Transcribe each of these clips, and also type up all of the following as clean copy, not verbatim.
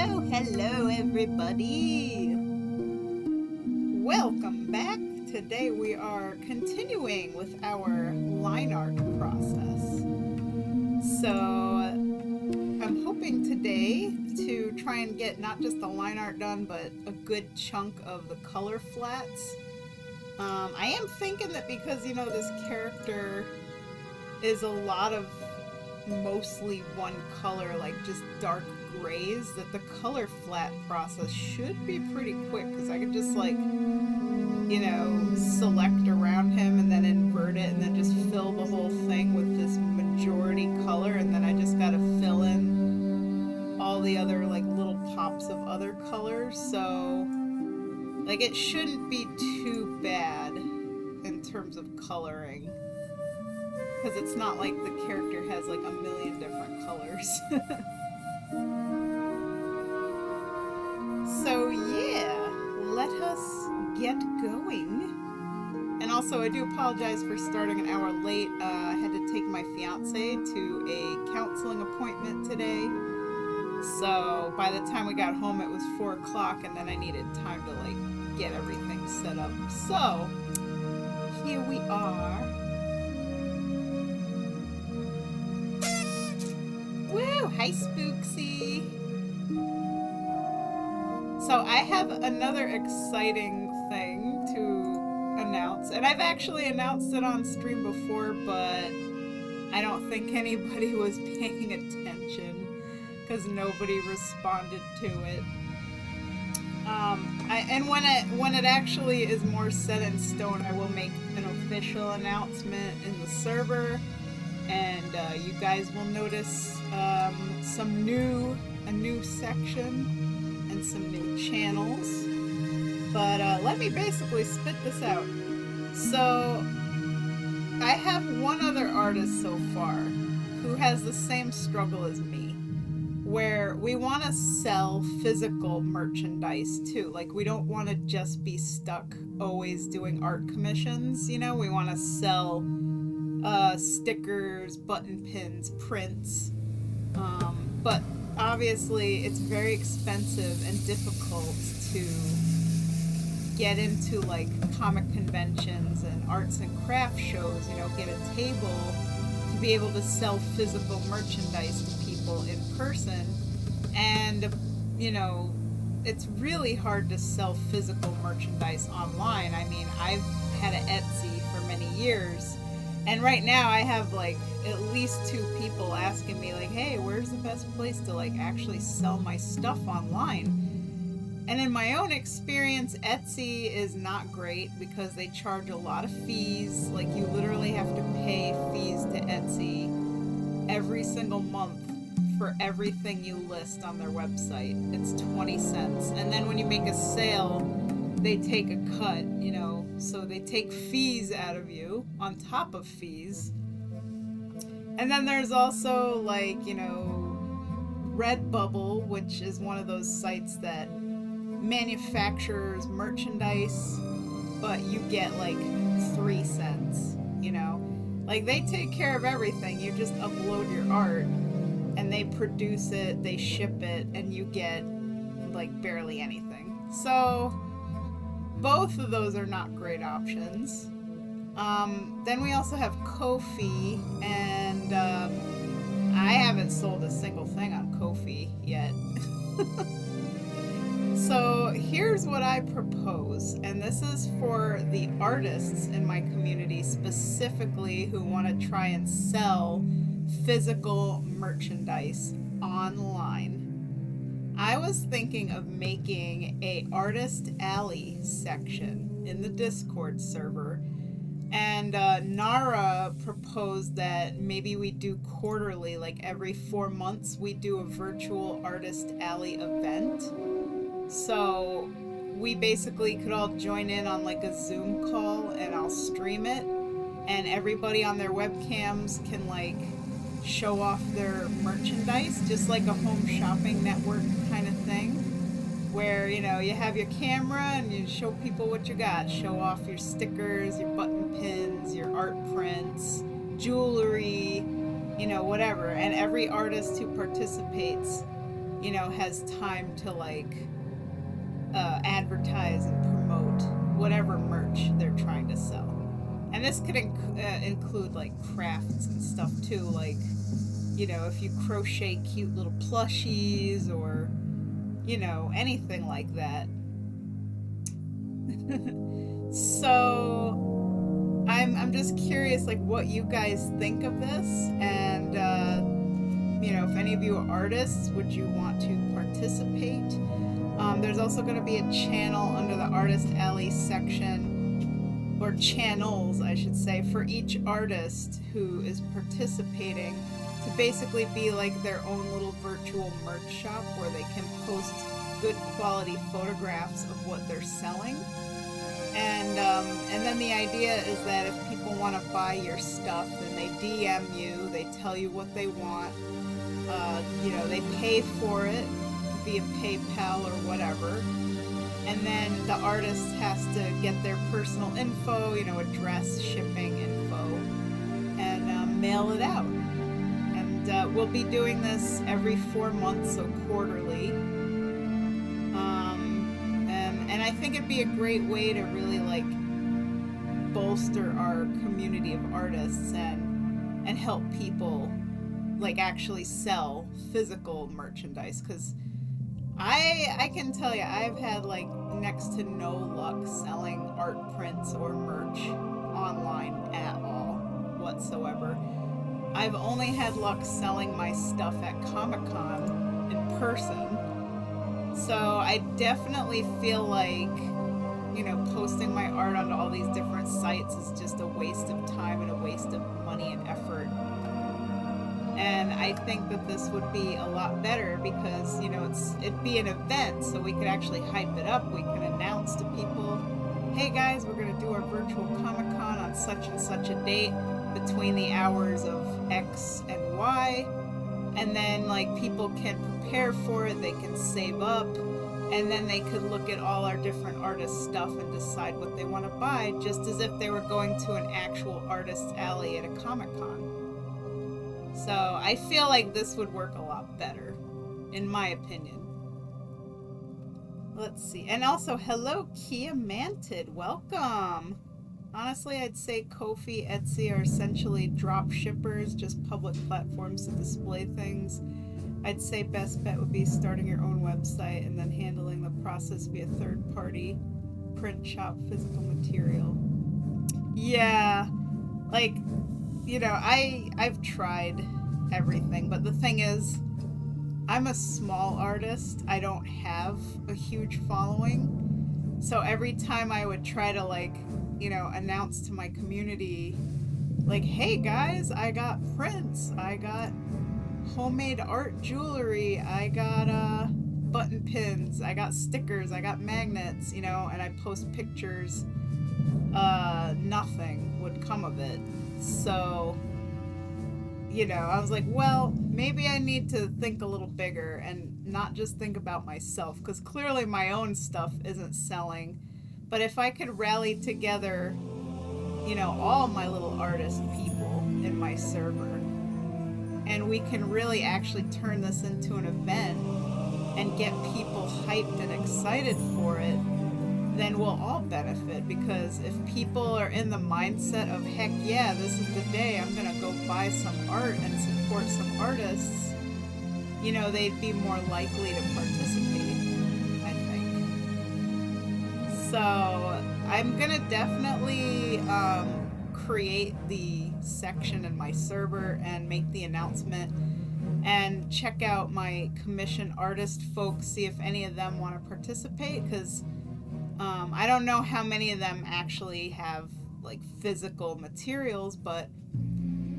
Hello everybody! Welcome back! Today we are continuing with our line art process. So I'm hoping today to try and get not just the line art done, but a good chunk of the color flats. I am thinking that because, this character is a lot of mostly one color, like just dark grays, that the color flat process should be pretty quick because I could just select around him and then invert it and then just fill the whole thing with this majority color, and then I just gotta fill in all the other little pops of other colors. So it shouldn't be too bad in terms of coloring, because it's not like the character has a million different colors. So yeah, let us get going. And also, I do apologize for starting an hour late. I had to take my fiance to a counseling appointment today. So by the time we got home, it was 4 o'clock, and then I needed time to get everything set up. So here we are. Woo! Hi, Spooksy! So I have another exciting thing to announce, and I've actually announced it on stream before, but I don't think anybody was paying attention because nobody responded to it. And when it actually is more set in stone, I will make an official announcement in the server, and you guys will notice a new section and some new channels. But let me basically spit this out. So I have one other artist so far who has the same struggle as me, where we want to sell physical merchandise too. We don't want to just be stuck always doing art commissions, we want to sell stickers, button pins, prints, but obviously it's very expensive and difficult to get into comic conventions and arts and craft shows, get a table to be able to sell physical merchandise to people in person. And it's really hard to sell physical merchandise online. I mean, I've had an Etsy for many years, and right now I have at least 2 people asking me hey, where's the best place to actually sell my stuff online? And in my own experience, Etsy is not great because they charge a lot of fees. You literally have to pay fees to Etsy every single month for everything you list on their website. It's 20 cents. And then when you make a sale, they take a cut, so they take fees out of you on top of fees. And then there's also Redbubble, which is one of those sites that manufactures merchandise, but you get 3 cents, they take care of everything. You just upload your art and they produce it, they ship it, and you get barely anything. So both of those are not great options. Then we also have Ko-fi, and I haven't sold a single thing on Ko-fi yet. So here's what I propose, and this is for the artists in my community specifically who want to try and sell physical merchandise online. I was thinking of making a artist alley section in the Discord server, and Nara proposed that maybe we do quarterly, every 4 months we do a virtual artist alley event. So we basically could all join in on a Zoom call, and I'll stream it, and everybody on their webcams can show off their merchandise, just like a home shopping network kind of thing, where you have your camera and you show people what you got, show off your stickers, your button pins, your art prints, jewelry, whatever. And every artist who participates you know, has time to like advertise and promote whatever merch they're trying to sell. And this could include like crafts and stuff too, like, you know, if you crochet cute little plushies or, you know, anything like that. So I'm just curious, like, what you guys think of this, and you know, if any of you are artists, would you want to participate? There's also going to be a channel under the Artist Alley section, or channels, I should say, for each artist who is participating, to basically be like their own little virtual merch shop where they can post good quality photographs of what they're selling. And then the idea is that if people want to buy your stuff, then they DM you, they tell you what they want, you know, they pay for it via PayPal or whatever, and then the artist has to get their personal info, you know, address, shipping info, and mail it out. And we'll be doing this every 4 months, so quarterly. And I think it'd be a great way to really like bolster our community of artists and help people like actually sell physical merchandise, because I can tell you, I've had like next to no luck selling art prints or merch online at all whatsoever. I've only had luck selling my stuff at Comic-Con in person. So I definitely feel like, you know, posting my art onto all these different sites is just a waste of time and a waste of money and effort. And I think that this would be a lot better because, you know, it'd be an event, so we could actually hype it up. We can announce to people, hey guys, we're going to do our virtual Comic-Con on such and such a date between the hours of X and Y. And then, like, people can prepare for it, they can save up, and then they could look at all our different artist stuff and decide what they want to buy, just as if they were going to an actual artist alley at a Comic-Con. So I feel like this would work a lot better, in my opinion. Let's see. And also, hello, Kia Manted. Welcome. Honestly, I'd say Ko-fi, Etsy are essentially drop shippers, just public platforms to display things. I'd say best bet would be starting your own website and then handling the process via third-party print shop physical material. Yeah, like, you know, I've tried everything, but the thing is, I'm a small artist. I don't have a huge following. So every time I would try to, like, you know, announce to my community, like, hey guys, I got prints, I got homemade art jewelry, I got button pins, I got stickers, I got magnets, you know, and I post pictures, nothing would come of it. So, you know, I was like, well, maybe I need to think a little bigger and not just think about myself, because clearly my own stuff isn't selling. But if I could rally together, you know, all my little artist people in my server, and we can really actually turn this into an event and get people hyped and excited for it, then we'll all benefit. Because if people are in the mindset of, heck yeah, this is the day I'm gonna go buy some art and support some artists, you know, they'd be more likely to participate, I think. So I'm gonna definitely create the section in my server and make the announcement, and check out my commission artist folks, see if any of them want to participate, because I don't know how many of them actually have like physical materials, but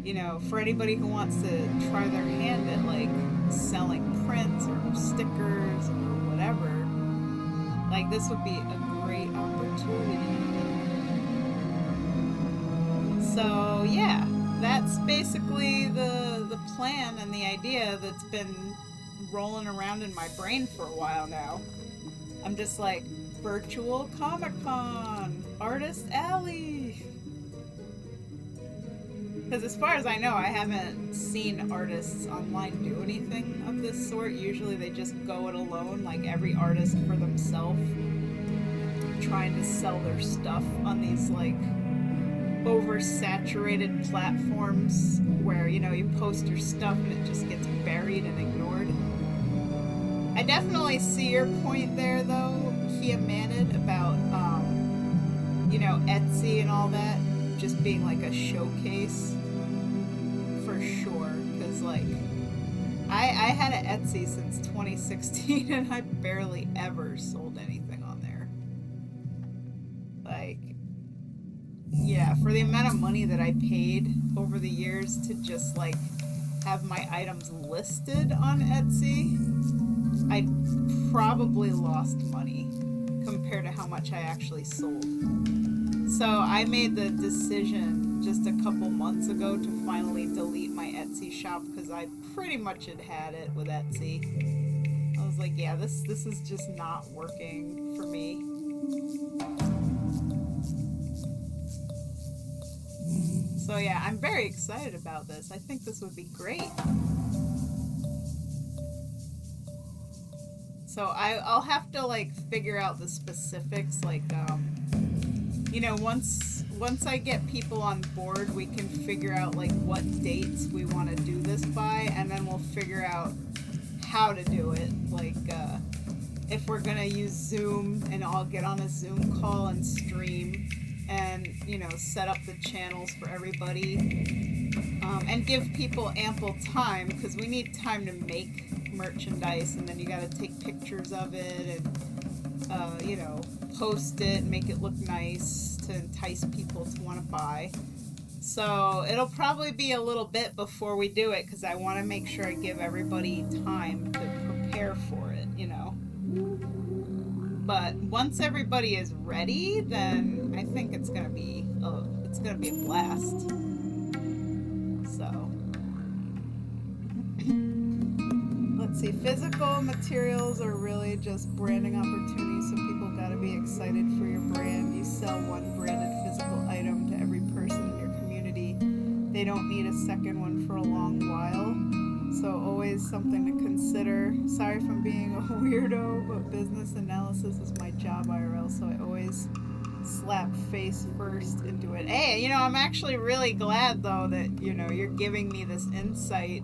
you know, for anybody who wants to try their hand at like selling prints or stickers or whatever, like this would be a great opportunity. So yeah, that's basically the plan and the idea that's been rolling around in my brain for a while now. I'm just like, virtual Comic-Con, Artist Alley. Because as far as I know, I haven't seen artists online do anything of this sort. Usually they just go it alone, like every artist for themselves, trying to sell their stuff on these like oversaturated platforms where, you know, you post your stuff and it just gets buried and ignored. I definitely see your point there, though, Kia Manid, about, you know, Etsy and all that just being like a showcase. For sure. Because, like, I had an Etsy since 2016 and I barely ever sold anything on there. Like, yeah, for the amount of money that I paid over the years to just, like, have my items listed on Etsy, I probably lost money compared to how much I actually sold. So I made the decision just a couple months ago to finally delete my Etsy shop because I pretty much had it with Etsy. I was like, yeah, this is just not working for me. So yeah, I'm very excited about this. I think this would be great. So I'll have to like figure out the specifics, like you know, once I get people on board, we can figure out like what dates we want to do this by, and then we'll figure out how to do it. Like if we're gonna use Zoom, and I'll get on a Zoom call and stream, and you know, set up the channels for everybody, and give people ample time, because we need time to make merchandise, and then you got to take pictures of it and you know, post it, make it look nice to entice people to want to buy. So it'll probably be a little bit before we do it, because I want to make sure I give everybody time to prepare for it, you know. But once everybody is ready, then I think it's gonna be a blast. So let's see. Physical materials are really just branding opportunities, so people gotta be excited for your brand. You sell one branded physical item to every person in your community. They don't need a second one for a long while. So always something to consider. Sorry if I'm being a weirdo, but business analysis is my job IRL, so I always slap face first into it. Hey, you know, I'm actually really glad though that, you know, you're giving me this insight.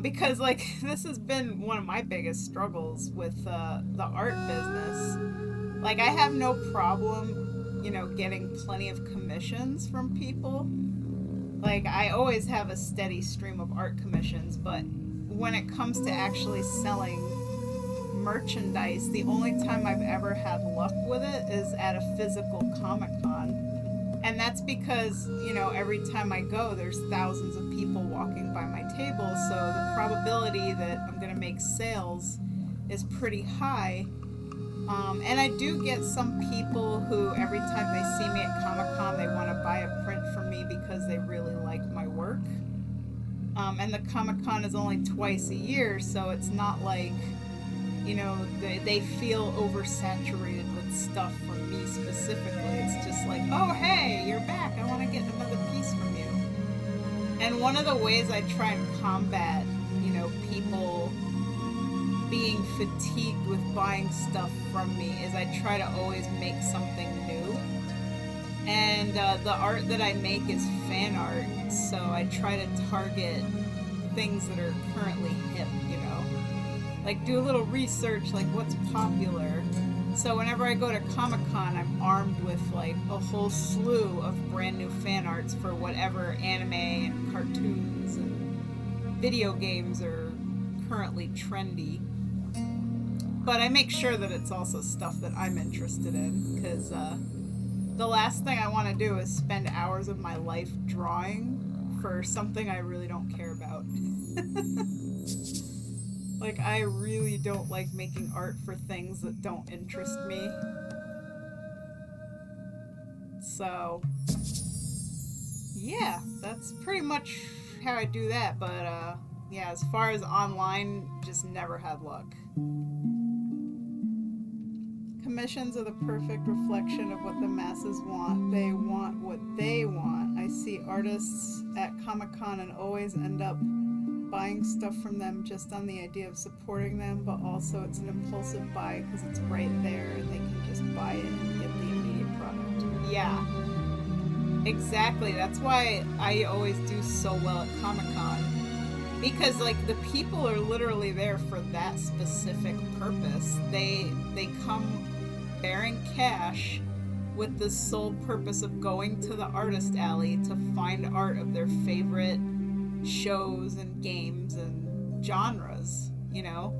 Because like this has been one of my biggest struggles with the art business. Like I have no problem, you know, getting plenty of commissions from people. Like I always have a steady stream of art commissions, but when it comes to actually selling merchandise, the only time I've ever had luck with it is at a physical Comic-Con. And that's because, you know, every time I go, there's thousands of people walking by my table, so the probability that I'm going to make sales is pretty high. And I do get some people who, every time they see me at Comic-Con, they want to buy a print from me because they really like my work. And the Comic-Con is only twice a year, so it's not like, you know, they feel oversaturated with stuff from me specifically. It's just like, oh, hey, you're back. I want to get another piece from you. And one of the ways I try and combat, you know, people being fatigued with buying stuff from me is I try to always make something new. And the art that I make is fan art, so I try to target things that are currently hip, you know. Like do a little research, like what's popular. So whenever I go to Comic-Con, I'm armed with like a whole slew of brand new fan arts for whatever anime and cartoons and video games are currently trendy. But I make sure that it's also stuff that I'm interested in, because the last thing I want to do is spend hours of my life drawing for something I really don't care about. Like, I really don't like making art for things that don't interest me. So, yeah, that's pretty much how I do that. But, yeah, as far as online, just never had luck. Commissions are the perfect reflection of what the masses want. They want what they want. I see artists at Comic-Con and always end up buying stuff from them just on the idea of supporting them, but also it's an impulsive buy because it's right there and they can just buy it and get the immediate product. Yeah, exactly. That's why I always do so well at Comic-Con, because like the people are literally there for that specific purpose. They come bearing cash with the sole purpose of going to the artist alley to find art of their favorite shows and games and genres, you know?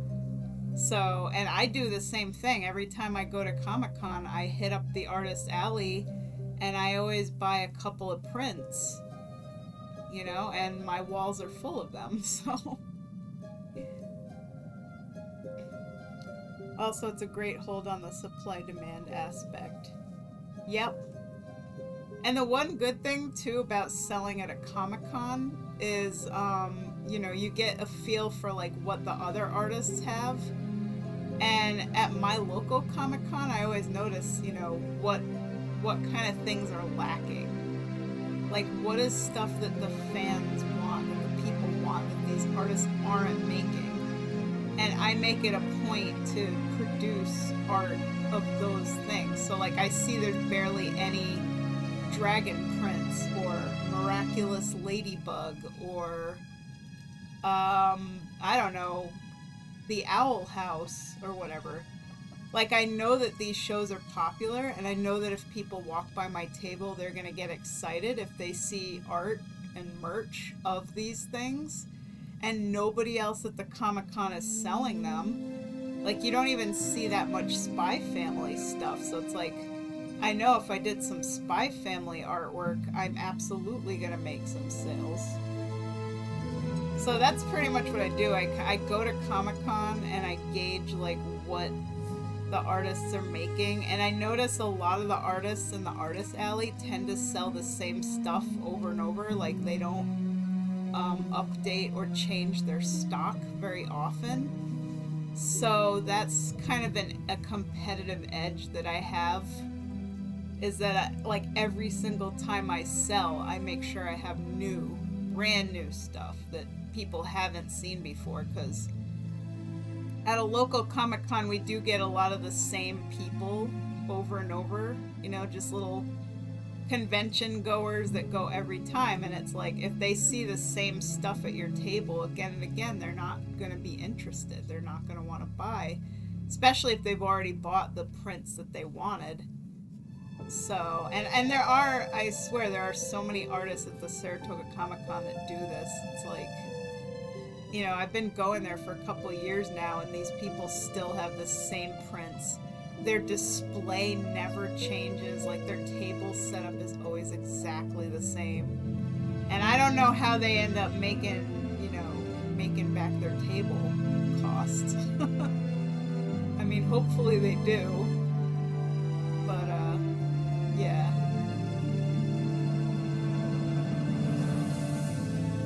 So, and I do the same thing. Every time I go to Comic-Con, I hit up the artist alley and I always buy a couple of prints, you know, and my walls are full of them, so. Also, it's a great hold on the supply-demand aspect. Yep. And the one good thing, too, about selling at a Comic-Con is, you know, you get a feel for, like, what the other artists have. And at my local Comic-Con, I always notice, you know, what kind of things are lacking. Like, what is stuff that the fans want, that the people want, that these artists aren't making. And I make it a point to produce art of those things. So, like, I see there's barely any dragon prints or miraculous ladybug or, I don't know, the owl house or whatever. Like, I know that these shows are popular, and I know that if people walk by my table, they're going to get excited if they see art and merch of these things. And nobody else at the Comic-Con is selling them. Like, you don't even see that much Spy Family stuff, so it's like, I know if I did some Spy Family artwork, I'm absolutely gonna make some sales. So that's pretty much what I do. I go to Comic-Con and I gauge, like, what the artists are making, and I notice a lot of the artists in the artist alley tend to sell the same stuff over and over. Like, they don't update or change their stock very often. So that's kind of a competitive edge that I have, is that like every single time I sell, I make sure I have brand new stuff that people haven't seen before, because at a local Comic-Con we do get a lot of the same people over and over, you know, just little convention goers that go every time, and it's like if they see the same stuff at your table again and again, they're not going to be interested. They're not going to want to buy, especially if they've already bought the prints that they wanted. So, and there are, I swear, there are so many artists at the Saratoga Comic-Con that do this. It's like, you know, I've been going there for a couple of years now, and these people still have the same prints. Their display never changes. Like, their table setup is always exactly the same. And I don't know how they end up making back their table cost. I mean, hopefully they do. But, yeah.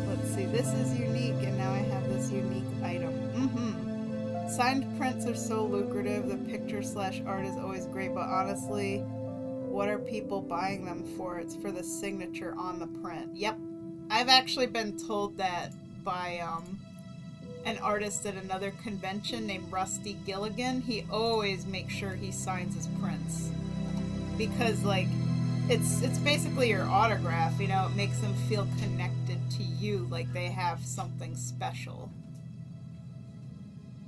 Let's see, this is unique, and now I have this unique item. Signed prints are so lucrative. The picture/art is always great, but honestly, what are people buying them for? It's for the signature on the print. Yep. I've actually been told that by an artist at another convention named Rusty Gilligan. He always makes sure he signs his prints, because like it's basically your autograph, you know. It makes them feel connected to you, like they have something special.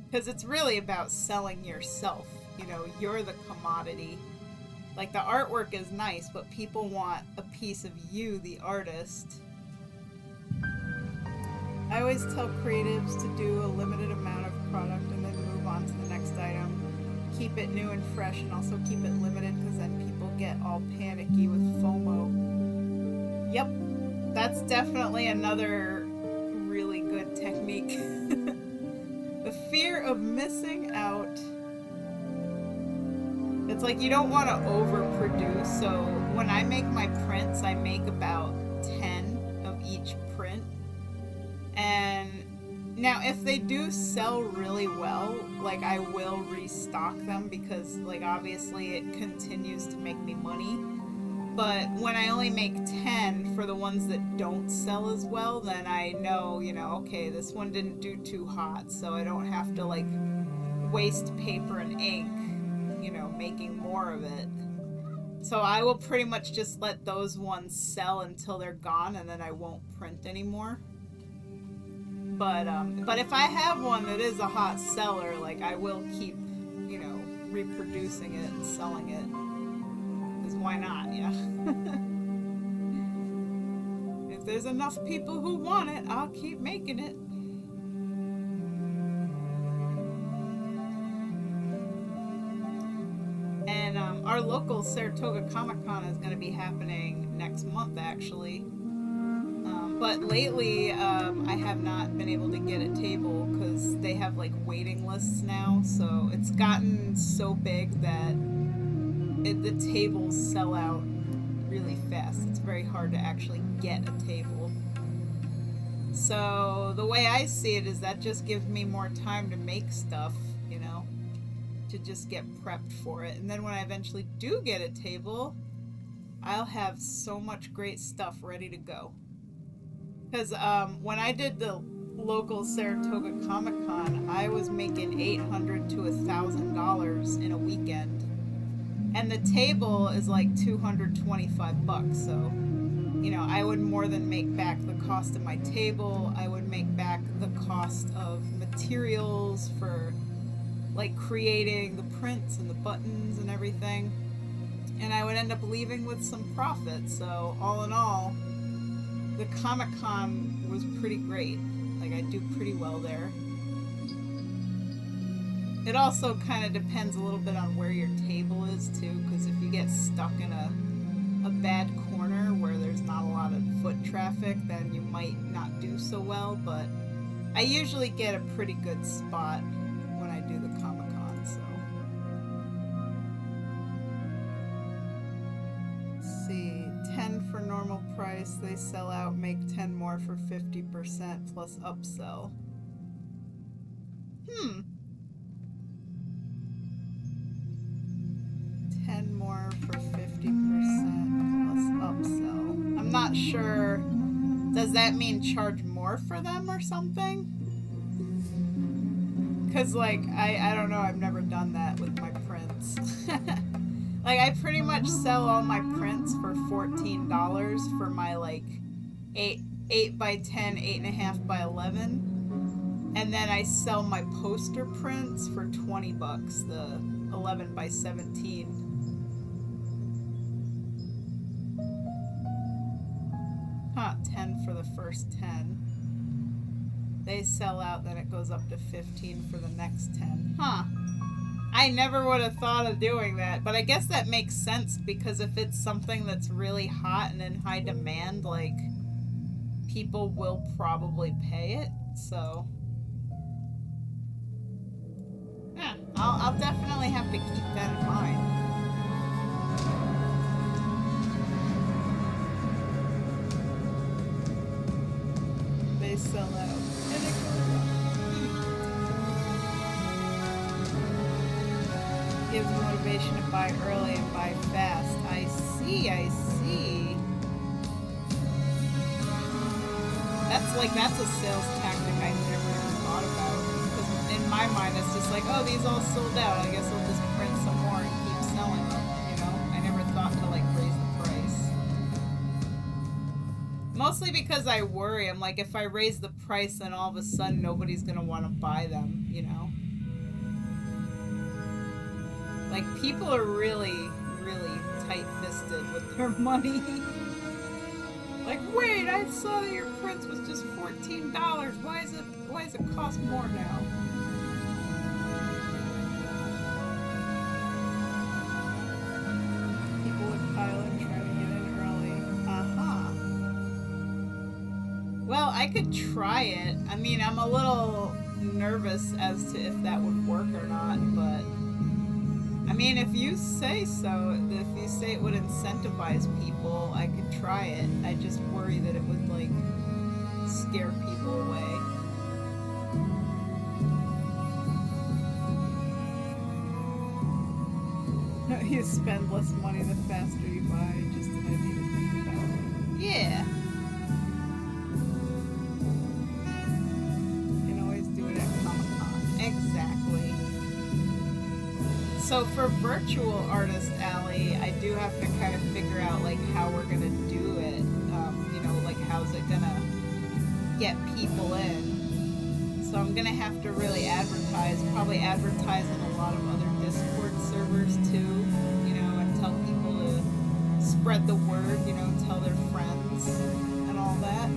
Because it's really about selling yourself, you know, you're the commodity. Like, the artwork is nice, but people want a piece of you, the artist. I always tell creatives to do a limited amount of product and then move on to the next item. Keep it new and fresh, and also keep it limited, because then people get all panicky with FOMO. Yep, that's definitely another really good technique. The fear of missing out. It's like you don't want to overproduce, so when I make my prints, I make about 10 of each print. And now if they do sell really well, like, I will restock them, because like obviously it continues to make me money. But when I only make 10 for the ones that don't sell as well, then I know, you know, okay, this one didn't do too hot, so I don't have to like waste paper and ink, you know, making more of it. So I will pretty much just let those ones sell until they're gone, and then I won't print anymore. But if I have one that is a hot seller, like I will keep, you know, reproducing it and selling it. Because why not, yeah? If there's enough people who want it, I'll keep making it. And our local Saratoga Comic Con is going to be happening next month, actually. But lately, I have not been able to get a table because they have like waiting lists now. So it's gotten so big that the tables sell out really fast. It's very hard to actually get a table. So the way I see it is that just gives me more time to make stuff, you know, to just get prepped for it. And then when I eventually do get a table, I'll have so much great stuff ready to go. Because when I did the local Saratoga Comic Con, I was making $800 to $1,000 in a weekend, and the table is like $225. So, you know, I would more than make back the cost of my table. I would make back the cost of materials for like creating the prints and the buttons and everything, and I would end up leaving with some profit. So all in all, the Comic-Con was pretty great. Like, I do pretty well there. It also kind of depends a little bit on where your table is, too, because if you get stuck in a bad corner where there's not a lot of foot traffic, then you might not do so well, but I usually get a pretty good spot when I do the Comic-Con, so. Let's see. 10 for normal price, they sell out, make 10 more for 50% plus upsell. 10 more for 50% plus upsell. I'm not sure. Does that mean charge more for them or something? Because, like, I don't know, I've never done that with my prints. Like, I pretty much sell all my prints for $14 for my, like, 8 by 10, 8.5 by 11. And then I sell my poster prints for $20, the 11 by 17. Huh, 10 for the first 10. They sell out, then it goes up to 15 for the next 10. Huh. I never would have thought of doing that, but I guess that makes sense because if it's something that's really hot and in high demand, like, people will probably pay it, so. Yeah, I'll definitely have to keep that in mind. They sell out. And it goes up. Gives motivation to buy early and buy fast. I see. That's a sales tactic I never even thought about. Because in my mind, it's just like, oh, these all sold out. I guess I'll just print some more and keep selling them. You know, I never thought to like raise the price. Mostly because I worry. I'm like, if I raise the price, then all of a sudden nobody's gonna want to buy them. You know. Like, people are really, really tight-fisted with their money. Like, wait, I saw that your prints was just $14. Why does it cost more now? People would pile in trying to get in early. Well, I could try it. I mean, I'm a little nervous as to if that would work or not, but I mean, if you say so, if you say it would incentivize people, I could try it. I just worry that it would, like, scare people away. You spend less money the faster you buy. Just an idea to think about. Yeah. You can always do it at Comic-Con. Exactly. So for Virtual Artist Alley, I do have to kind of figure out like how we're gonna do it. You know, like how's it gonna get people in. So I'm gonna have to really advertise, probably advertise in a lot of other Discord servers too, you know, and tell people to spread the word, you know, tell their friends and all that.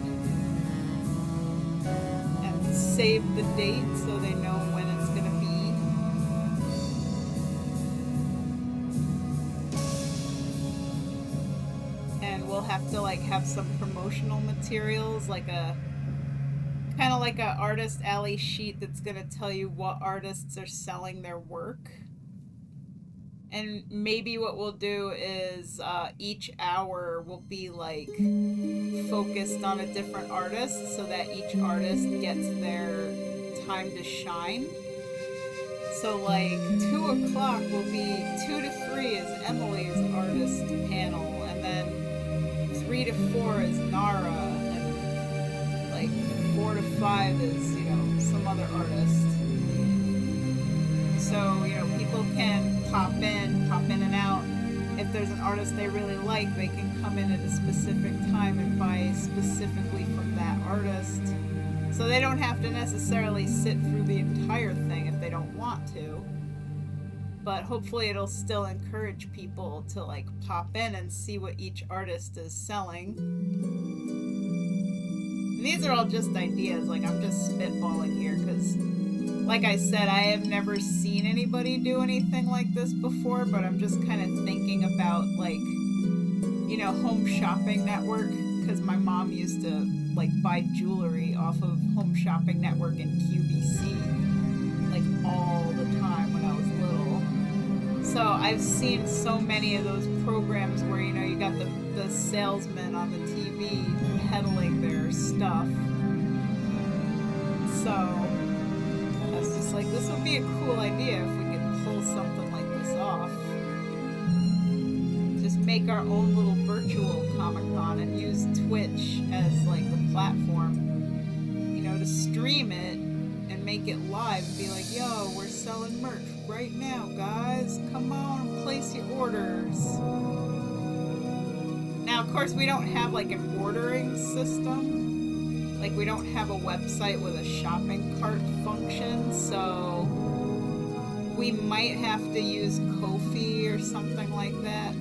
And save the date so they know when it's gonna be. And we'll have to like have some promotional materials, like a kind of like a artist alley sheet that's going to tell you what artists are selling their work. And maybe what we'll do is each hour will be like focused on a different artist so that each artist gets their time to shine. So like 2 o'clock will be 2 to 3 is Emily's artist panel, and then 3 to 4 is Nara, and like 4 to 5 is, you know, some other artist. So, you know, people can pop in and out. If there's an artist they really like, they can come in at a specific time and buy specifically from that artist. So they don't have to necessarily sit through the entire thing if they don't want to. But hopefully it'll still encourage people to like pop in and see what each artist is selling. And these are all just ideas, like I'm just spitballing here because, like I said, I have never seen anybody do anything like this before, but I'm just kind of thinking about like, you know, Home Shopping Network, because my mom used to like buy jewelry off of Home Shopping Network and QVC like all the time when I was little. So I've seen so many of those programs where, you know, you got the salesman on the TV peddling their stuff. So I was just like, this would be a cool idea if we could pull something like this off. Just make our own little virtual Comic-Con and use Twitch as like the platform, you know, to stream it and make it live and be like, yo, we're selling merch right now, guys. Come on and place your orders. Now, of course, we don't have like an ordering system. Like, we don't have a website with a shopping cart function, so we might have to use Ko-fi or something like that,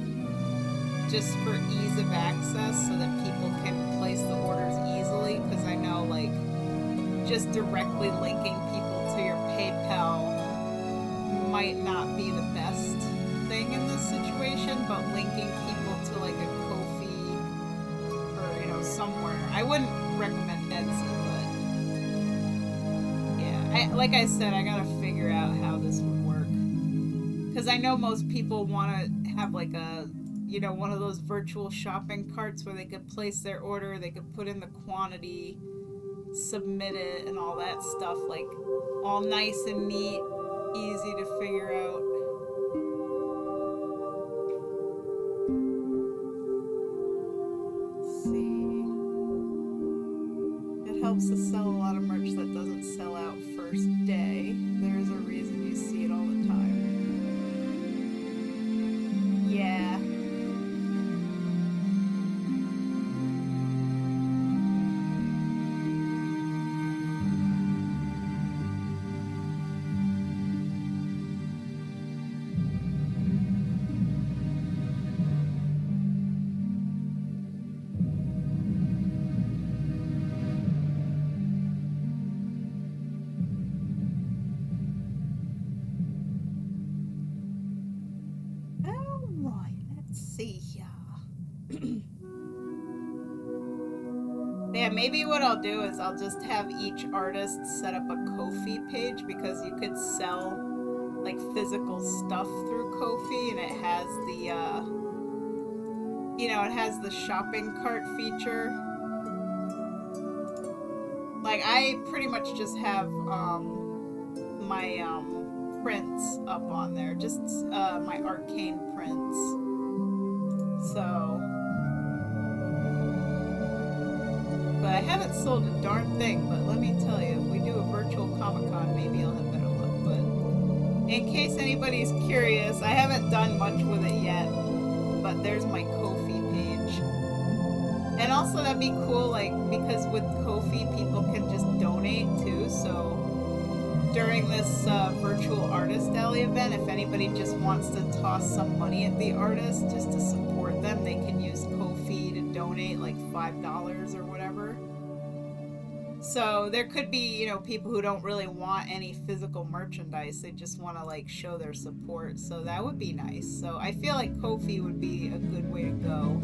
just for ease of access so that people can place the orders easily, because I know, like, just directly linking people to your PayPal might not be the best thing in this situation, but linking people to, like, a Ko-fi or, you know, somewhere. I wouldn't recommend Etsy, but yeah, like I said, I gotta figure out how this would work, because I know most people want to have, like, a, you know, one of those virtual shopping carts where they could place their order, they could put in the quantity, submit it, and all that stuff, like, all nice and neat, easy to figure out. Let's see. It helps to sell a lot of merch that doesn't sell out first day. There's a reason you see it all the time. Yeah. Yeah, maybe what I'll do is I'll just have each artist set up a Ko-fi page, because you could sell like physical stuff through Ko-fi, and it has the you know, it has the shopping cart feature. Like, I pretty much just have my prints up on there, just my arcane prints. So, but I haven't sold a darn thing. But let me tell you, if we do a virtual Comic-Con, maybe I'll have better luck. But in case anybody's curious, I haven't done much with it yet. But there's my Ko-fi page. And also that'd be cool, like, because with Ko-fi, people can just donate too. So during this virtual artist alley event, if anybody just wants to toss some money at the artist just to support them, they can use Ko-fi to donate like $5 or whatever. So there could be, you know, people who don't really want any physical merchandise. They just want to like show their support. So that would be nice. So I feel like Ko-fi would be a good way to go.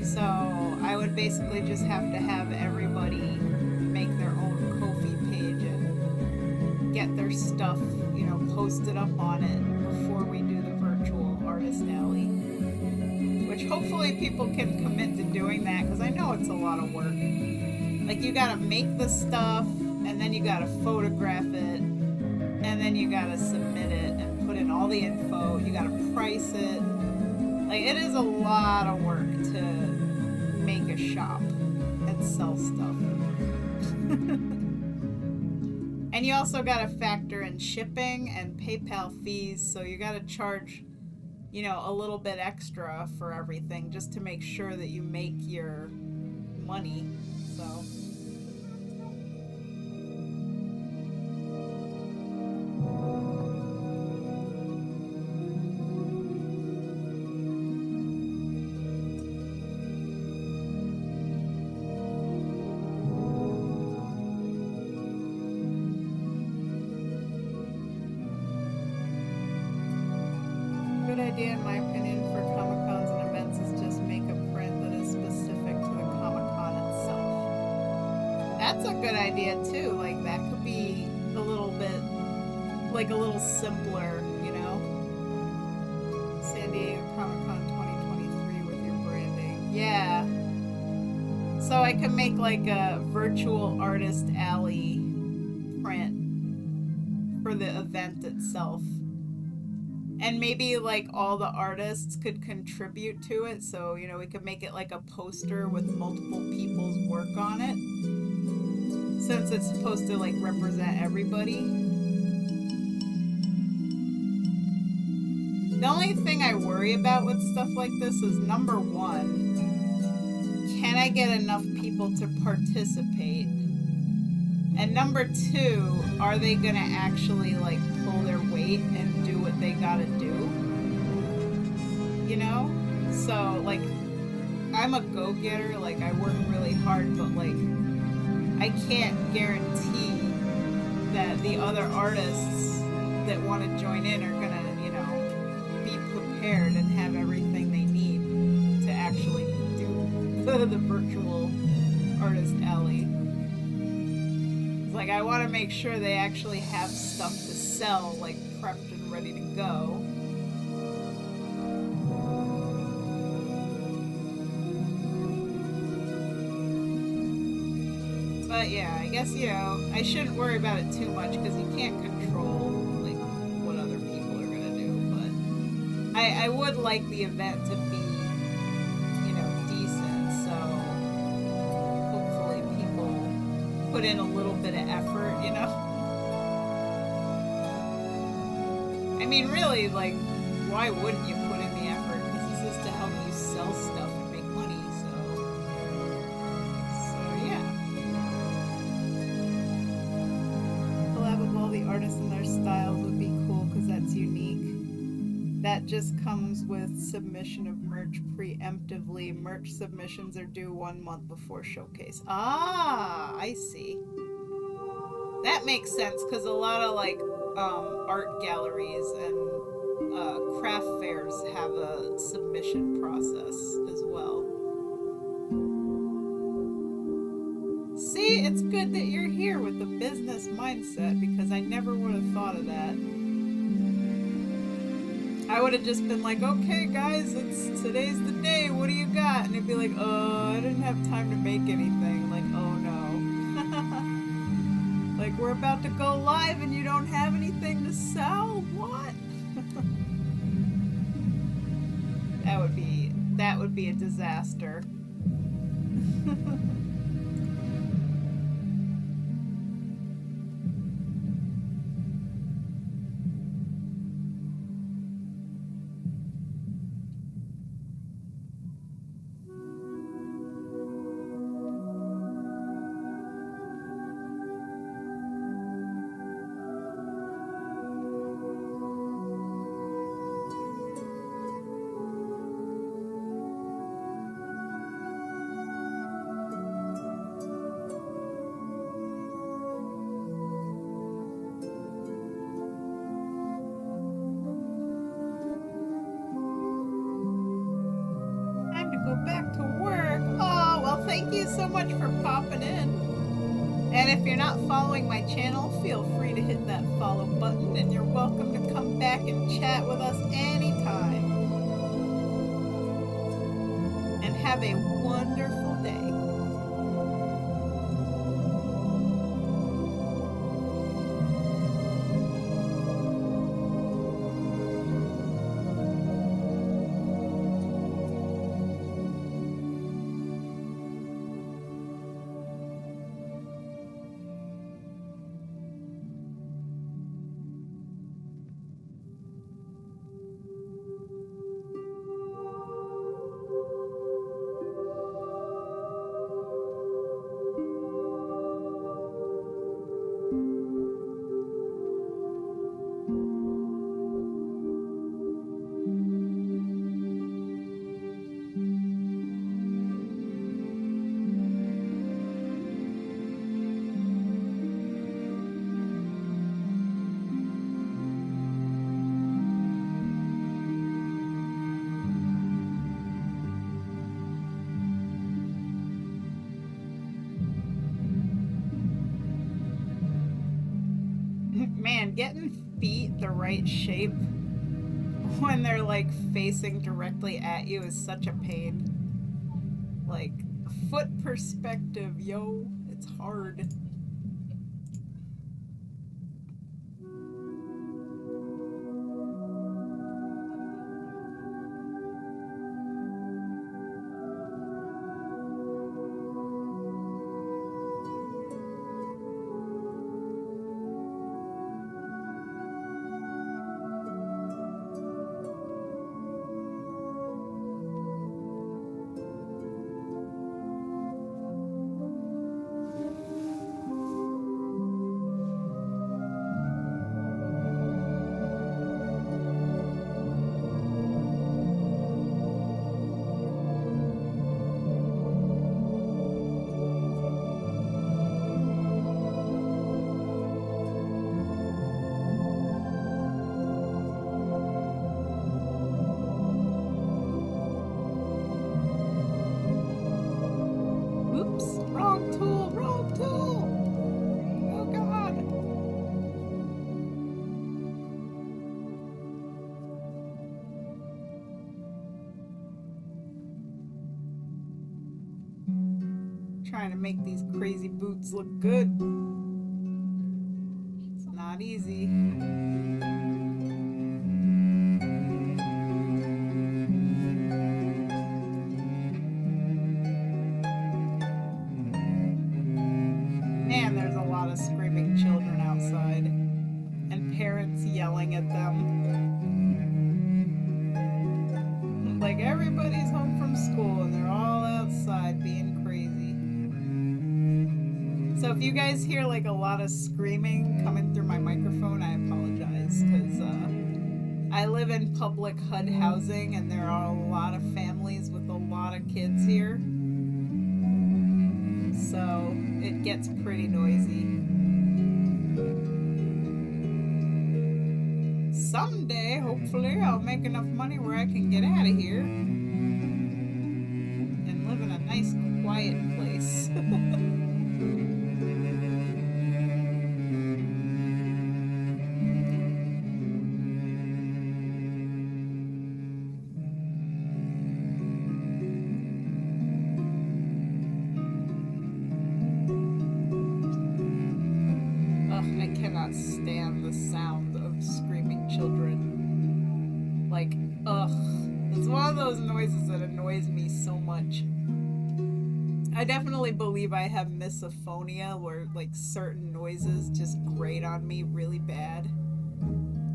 So I would basically just have to have everybody make their own Ko-fi page and get their stuff, you know, posted up on it before we do the virtual artist alley. Which hopefully people can commit to doing that, because I know it's a lot of work. Like, you gotta make the stuff, and then you gotta photograph it, and then you gotta submit it and put in all the info. You gotta price it. Like, it is a lot of work to make a shop and sell stuff. And you also gotta factor in shipping and PayPal fees, so you gotta charge, you know, a little bit extra for everything just to make sure that you make your money. So good idea, in my opinion, for Comic-Cons and events is just make a print that is specific to the Comic-Con itself. That's a good idea too. Like, that could be a little bit, like a little simpler, you know? San Diego Comic-Con 2023 with your branding. Yeah. So I could make like a virtual artist alley print for the event itself. And maybe like all the artists could contribute to it. So, you know, we could make it like a poster with multiple people's work on it. Since it's supposed to like represent everybody. The only thing I worry about with stuff like this is, number one, can I get enough people to participate? And number two, are they gonna actually like pull their weight and do what they gotta do? You know? So like, I'm a go-getter, like I work really hard, but like, I can't guarantee that the other artists that want to join in are gonna, you know, be prepared and have everything they need to actually do the virtual artist alley. Like, I want to make sure they actually have stuff to sell, like, prepped and ready to go. But yeah, I guess, you know, I shouldn't worry about it too much, because you can't control, like, what other people are going to do. But I would like the event to be, you know, decent, so hopefully people put in a little bit of effort, you know? I mean, really, like, why wouldn't you put in the effort? Because this is to help you sell stuff and make money, so yeah. Collab of all the artists and their styles would be cool, because that's unique. That just comes with submission of merch preemptively. Merch submissions are due 1 month before showcase. Ah, I see. That makes sense, because a lot of like art galleries and craft fairs have a submission process as well. See, it's good that you're here with the business mindset, because I never would have thought of that. I would have just been like, okay guys, today's the day, what do you got? And it'd be like, I didn't have time to make anything. Like, oh no. Like, we're we're about to go live and you don't have anything to sell? What? That would be a disaster. Go back to work. Oh, well, thank you so much for popping in. And if you're not following my channel, feel free to hit that follow button, and you're welcome to come back and chat with us anytime. And have a wonderful day. Man, getting feet the right shape when they're like facing directly at you is such a pain. Like, foot perspective, yo, it's hard. Trying to make these crazy boots look good. It's not easy. Man, there's a lot of screaming children outside and parents yelling at them. Like everybody's home from school and they're all outside being crazy. So if you guys hear like a lot of screaming coming through my microphone, I apologize, because I live in public HUD housing and there are a lot of families with a lot of kids here. So it gets pretty noisy. Someday, hopefully, I'll make enough money where I can get out of here and live in a nice, quiet place. Ugh. cannot stand the sound of screaming children. Like, ugh. It's one of those noises that annoys me so much. I definitely believe I have misophonia, where like certain noises just grate on me really bad.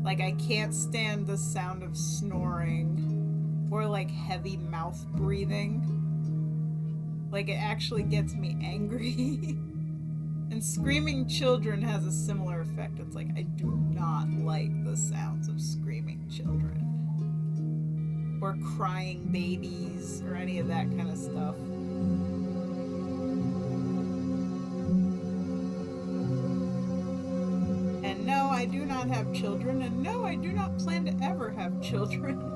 Like, I can't stand the sound of snoring or like heavy mouth breathing. Like, it actually gets me angry. And screaming children has a similar effect. It's like, I do not like the sounds of screaming children. Or crying babies, or any of that kind of stuff. And no, I do not have children, and no, I do not plan to ever have children.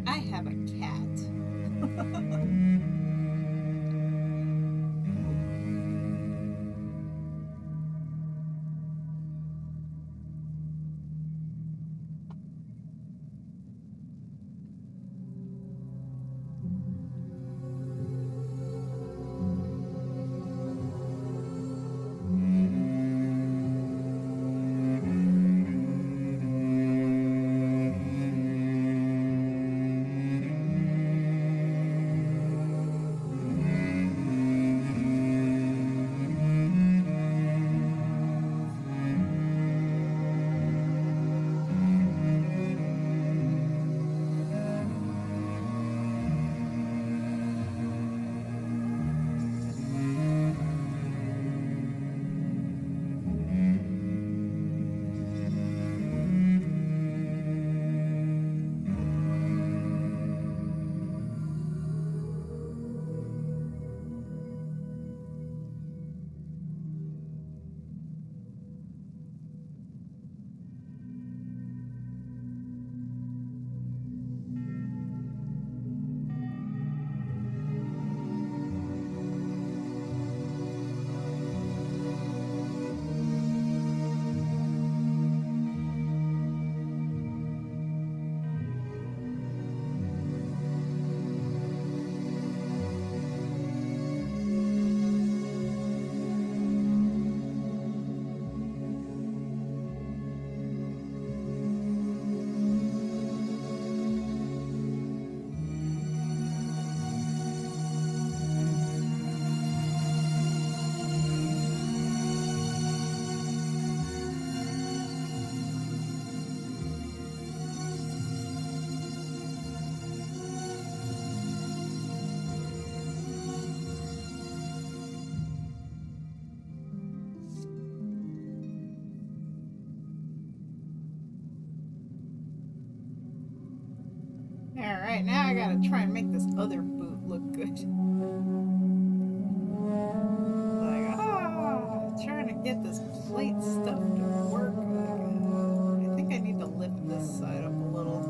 I have a cat. Alright, now I gotta try and make this other boot look good. Like, trying to get this plate stuff to work. I think I need to lift this side up a little.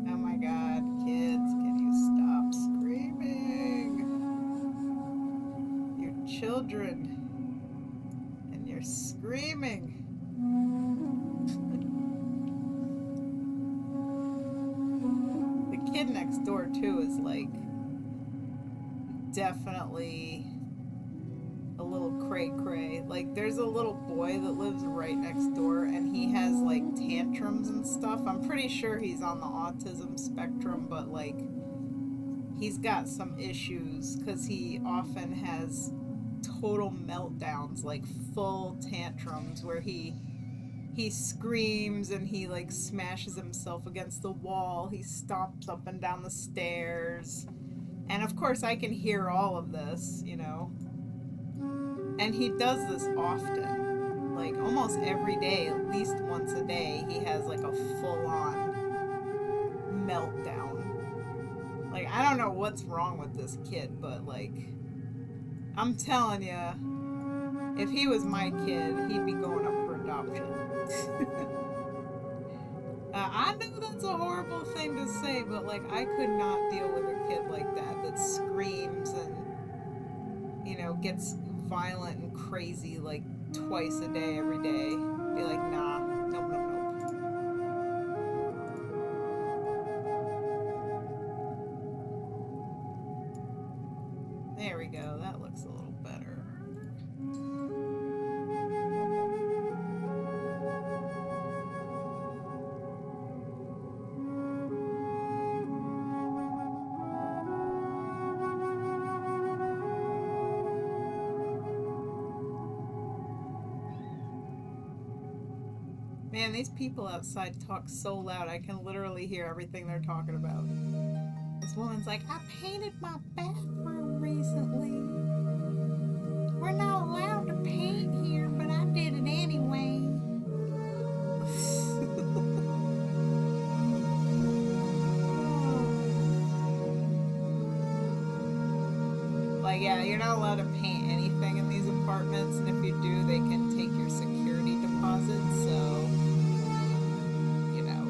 Oh my god, kids, can you stop screaming? You're children. And you're screaming. The kid next door, too, is like definitely a little cray-cray. Like, there's a little boy that lives right next door, and he has like tantrums and stuff. I'm pretty sure he's on the autism spectrum, but like, he's got some issues because he often has total meltdowns, like full tantrums, where he screams and he like smashes himself against the wall. He stomps up and down the stairs. And of course I can hear all of this, you know. And he does this often. Like almost every day, at least once a day, he has like a full-on meltdown. Like, I don't know what's wrong with this kid, but like, I'm telling you, If he was my kid, he'd be going up for adoption. I know that's a horrible thing to say, but like I could not deal with a kid like that screams and gets violent and crazy like twice a day, every day. Be like, nah, nope, nope, nope. There we go. That looks a little better. Man, these people outside talk so loud I can literally hear everything they're talking about. This woman's like, I painted my bathroom recently. We're not allowed to paint here, but I did it anyway. Like, yeah, you're not allowed to paint anything in these apartments, and if you do, they can take your security deposit, so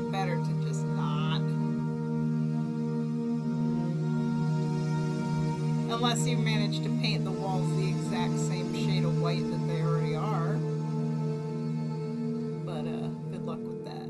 better to just not. Unless you manage to paint the walls the exact same shade of white that they already are. But good luck with that.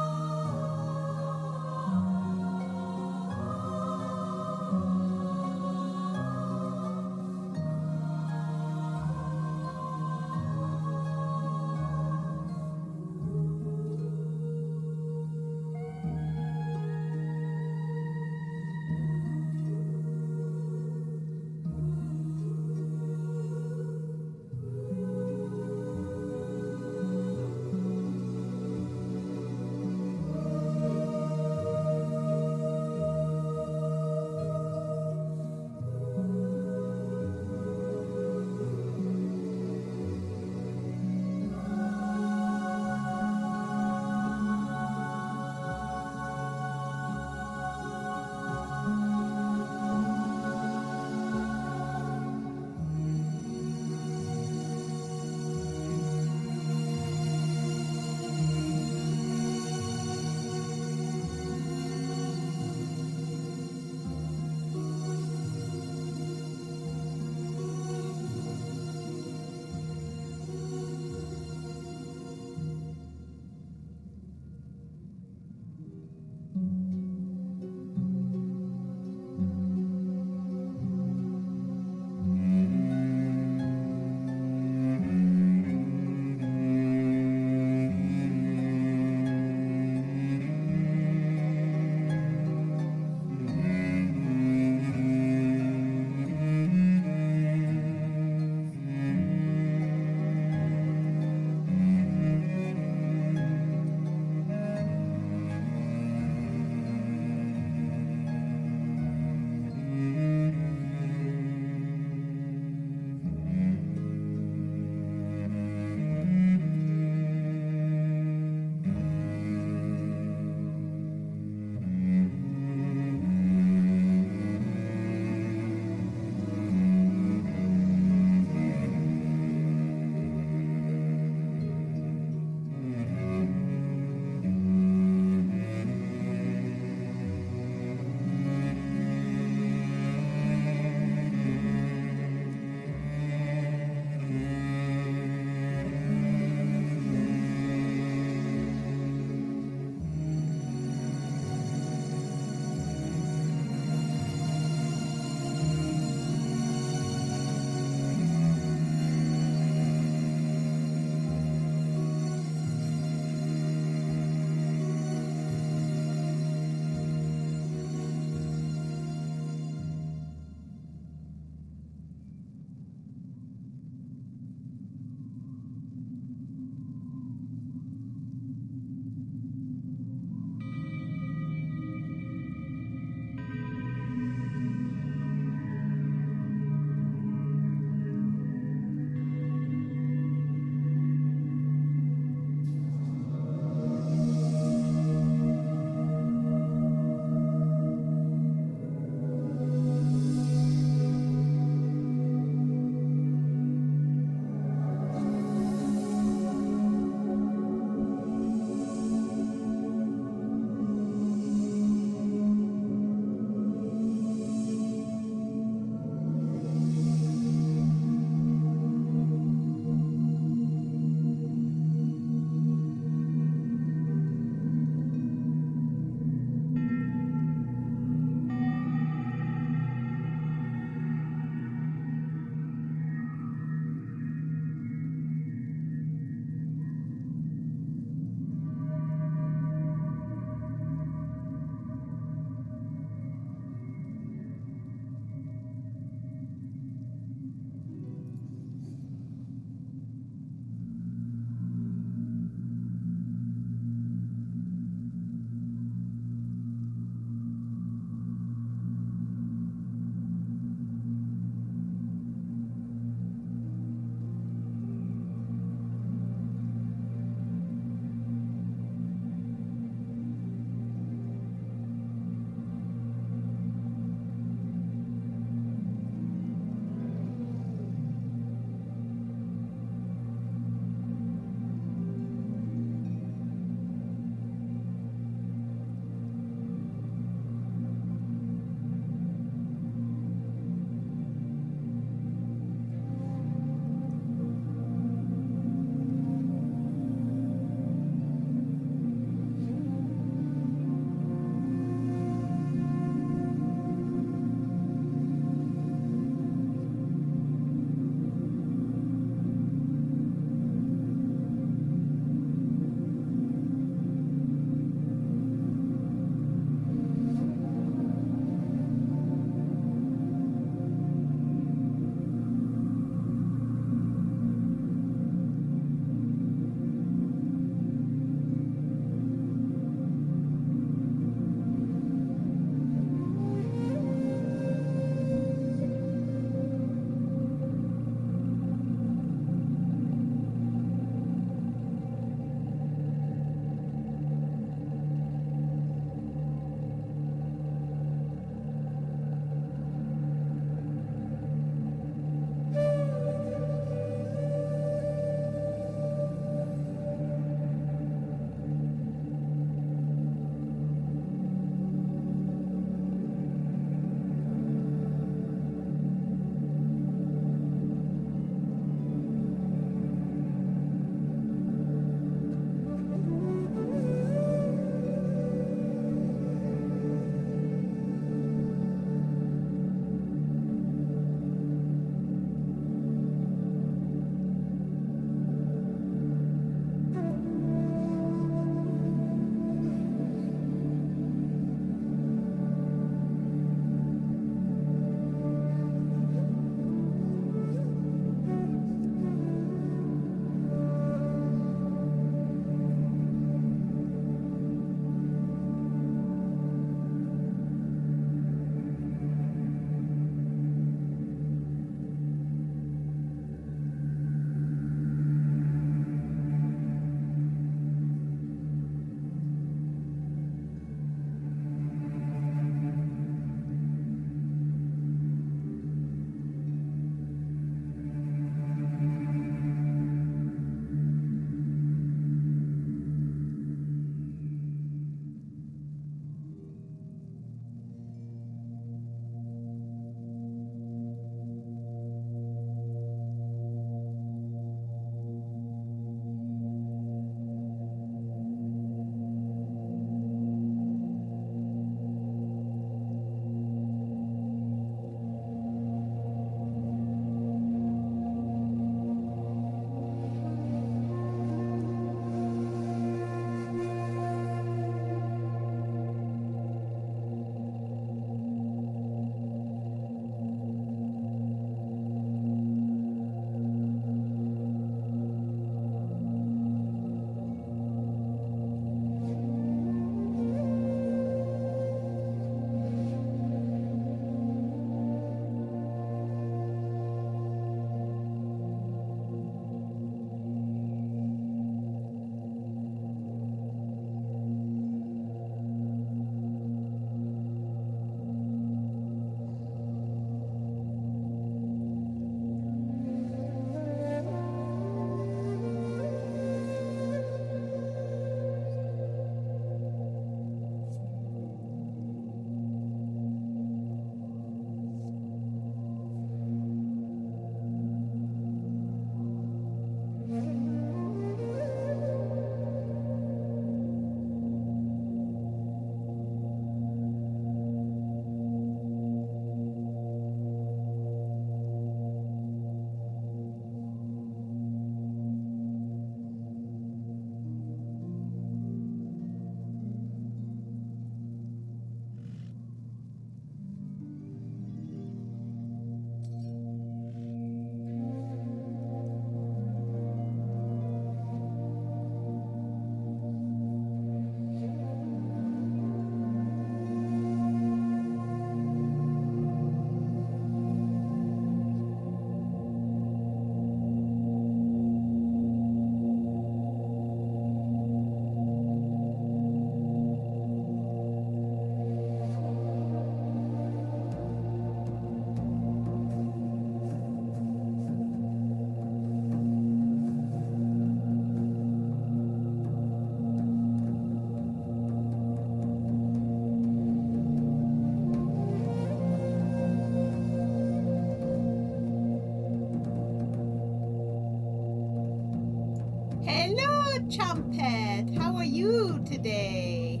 Hello, Chumpet. How are you today?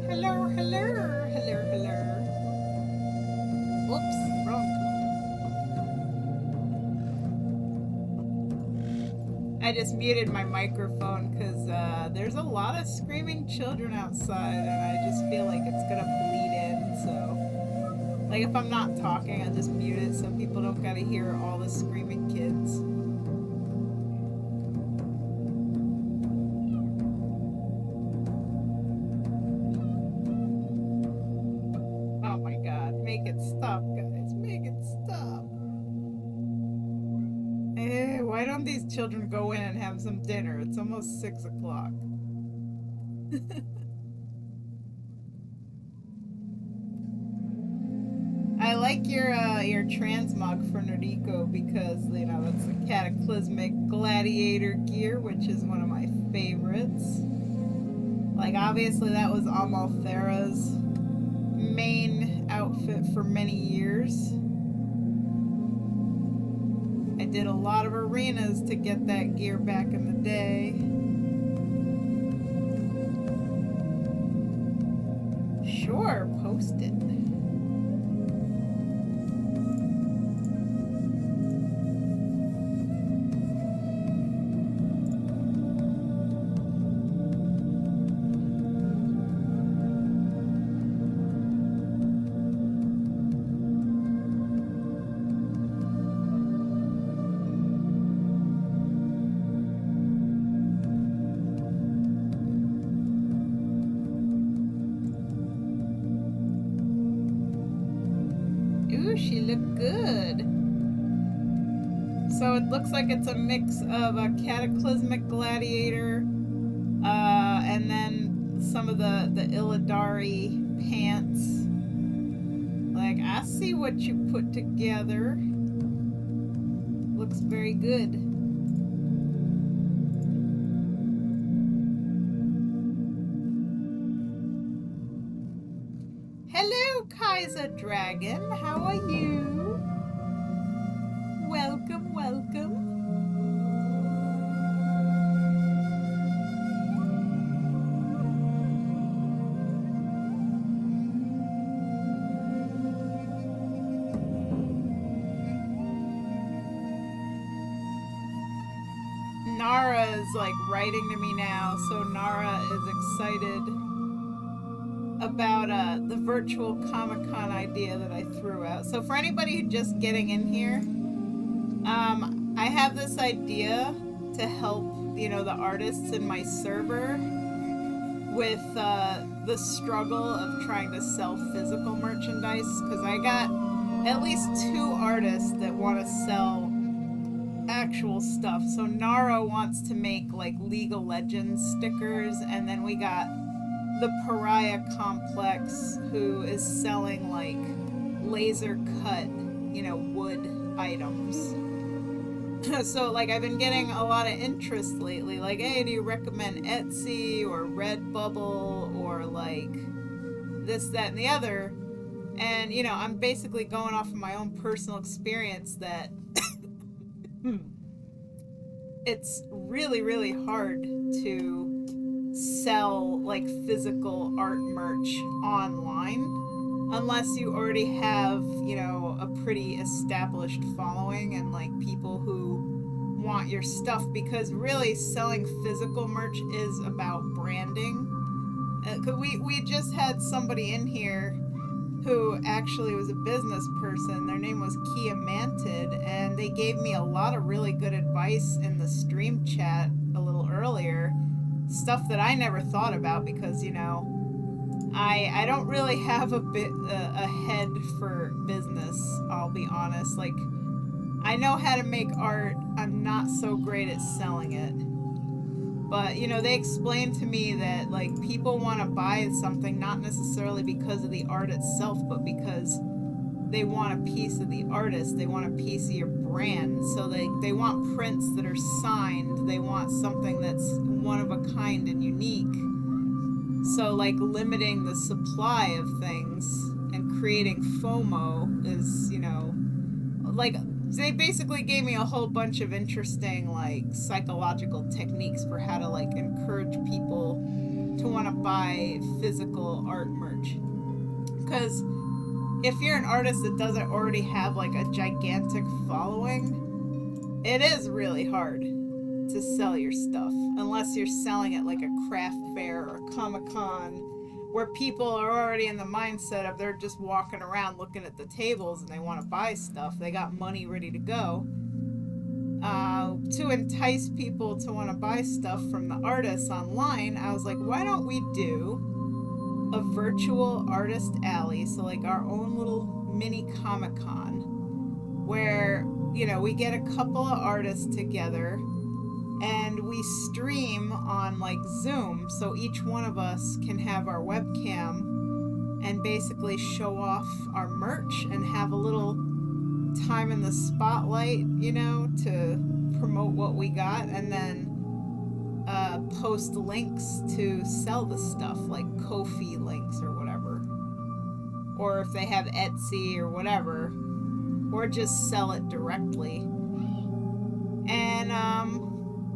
Hello, hello, hello, hello. Oops, wrong. I just muted my microphone because there's a lot of screaming children outside, and I just feel like it's gonna bleed in. So, like, if I'm not talking, I just mute it so people don't gotta hear all the screaming kids. Oh my god, make it stop, guys. Make it stop. Why don't these children go in and have some dinner? It's almost 6 o'clock. I like your transmog for Nordico because, you know, it's the cataclysmic gladiator gear, which is one of my favorites. Like, obviously that was Amalthera's main outfit for many years. I did a lot of arenas to get that gear back in the day. Sure, post it. Ooh, she looked good. So it looks like it's a mix of a cataclysmic gladiator, and then some of the Illidari pants. Like, I see what you put together. Looks very good. Hello, Kaiser Dragon. How are you? Welcome, welcome. Nara is like writing to me now, so Nara is excited about the virtual Comic-Con idea that I threw out. So for anybody just getting in here, I have this idea to help, you know, the artists in my server with the struggle of trying to sell physical merchandise, because I got at least 2 artists that want to sell actual stuff. So Nara wants to make like League of Legends stickers, and then we got the Pariah Complex, who is selling like laser cut, you know, wood items. So like I've been getting a lot of interest lately, like, hey, do you recommend Etsy or Redbubble or like this, that, and the other? And, you know, I'm basically going off of my own personal experience that it's really, really hard to sell like physical art merch online unless you already have, you know, a pretty established following and like people who want your stuff, because really selling physical merch is about branding. We just had somebody in here who actually was a business person. Their name was Kia Manted, and they gave me a lot of really good advice in the stream chat a little earlier. Stuff that I never thought about because, you know, I don't really have a head for business, I'll be honest. Like, I know how to make art. I'm not so great at selling it. But, you know, they explained to me that, like, people want to buy something not necessarily because of the art itself, but because they want a piece of the artist. They want a piece of your brand. So they want prints that are signed. They want something that's one of a kind and unique. So, like, limiting the supply of things and creating FOMO is, you know, like, they basically gave me a whole bunch of interesting like psychological techniques for how to like encourage people to want to buy physical art merch. Because if you're an artist that doesn't already have like a gigantic following, it is really hard to sell your stuff unless you're selling at like a craft fair or a Comic-Con where people are already in the mindset of they're just walking around looking at the tables and they want to buy stuff. They got money ready to go. To entice people to want to buy stuff from the artists online, I was like, why don't we do a virtual artist alley? So, like, our own little mini Comic Con where, you know, we get a couple of artists together and we stream on like Zoom, so each one of us can have our webcam and basically show off our merch and have a little time in the spotlight, you know, to promote what we got, and then post links to sell the stuff, like Ko-fi links or whatever, or if they have Etsy or whatever, or just sell it directly. And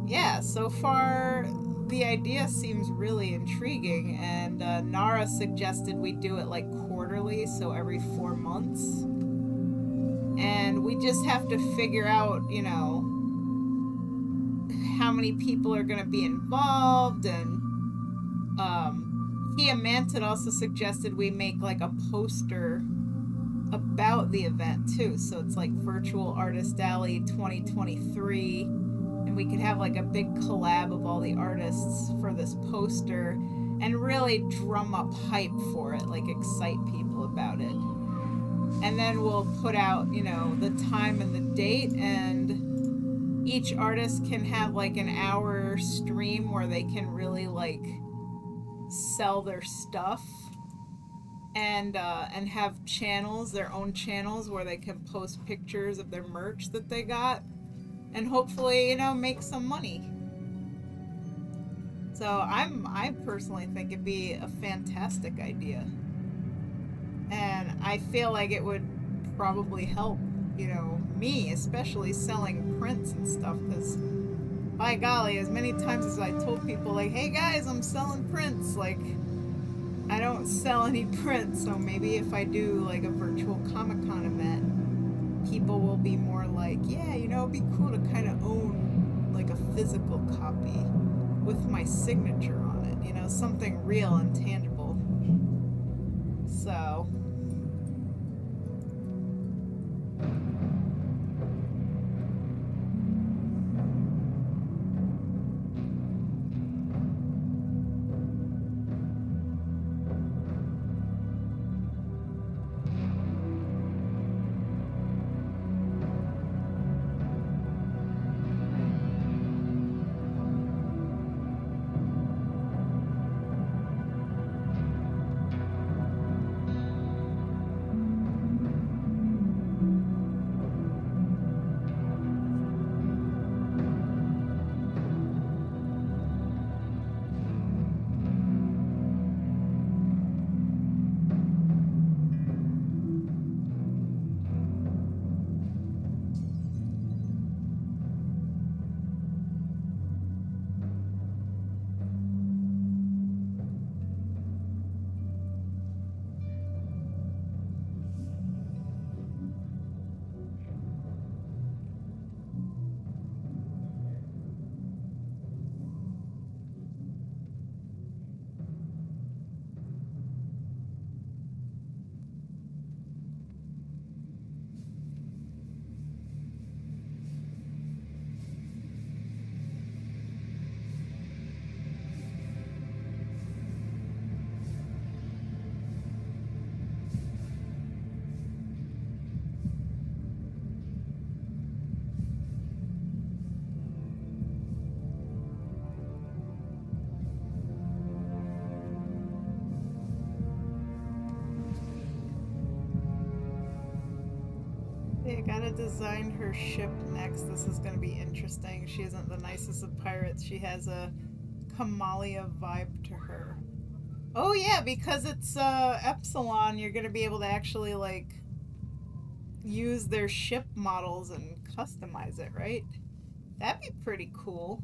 yeah, so far the idea seems really intriguing, and Nara suggested we do it like quarterly, so every 4 months. And we just have to figure out, you know, how many people are going to be involved. And Kia Manted also suggested we make like a poster about the event too. So it's like Virtual Artist Alley 2023. And we could have like a big collab of all the artists for this poster and really drum up hype for it, like excite people about it. And then we'll put out, you know, the time and the date, and each artist can have like an hour stream where they can really like sell their stuff, and have channels, their own channels, where they can post pictures of their merch that they got, and hopefully, you know, make some money. So I personally think it'd be a fantastic idea. And I feel like it would probably help, you know, me, especially selling prints and stuff, because by golly, as many times as I told people, like, hey guys, I'm selling prints, like, I don't sell any prints. So maybe if I do like a virtual Comic-Con event, people will be more like, yeah, you know, it'd be cool to kind of own like a physical copy with my signature on it, you know, something real and tangible. So I gotta design her ship next. This is gonna be interesting. She isn't the nicest of pirates. She has a Kamalia vibe to her. Oh yeah, because it's Epsilon, you're gonna be able to actually like use their ship models and customize it, right? That'd be pretty cool.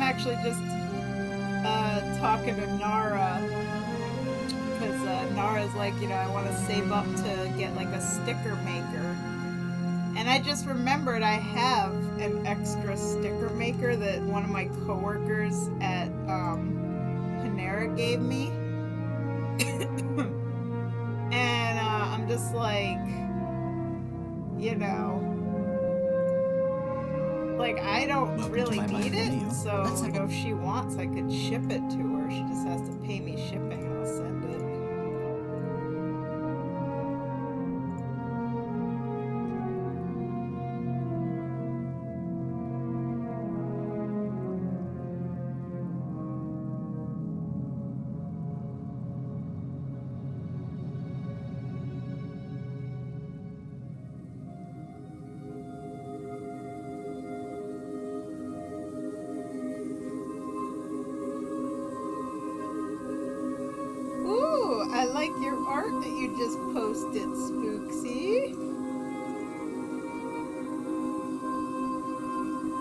Actually just talking to Nara because Nara's like, I want to save up to get like a sticker maker. And I just remembered I have an extra sticker maker that one of my coworkers at Panera gave me. And I'm just like, Like, I don't Welcome really to my need it, video. so, Let's you have know, a- if she wants, I could ship it to her. She just has to pay me shipping and I'll send it. Ooh, I like your art that you just posted, Spooksy.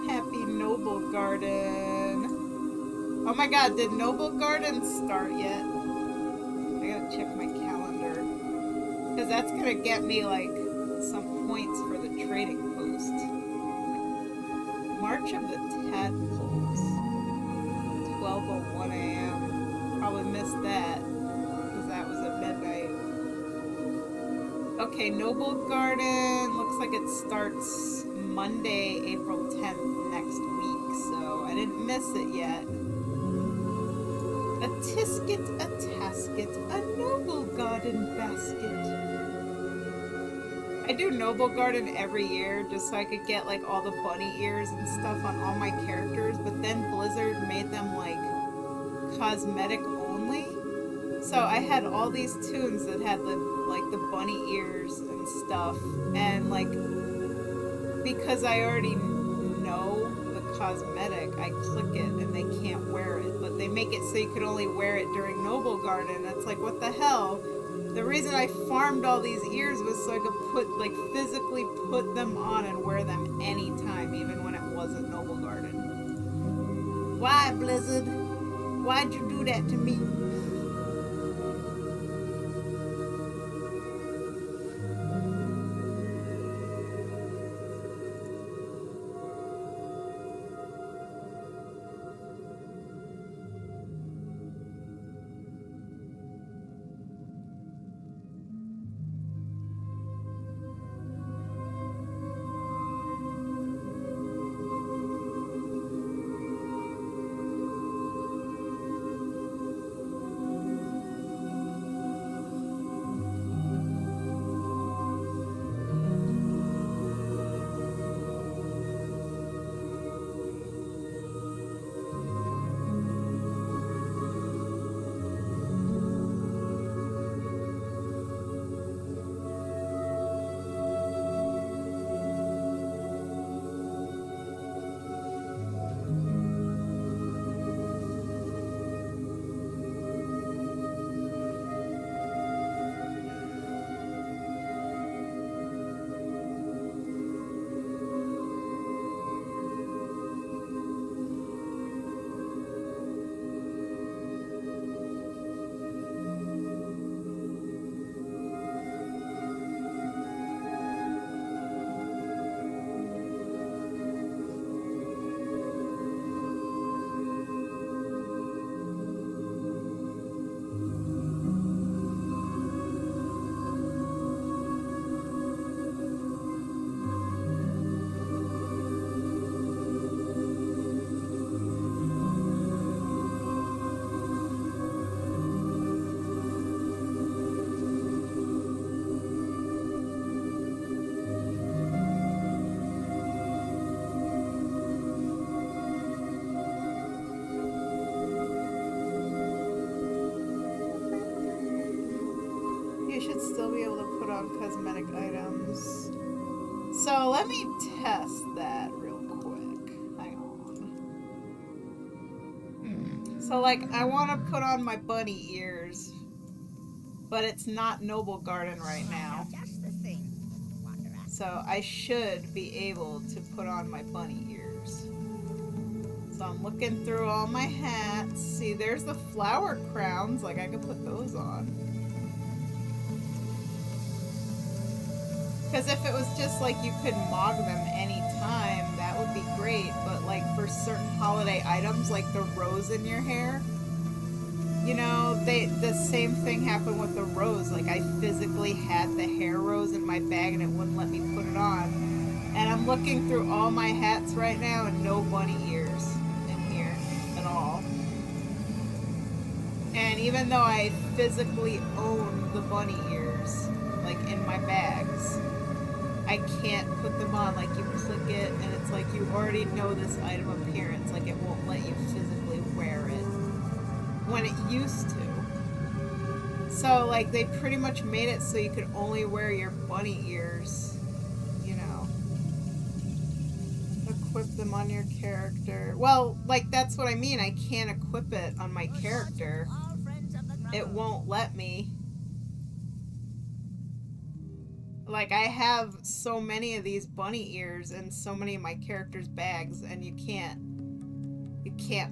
Happy Noble Garden. Oh my god, did Noble Garden start yet? I gotta check my calendar. Because that's gonna get me, like, some points for the trading post. March of the Tadpoles. 12:01 a.m. Probably missed that. Because that was at midnight. Okay, Noble Garden looks like it starts Monday, April 10th next week, so I didn't miss it yet. A tisket, a tasket, a Noble Garden basket. I do Noble Garden every year just so I could get like all the bunny ears and stuff on all my characters, but then Blizzard made them like cosmetic only. So I had all these tunes that had the bunny ears and stuff, and like because I already know the cosmetic, I click it and they can't wear it, but they make it so you could only wear it during Noble Garden. It's like, what the hell? The reason I farmed all these ears was so I could physically put them on and wear them anytime, even when it wasn't Noble Garden. Why, Blizzard? Why'd you do that to me? You should still be able to put on cosmetic items. So let me test that real quick. Hang on. So like I want to put on my bunny ears, but it's not Noble Garden right now. So I should be able to put on my bunny ears. So I'm looking through all my hats. See, there's the flower crowns. Like I could put those on. Because if it was just like you could mog them anytime, that would be great. But like for certain holiday items, like the rose in your hair, you know, the same thing happened with the rose. Like I physically had the hair rose in my bag and it wouldn't let me put it on. And I'm looking through all my hats right now and no bunny ears in here at all. And even though I physically own the bunny ears, like in my bags, I can't put them on. Like you click it and it's like you already know this item appearance. Like it won't let you physically wear it when it used to. So like they pretty much made it so you could only wear your bunny ears, you know. Equip them on your character. Well, like that's what I mean. I can't equip it on my character. It won't let me. Like I have so many of these bunny ears in so many of my characters' bags, and you can't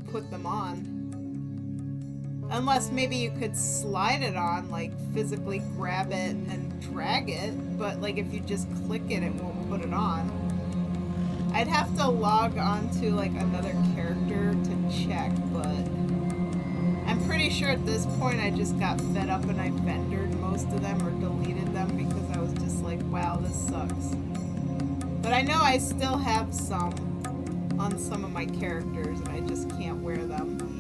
put them on. Unless maybe you could slide it on, like physically grab it and drag it, but like if you just click it, it won't put it on. I'd have to log on to like another character to check, but I'm pretty sure at this point I just got fed up and I vendored most of them or deleted them because I was just like, wow, this sucks. But I know I still have some on some of my characters and I just can't wear them.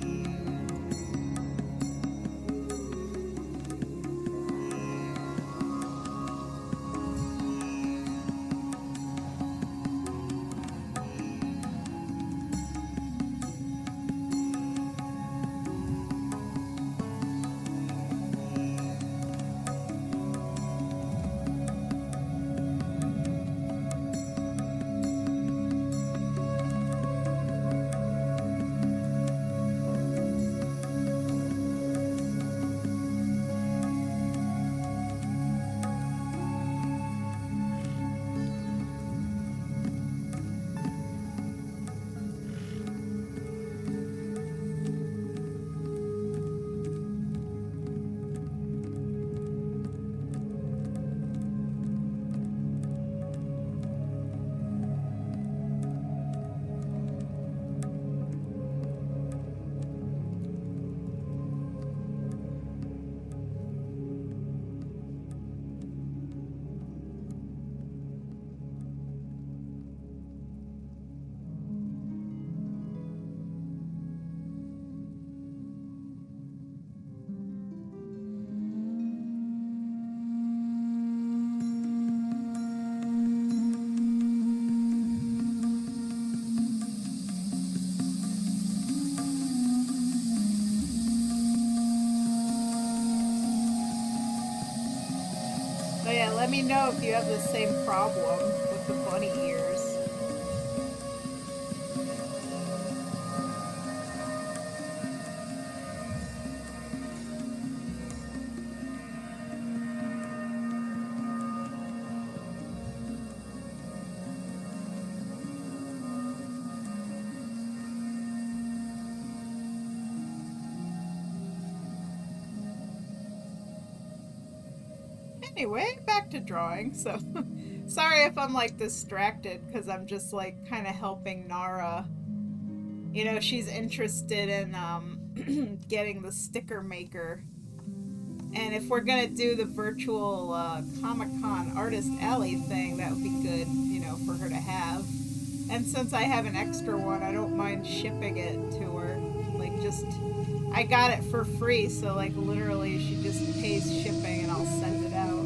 So yeah, let me know if you have the same problem with the bunny ears. Anyway, back to drawing. So, sorry if I'm like distracted because I'm just like kind of helping Nara. You know, she's interested in getting the sticker maker. And if we're gonna do the virtual Comic-Con Artist Alley thing, that would be good, you know, for her to have. And since I have an extra one, I don't mind shipping it to her. Like, just, I got it for free, so like literally she just pays shipping and I'll send it out.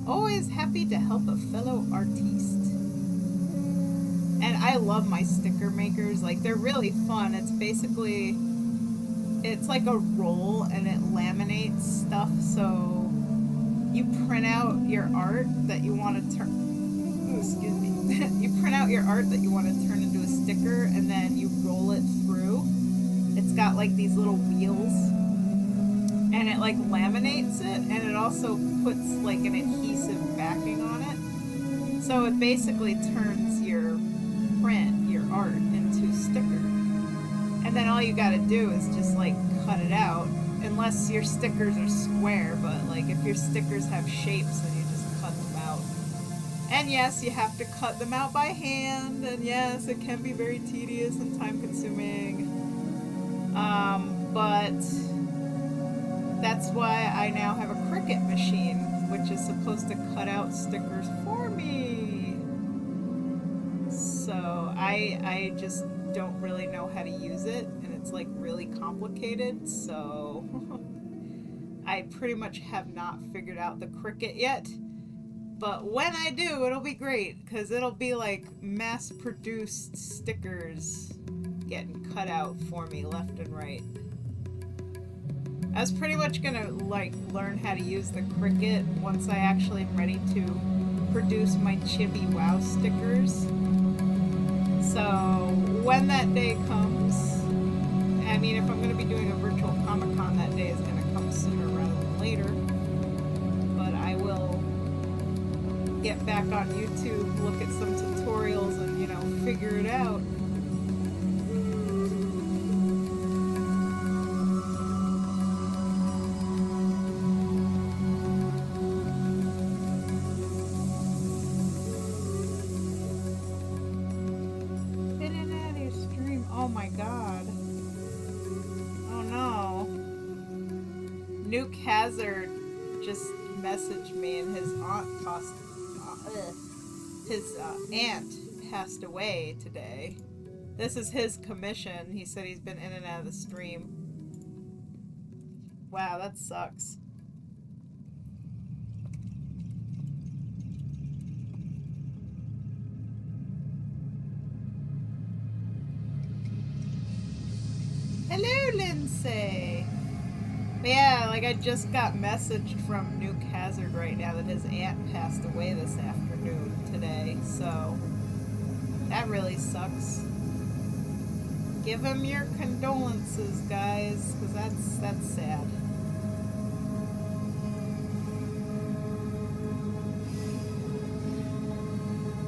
Always happy to help a fellow artiste. And I love my sticker makers. Like, they're really fun. It's basically, it's like a roll and it laminates stuff, so you print out your art that you want to turn, excuse me, you print out your art that you want to turn into a sticker, and then you roll it through. It's got like these little wheels, and it like laminates it, and it also puts like an adhesive backing on it. So it basically turns your print, your art, into sticker. And then all you gotta do is just like cut it out, unless your stickers are square, but like if your stickers have shapes, then you just cut them out. And yes, you have to cut them out by hand, and yes, it can be very tedious and time consuming. But that's why I now have a Cricut machine, which is supposed to cut out stickers for me. So I just don't really know how to use it, and it's like really complicated. So I pretty much have not figured out the Cricut yet. But when I do, it'll be great, because it'll be like mass-produced stickers getting cut out for me left and right. I was pretty much gonna like learn how to use the Cricut once I actually am ready to produce my chibi WoW stickers. So when that day comes, I mean, if I'm gonna be doing a virtual Comic-Con, that day is gonna come sooner rather than later. But I will get back on YouTube, look at some tutorials, and, you know, figure it out. In and out of your stream. Oh my god. Oh no. Nuke Hazard just messaged me, and his aunt passed away today. This is his commission. He said he's been in and out of the stream. Wow, that sucks. Hello, Lindsay. But yeah, like I just got messaged from Nuke Hazard right now that his aunt passed away this afternoon today, so that really sucks. Give him your condolences, guys, because that's sad.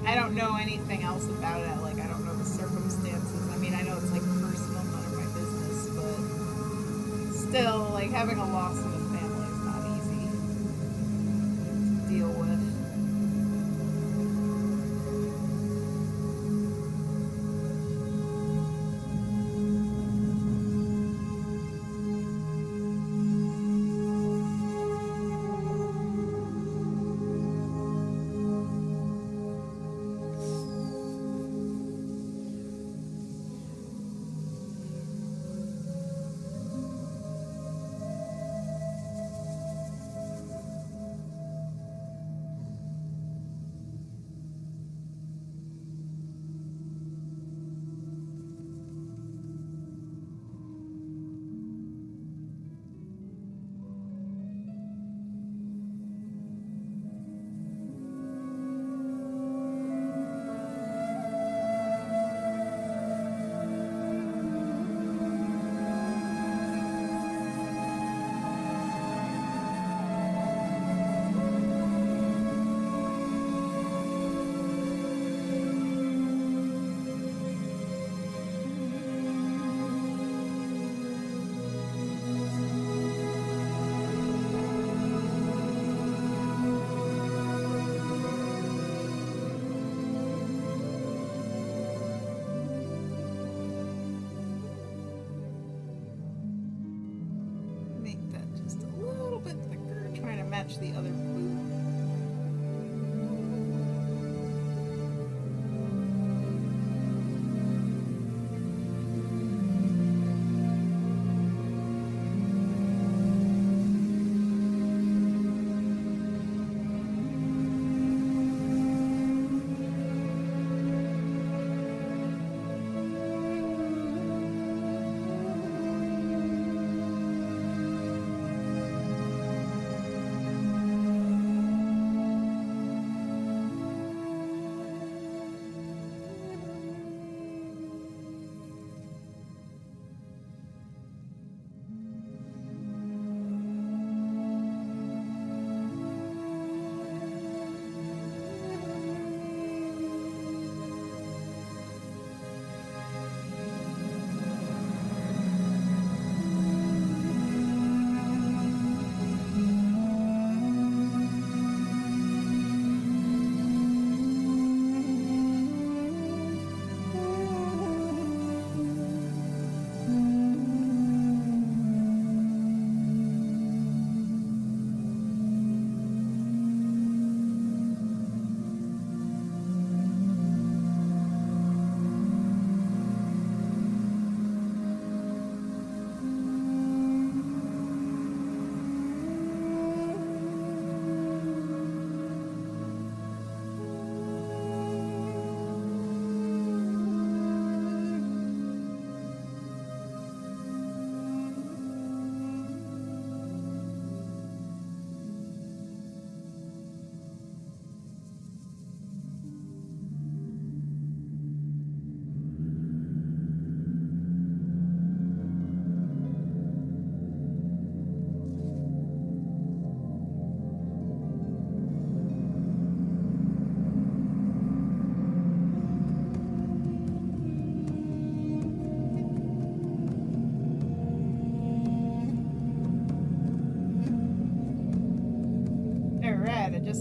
I don't know anything else about it. Like, I don't know the circumstances. I mean, I know it's like personal, none of my business, but still, like, having a loss in the family is not easy to deal with. Match the other boot.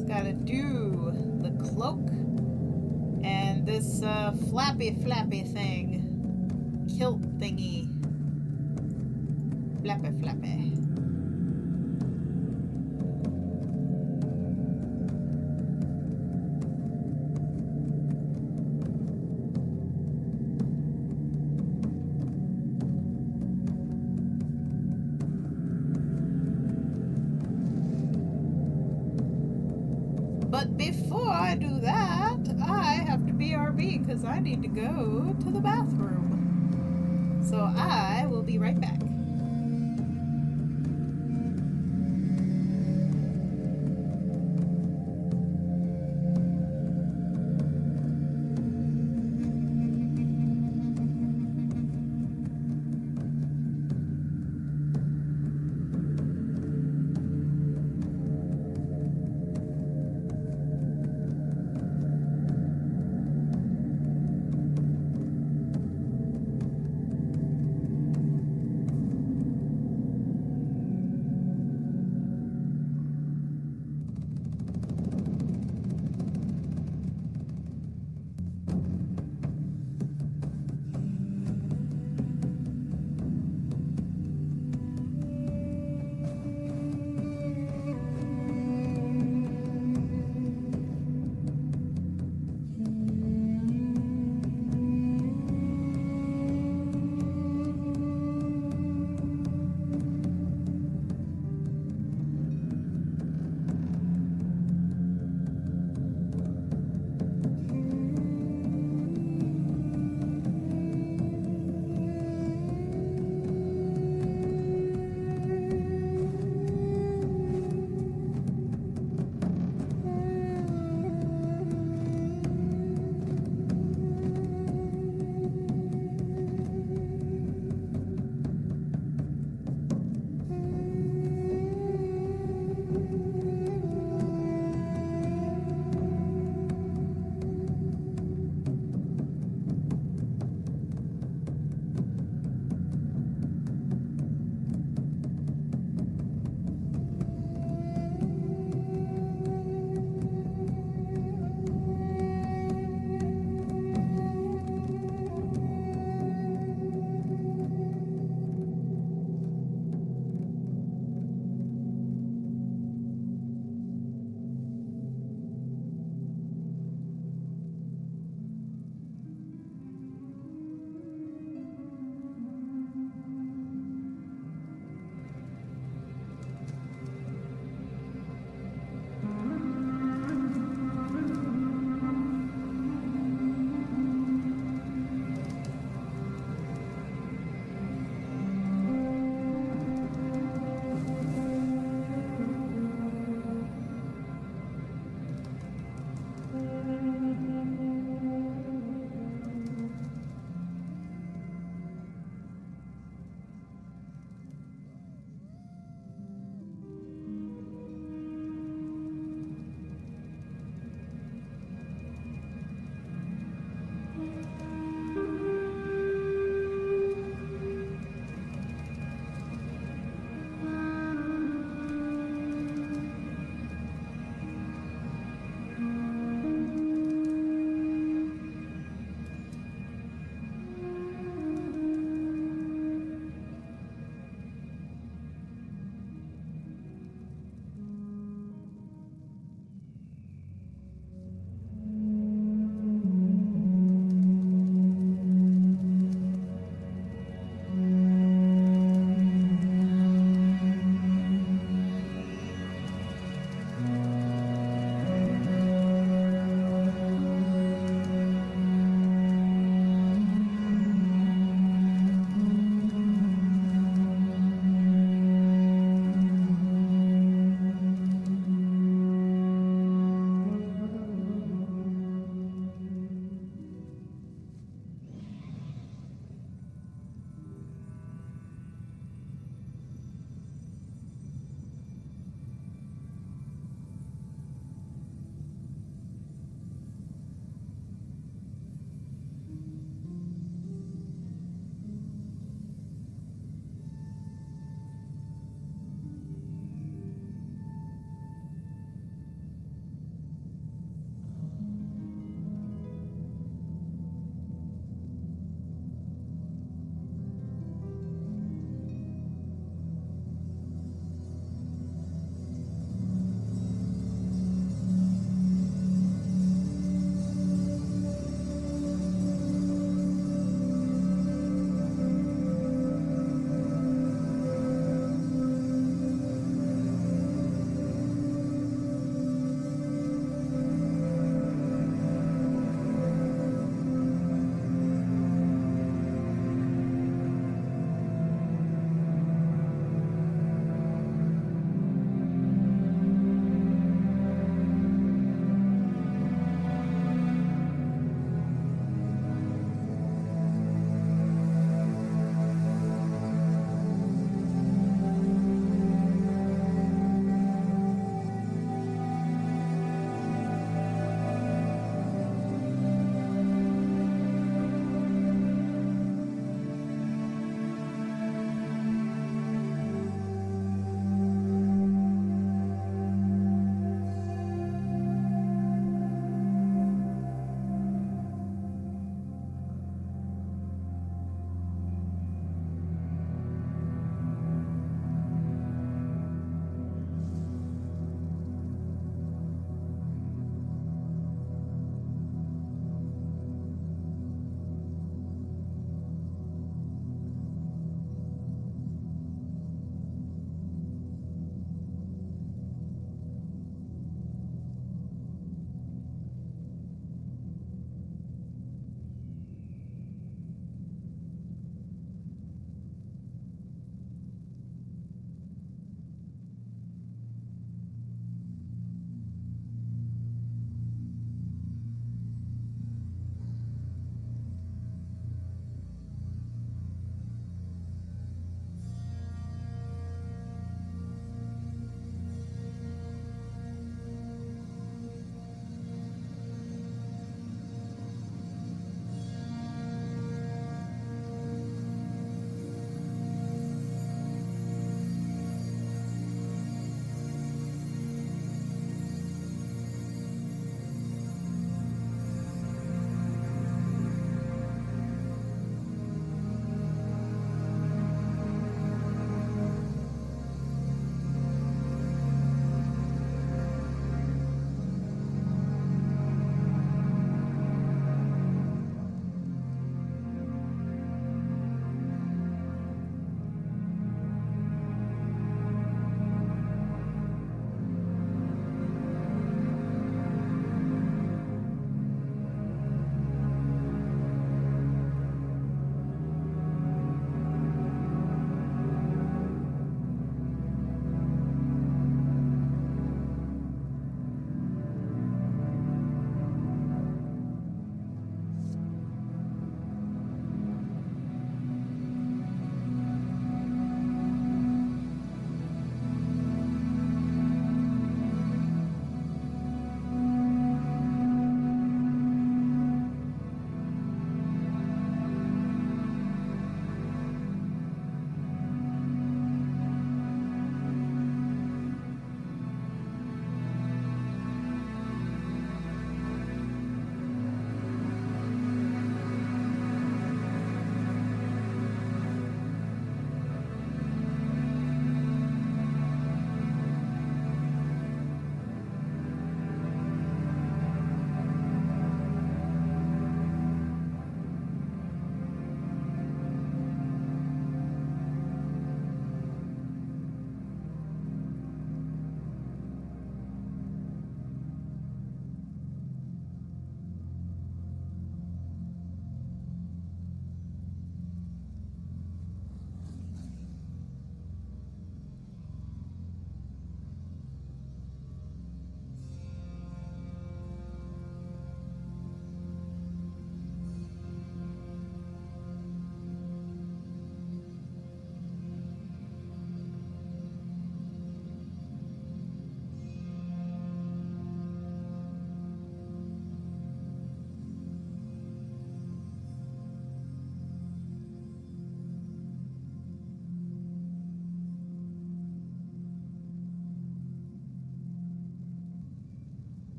just gotta do the cloak and this flappy thing. Kilt thingy. Flappy. But before I do that, I have to BRB because I need to go to the bathroom. So I will be right back.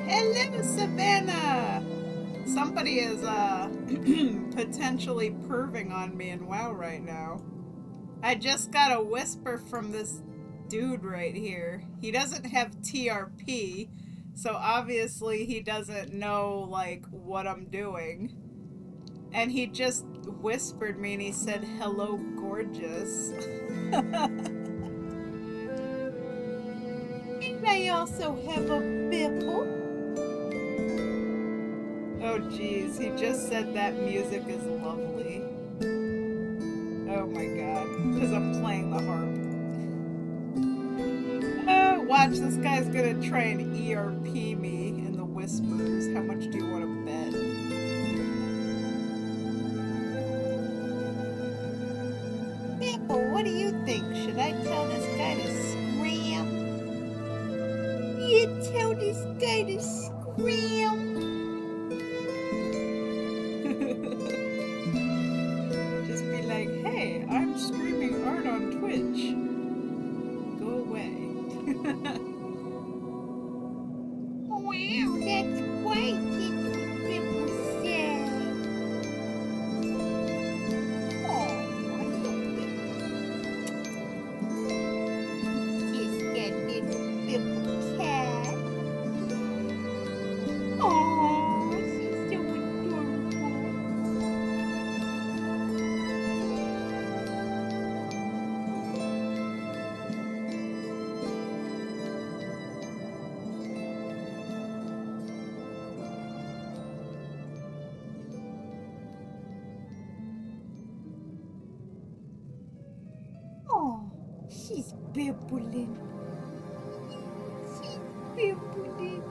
Hello, Savannah! Somebody is potentially perving on me in WoW right now. I just got a whisper from this dude right here. He doesn't have TRP, so obviously he doesn't know like what I'm doing. And he just whispered me and he said, "Hello, gorgeous." And I also have a bibble. Oh geez, he just said that music is lovely. Oh my god, because I'm playing the harp. Oh, watch, this guy's gonna try and ERP me in the whispers. How much do you want to bet? Bipple, what do you think? Should I tell this guy to scram? You tell this guy to scram? Just be like, hey, I'm streaming art on Twitch. Go away. Wow, that's white, people say. Oh, she's got little people cat. Oh, she's so adorable. Oh, she's bibbling. She's bibbling.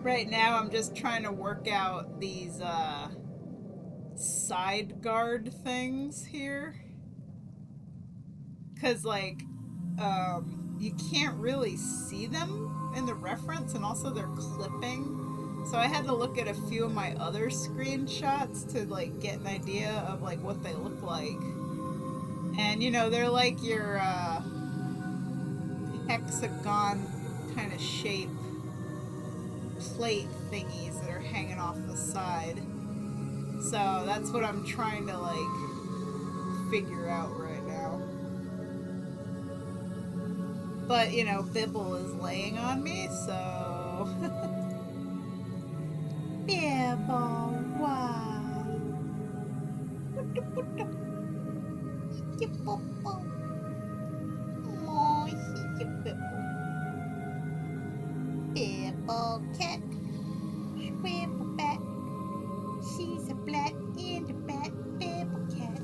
Right now, I'm just trying to work out these side guard things here. Because, like, you can't really see them in the reference, and also they're clipping. So I had to look at a few of my other screenshots to, like, get an idea of, like, what they look like. And, you know, they're like your hexagon kind of shape plate thingies that are hanging off the side. So that's what I'm trying to like figure out right now. But you know, Bibble is laying on me, so Bibble, why? Oh, he's a Bibble. Bibble cat. Swivel back. She's a black and a bat Bibble cat.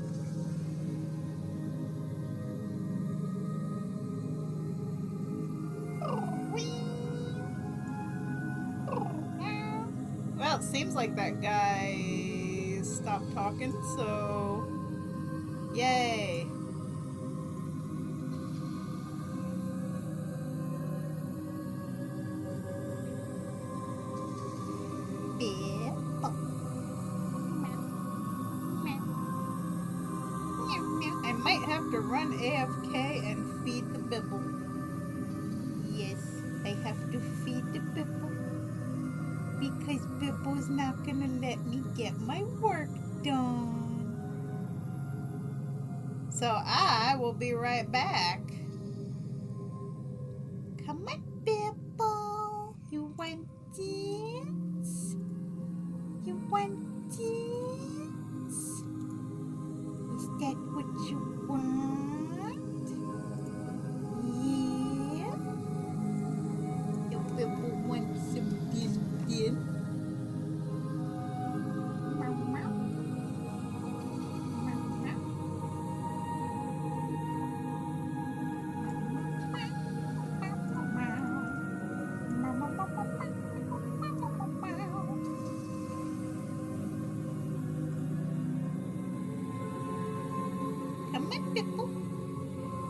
Well, it seems like that guy stopped talking, so yay. run AFK and feed the bibble. Yes, I have to feed the bibble because Bibble's not gonna let me get my work done. So I will be right back. Come on, Bibble. You want dance? You want dance? Is that what you want? Yeah? Your Bibble wants some biscuit. Meow, meow. Meow, meow. Come on, Bibble.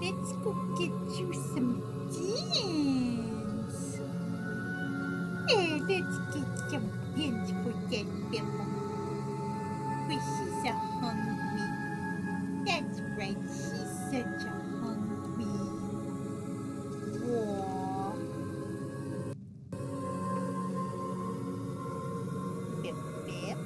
Let's go get you some dance. Hey, let's get some dance for that Bibble. Cause she's a hungry. That's right, she's such a hungry. Aw. Bip, bip.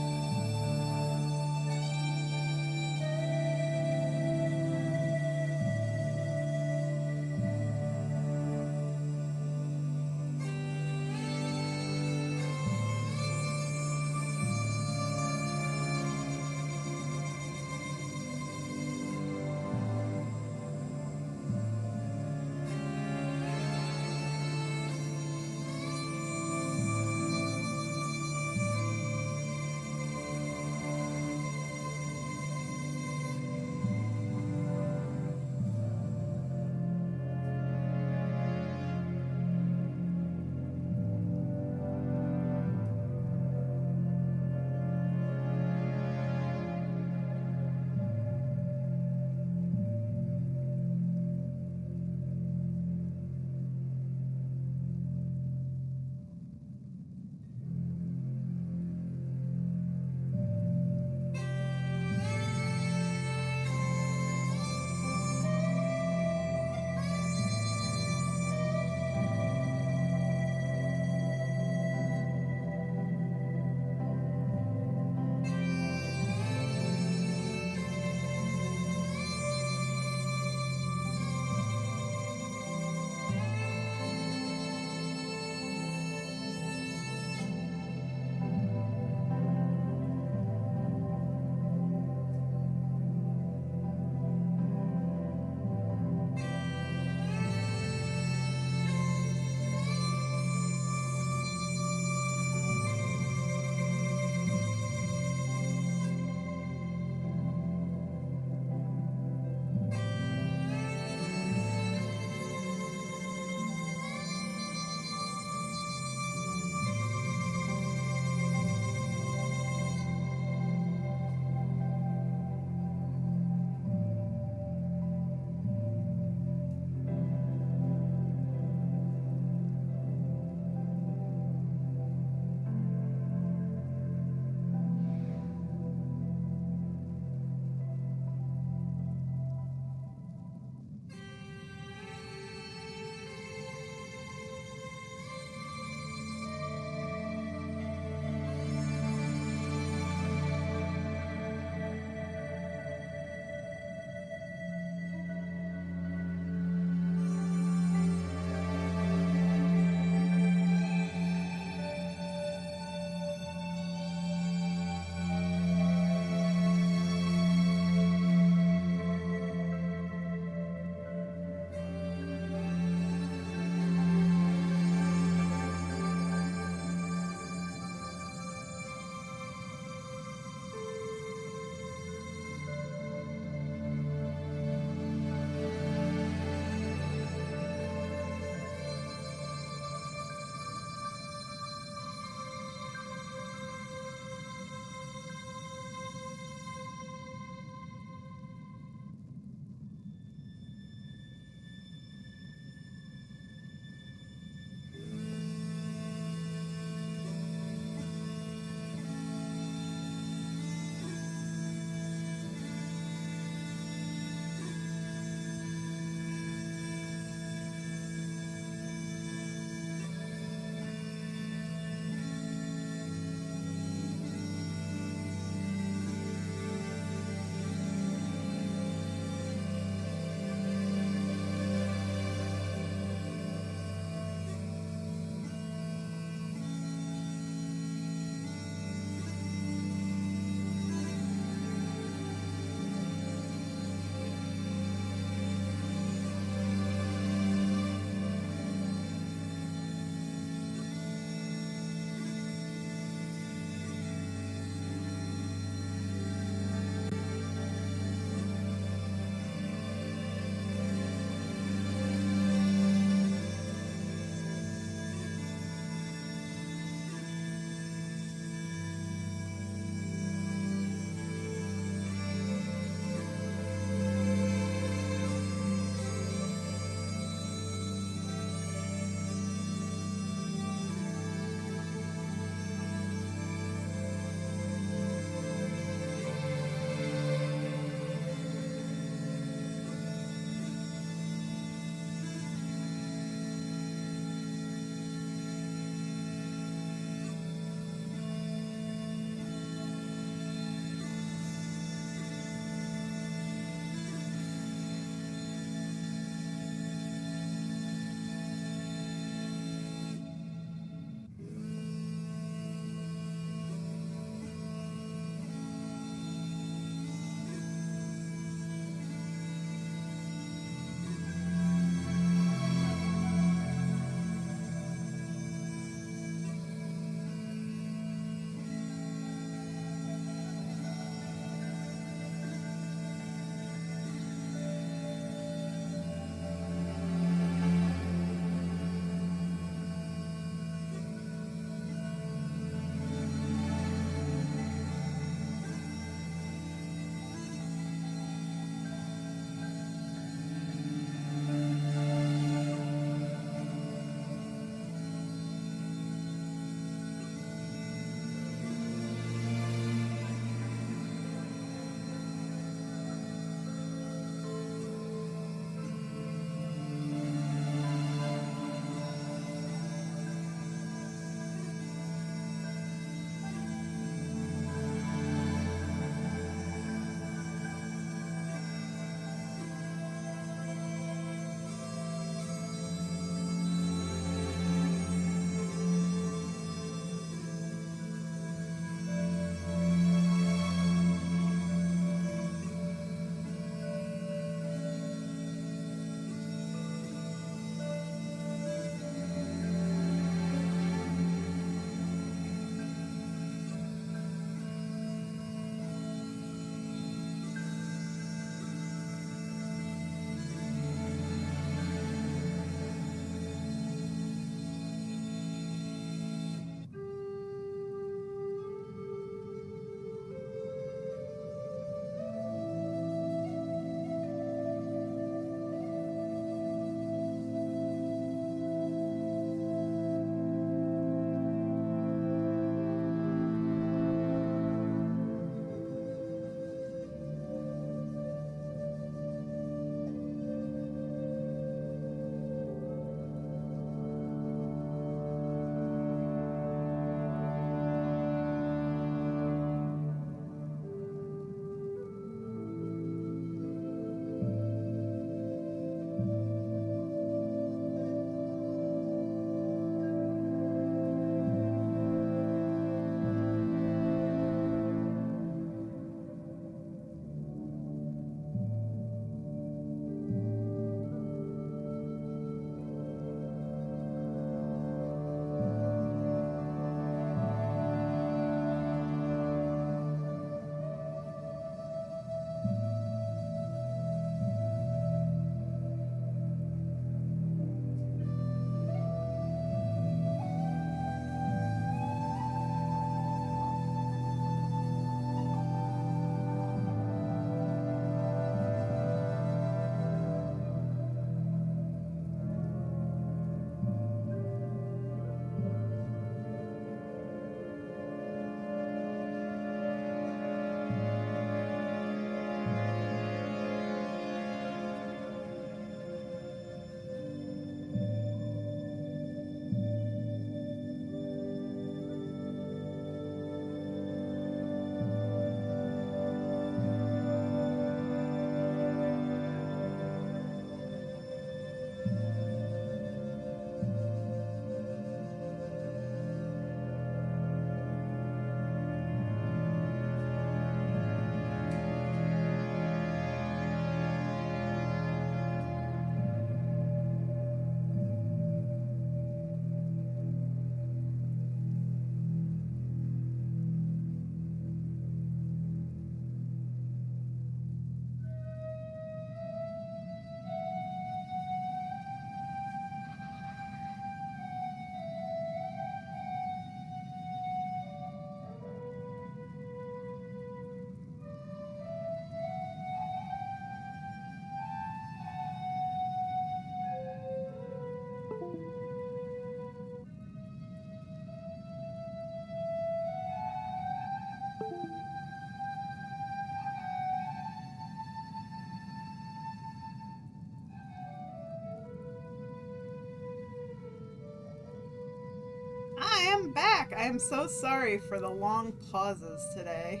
am back. I am so sorry for the long pauses today.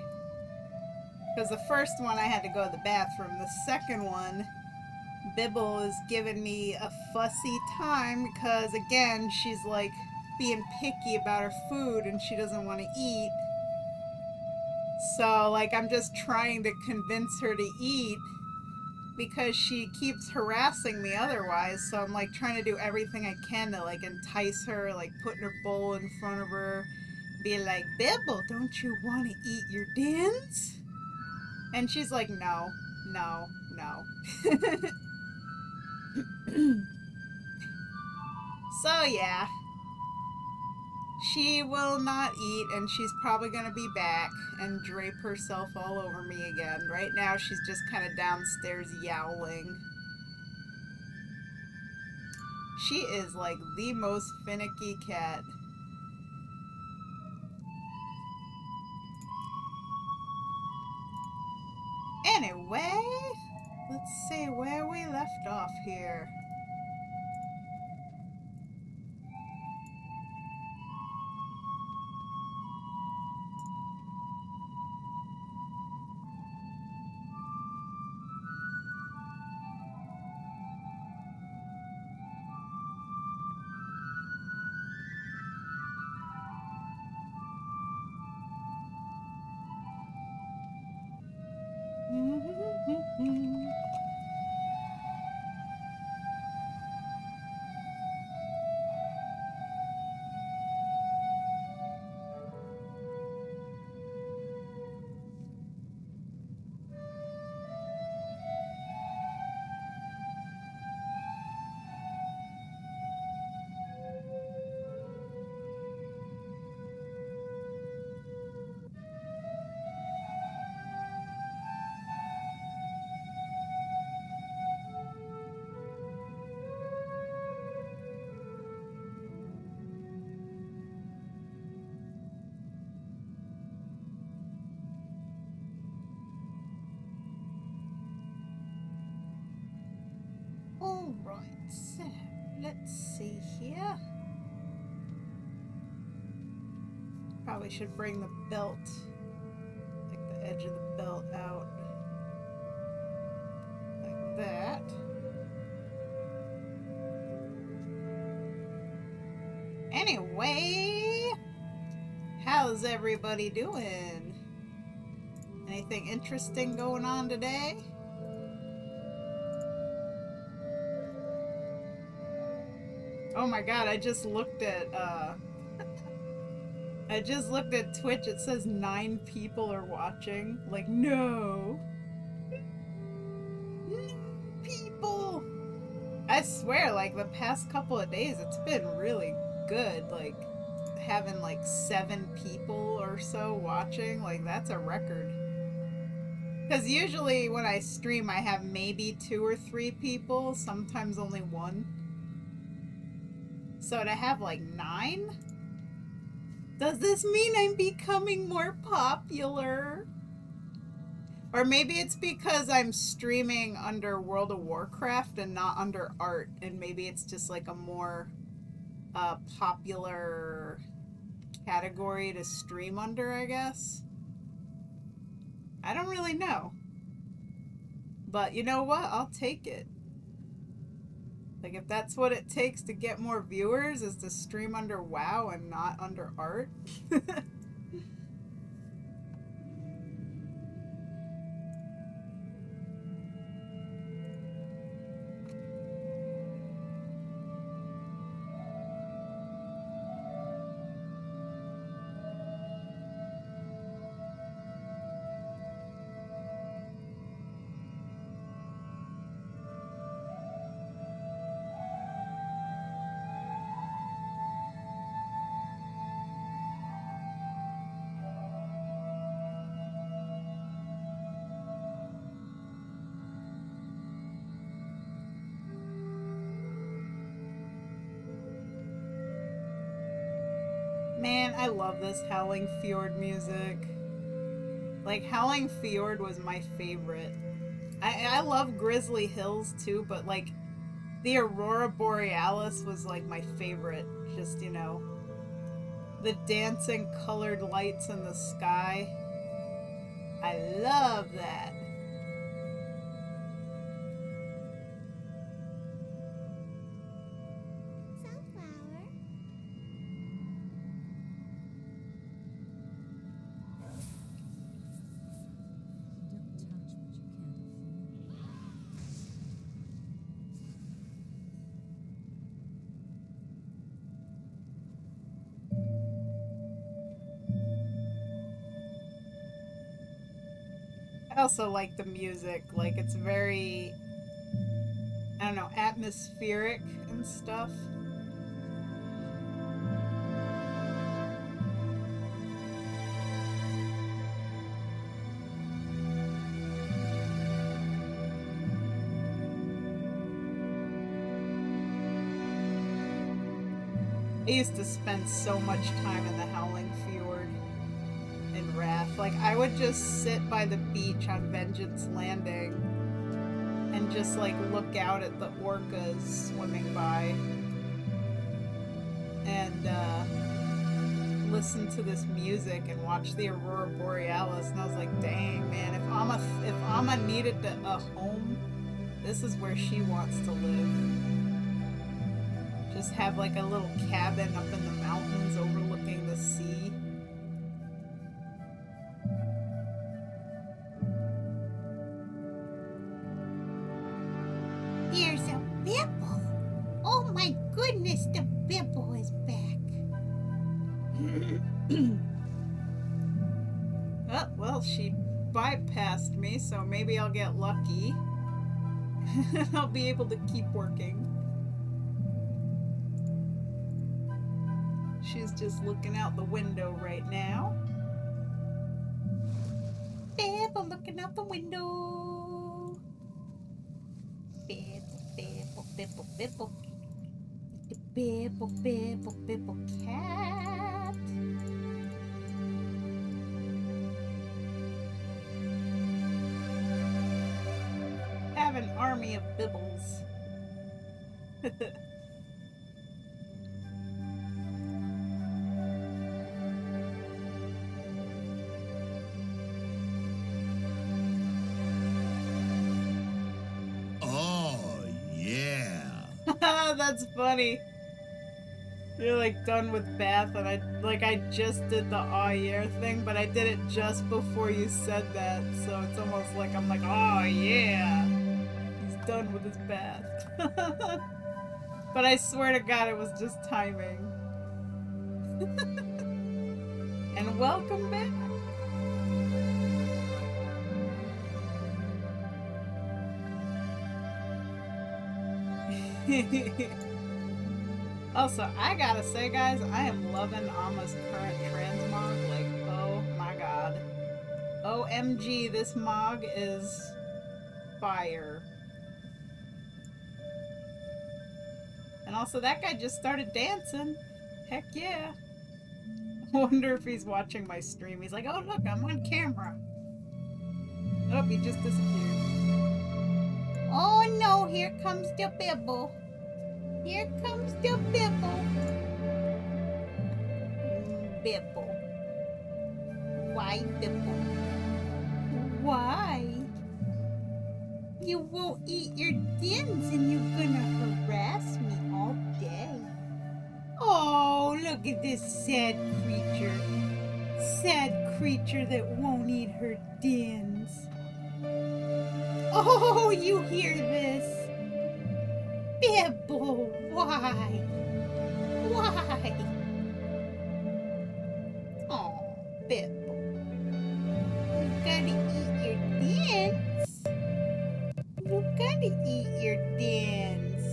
Because the first one I had to go to the bathroom. The second one, Bibble is giving me a fussy time because, again, she's like being picky about her food and she doesn't want to eat. So, like, I'm just trying to convince her to eat because she keeps harassing me otherwise. So I'm like trying to do everything I can to like entice her, like putting her bowl in front of her, be like, Bibble, don't you want to eat your dins? And she's like, no, no, no. So yeah, she will not eat and she's probably going to be back and drape herself all over me again. Right now she's just kind of downstairs yowling. She is like the most finicky cat. Anyway, let's see where we left off here. Alright, so let's see here. Probably should bring the belt, like the edge of the belt out. Like that. Anyway, how's everybody doing? Anything interesting going on today? Oh my god, I just looked at Twitch. It says 9 people are watching. Like, no. No people. I swear, like the past couple of days it's been really good. Like having like 7 people or so watching, like that's a record. Because usually when I stream I have maybe 2 or 3 people, sometimes only 1. So to have like 9? Does this mean I'm becoming more popular? Or maybe it's because I'm streaming under World of Warcraft and not under art, and maybe it's just like a more popular category to stream under, I guess. I don't really know. But you know what? I'll take it. Like, if that's what it takes to get more viewers, is to stream under WoW and not under art. Man, I love this Howling Fjord music. Like, Howling Fjord was my favorite. I love Grizzly Hills too, but like the Aurora Borealis was like my favorite. Just, you know, The dancing colored lights in the sky. I love that. Sunflower. Don't touch what you can't afford. I also like the music. Like, it's very, I don't know, atmospheric and stuff. I used to spend so much time in the Howling Fjord in Wrath. Like, I would just sit by the beach on Vengeance Landing and just, like, look out at the orcas swimming by and listen to this music and watch the Aurora Borealis. And I was like, dang, man, if Amma needed a home, this is where she wants to live. Just have like a little cabin up in the mountains overlooking the sea. There's a Bibble. Oh my goodness, the Bibble is back. Oh, well, she bypassed me, so maybe I'll get lucky. I'll be able to keep working. She's just looking out the window right now. Bibble looking out the window. Bibble, Bibble, Bibble, Bibble. The Bibble, Bibble, Bibble cat. Have an army of bibbles. Oh, yeah. That's funny. You're like done with bath, and I just did the aw yeah thing, but I did it just before you said that, so it's almost like I'm like, oh yeah, he's done with his bath. But I swear to God, it was just timing. And welcome back. Also, I gotta say, guys, I am loving Amma's current transmog. Like, oh my god. OMG, this mog is fire. And also, that guy just started dancing. Heck yeah. I wonder if he's watching my stream. He's like, oh look, I'm on camera. Oh, he just disappeared. Oh no, here comes the Bibble. Here comes the Bibble. Bibble. Why Bibble? Why? You won't eat your dins and you're gonna harass me all day. Oh, look at this sad creature. Sad creature that won't eat her dins. Oh, you hear this? Bibble, why? Why? Oh, Bibble. You gotta eat your dins. You gotta eat your dins.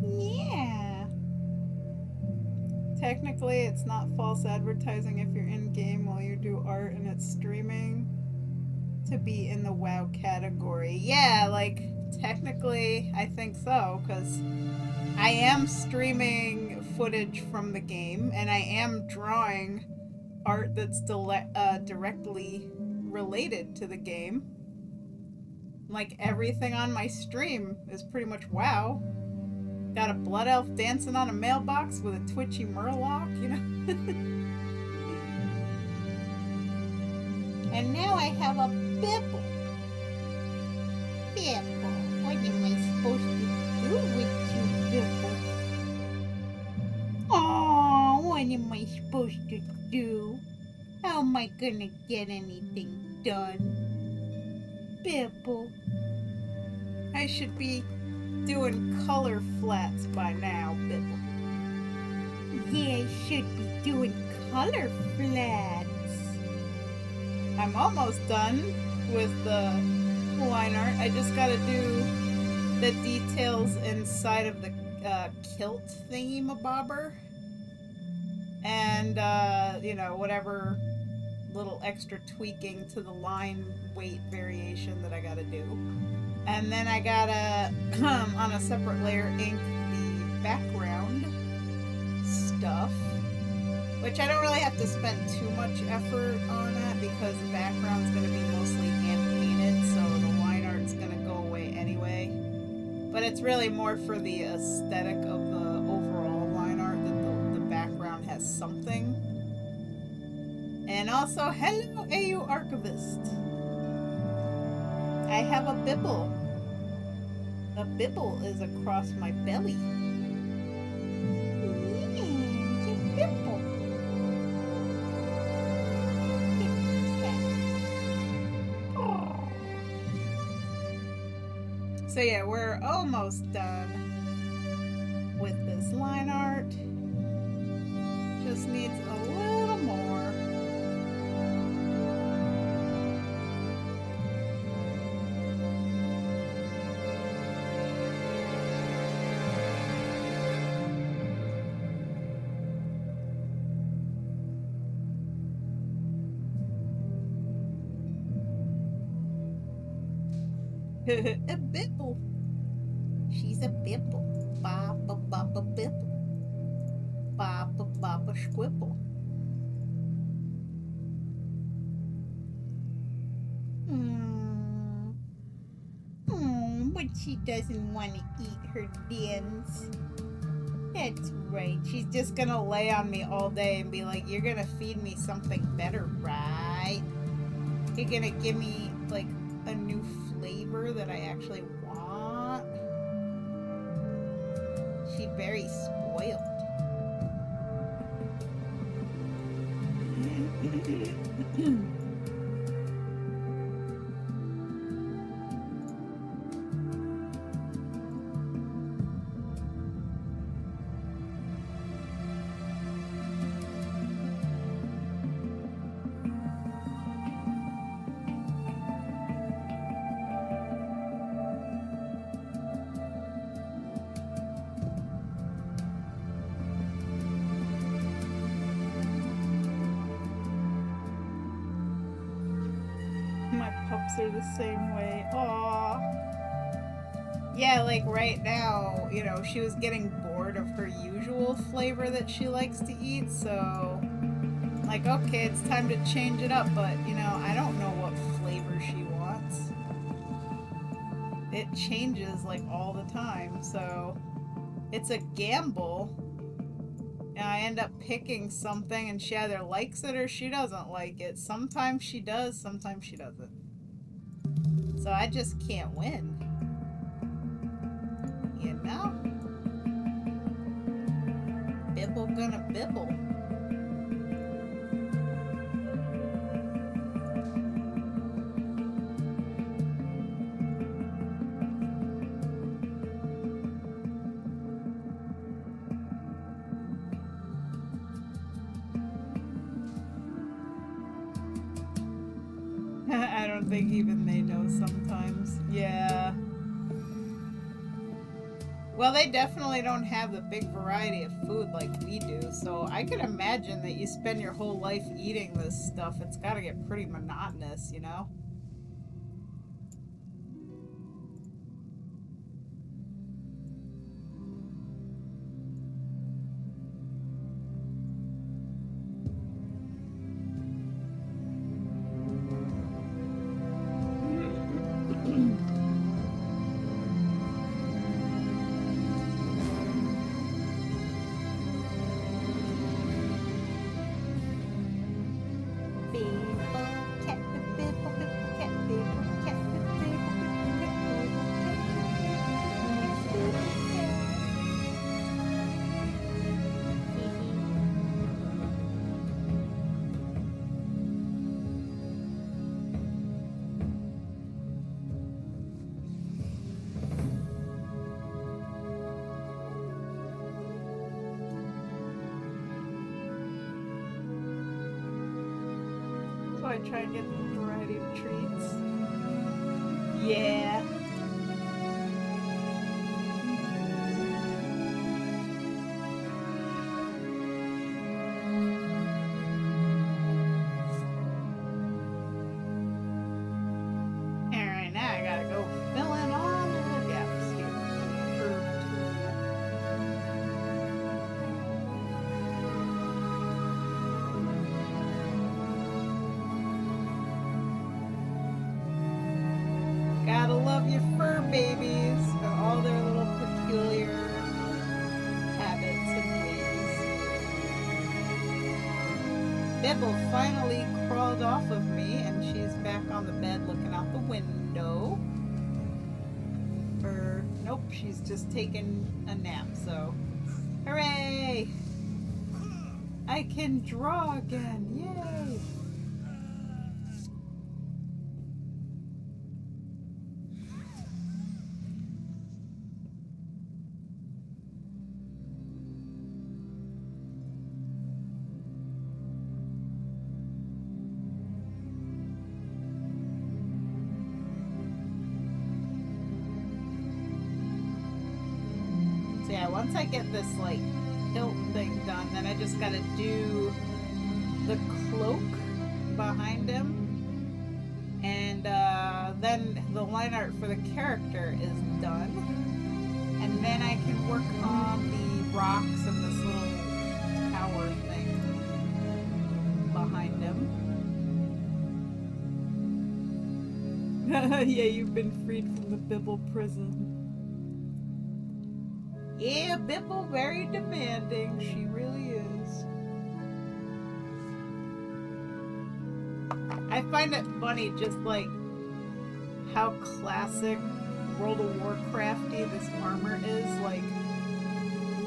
Yeah. Technically, it's not false advertising if you're in game while you do art and it's streaming to be in the WoW category. Yeah, like, technically, I think so, because I am streaming footage from the game, and I am drawing art that's directly related to the game. Like, everything on my stream is pretty much WoW. Got a blood elf dancing on a mailbox with a twitchy murloc, you know? And now I have a Bibble. Bibble, what am I supposed to do with you, Bibble? Oh, what am I supposed to do? How am I gonna get anything done? Bibble. I should be doing color flats by now, Bibble. Yeah, I should be doing color flats. I'm almost done with the line art. I just gotta do the details inside of the kilt thingy-mabobber. And, you know, whatever little extra tweaking to the line weight variation that I gotta do. And then I gotta, on a separate layer, ink the background stuff. Which I don't really have to spend too much effort on that because the background's going to be mostly hand-painted, so the line art's going to go away anyway. But it's really more for the aesthetic of the overall line art that the background has something. And also, hello AU Archivist! I have a bibble. A bibble is across my belly. It's a Bibble. So yeah, we're almost done with this line art. Just needs a little more. A Bibble. She's a Bibble. Baba Baba Bibble. Baba Baba Squibble. But she doesn't want to eat her dins. That's right. She's just gonna lay on me all day and be like, you're gonna feed me something better, right? You're gonna give me, like, a new flavor that I actually want. She's very spoiled. My pups are the same way. Aww. Yeah, like right now, you know, she was getting bored of her usual flavor that she likes to eat, so like, okay, it's time to change it up, but you know, I don't know what flavor she wants. It changes like all the time, so it's a gamble. And I end up picking something and she either likes it or she doesn't like it. Sometimes she does, sometimes she doesn't. So I just can't win. You know? Bibble gonna bibble. I don't think even they know sometimes. Yeah. Well, they definitely don't have the big variety of food like we do, so I can imagine that you spend your whole life eating this stuff. It's gotta get pretty monotonous, you know? So I try and get them a variety of treats. Yeah. Alright, now I gotta go fill in all the little gaps here. Gotta love your fur babies and all their little peculiar habits and ways. Bibble finally crawled off of me and she's back on the bed looking out the window. Or, nope, she's just taking a nap, so. Hooray! I can draw again, yay! So yeah, once I get this like hilt thing done, then I just gotta do the cloak behind him, and then the line art for the character is done, and then I can work on the rocks and this little tower thing behind him. Yeah, you've been freed from the Bibble prison. Yeah, Bibble very demanding. She really is. I find it funny just like how classic World of Warcrafty this armor is. Like,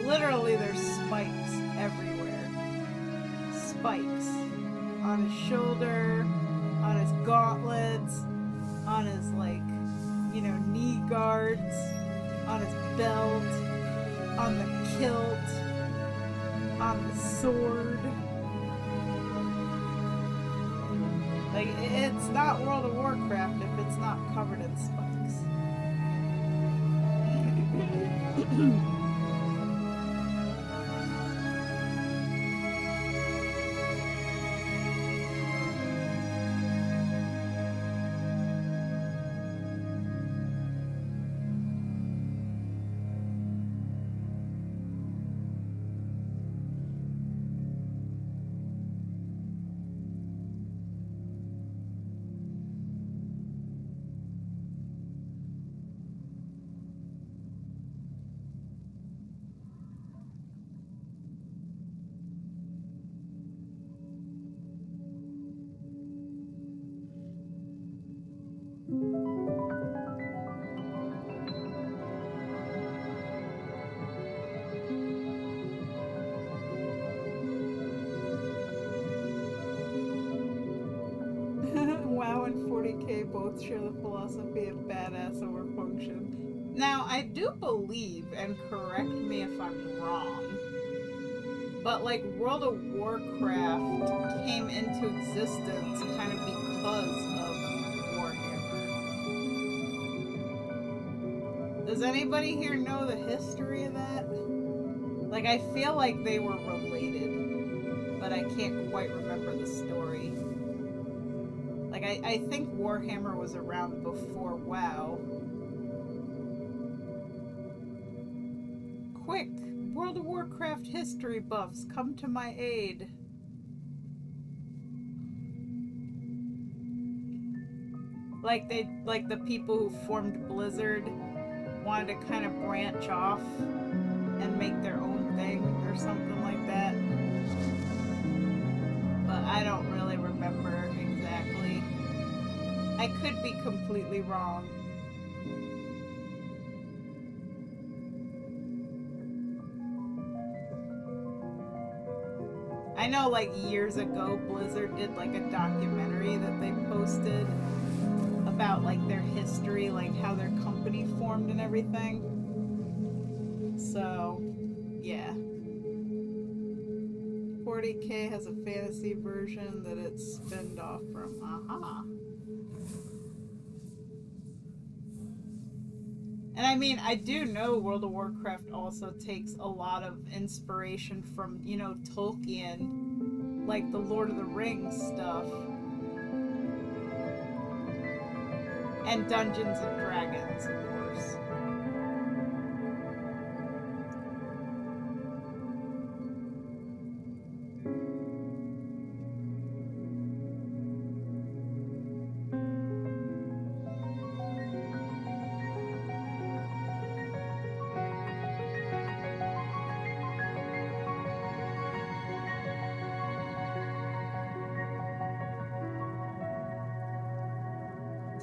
literally there's spikes everywhere. Spikes. On his shoulder, on his gauntlets, on his like, you know, knee guards, on his belt, on the kilt, on the sword. Like, it's not World of Warcraft if it's not covered in spikes. WoW and 40k both share the philosophy of badass over function. Now, I do believe, and correct me if I'm wrong, but like World of Warcraft came into existence kind of because of Warhammer. Does anybody here know the history of that? Like, I feel like they were related, but I can't quite remember the story. Like, I think Warhammer was around before WoW. Quick! World of Warcraft history buffs, come to my aid. Like the people who formed Blizzard wanted to kind of branch off and make their own thing or something like that. But I don't really remember exactly. I could be completely wrong. I know like years ago Blizzard did like a documentary that they posted about like their history, like how their company formed and everything. So, yeah. 40K has a fantasy version that it's spinned off from. Aha. And I mean, I do know World of Warcraft also takes a lot of inspiration from, you know, Tolkien, like the Lord of the Rings stuff, and Dungeons and Dragons, of course.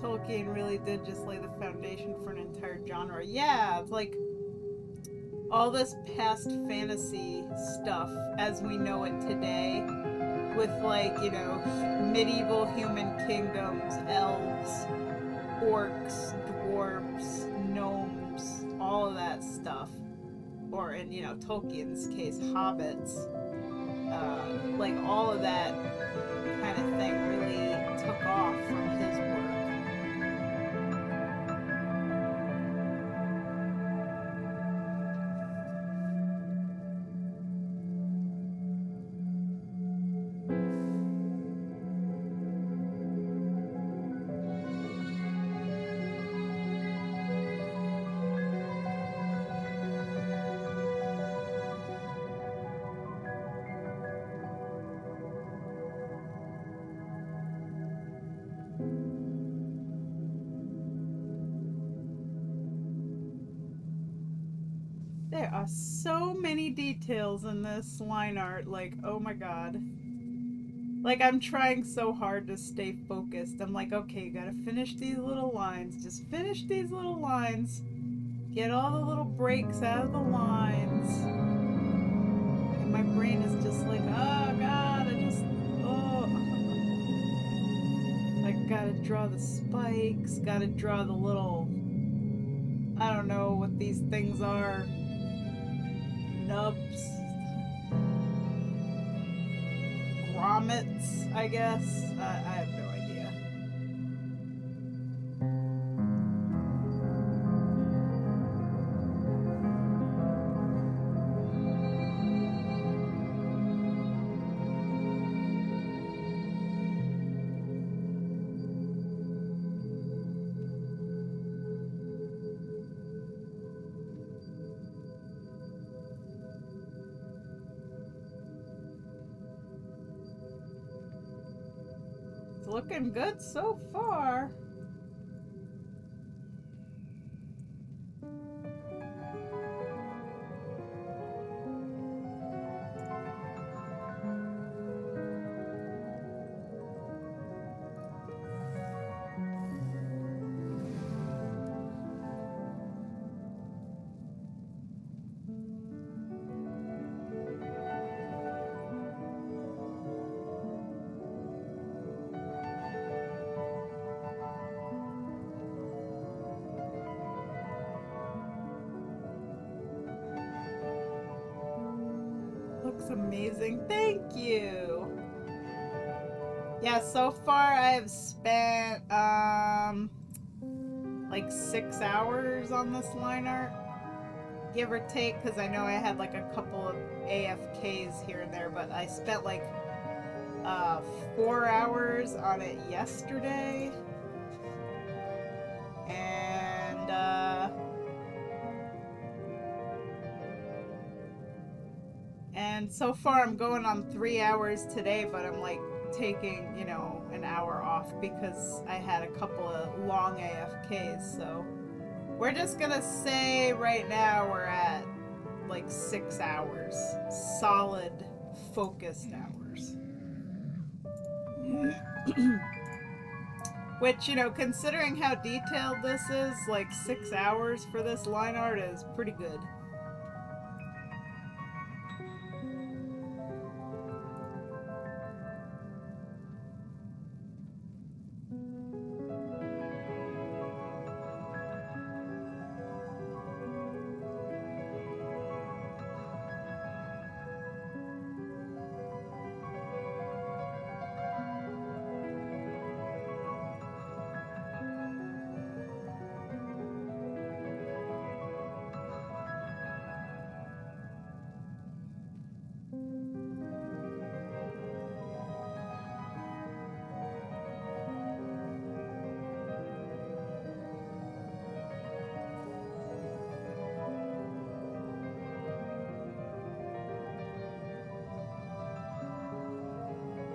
Tolkien really did just lay the foundation for an entire genre. Yeah, it's like all this past fantasy stuff as we know it today, with like, you know, medieval human kingdoms, elves, orcs, dwarves, gnomes, all of that stuff. Or in, you know, Tolkien's case, hobbits. Like all of that kind of thing really took off from his work. There are so many details in this line art, like, oh my god. Like, I'm trying so hard to stay focused. I'm like, okay, you gotta finish these little lines. Just finish these little lines. Get all the little breaks out of the lines. And my brain is just like, oh god, I gotta draw the spikes, gotta draw the little, I don't know what these things are. Nubs. Grommets, I guess. I have no idea. It's looking good so far. Looks amazing. Thank you. Yeah, so far I have spent like 6 hours on this line art, give or take, because I know I had like a couple of AFKs here and there, but I spent like 4 hours on it yesterday, and so far I'm going on 3 hours today, but I'm like taking, you know, an hour off because I had a couple of long AFKs. So we're just gonna say right now we're at like 6 hours, solid focused hours. Which, you know, considering how detailed this is, like 6 hours for this line art is pretty good.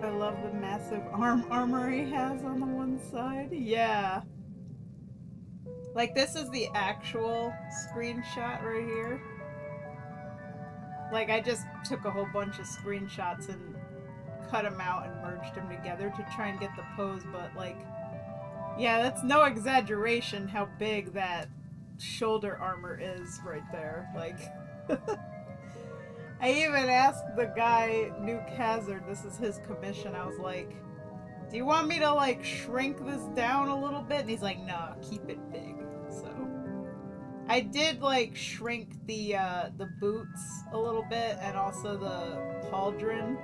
I love the massive armor he has on the one side. Yeah. Like, this is the actual screenshot right here. Like, I just took a whole bunch of screenshots and cut them out and merged them together to try and get the pose, but, like, yeah, that's no exaggeration how big that shoulder armor is right there. Like, I even asked the guy, Nuke Hazard, this is his commission, I was like, do you want me to, like, shrink this down a little bit? And he's like, no, keep it big. So I did, like, shrink the boots a little bit and also the pauldron.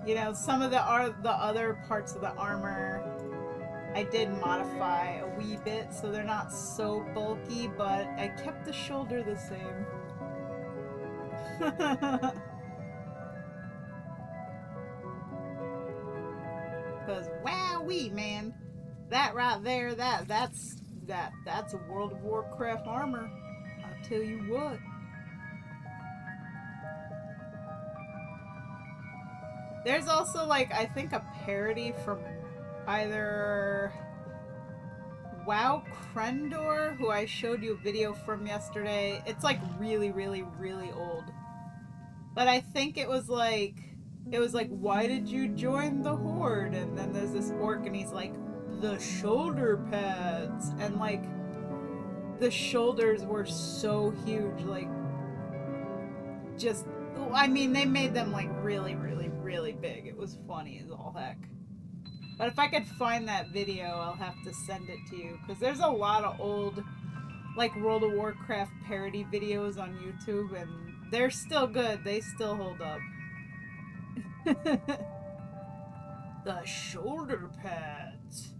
You know, some of the other parts of the armor I did modify a wee bit so they're not so bulky, but I kept the shoulder the same. Because wowee, man, that right there, that's a World of Warcraft armor. I'll tell you what. There's also, like, I think a parody from either WoW Krendor, who I showed you a video from yesterday. It's like really, really, really old. But I think it was like, why did you join the Horde? And then there's this orc and he's like, the shoulder pads. And like, the shoulders were so huge, like, just, I mean, they made them like really, really, really big. It was funny as all heck. But if I could find that video, I'll have to send it to you. Because there's a lot of old, like, World of Warcraft parody videos on YouTube, and they're still good. They still hold up. The shoulder pads.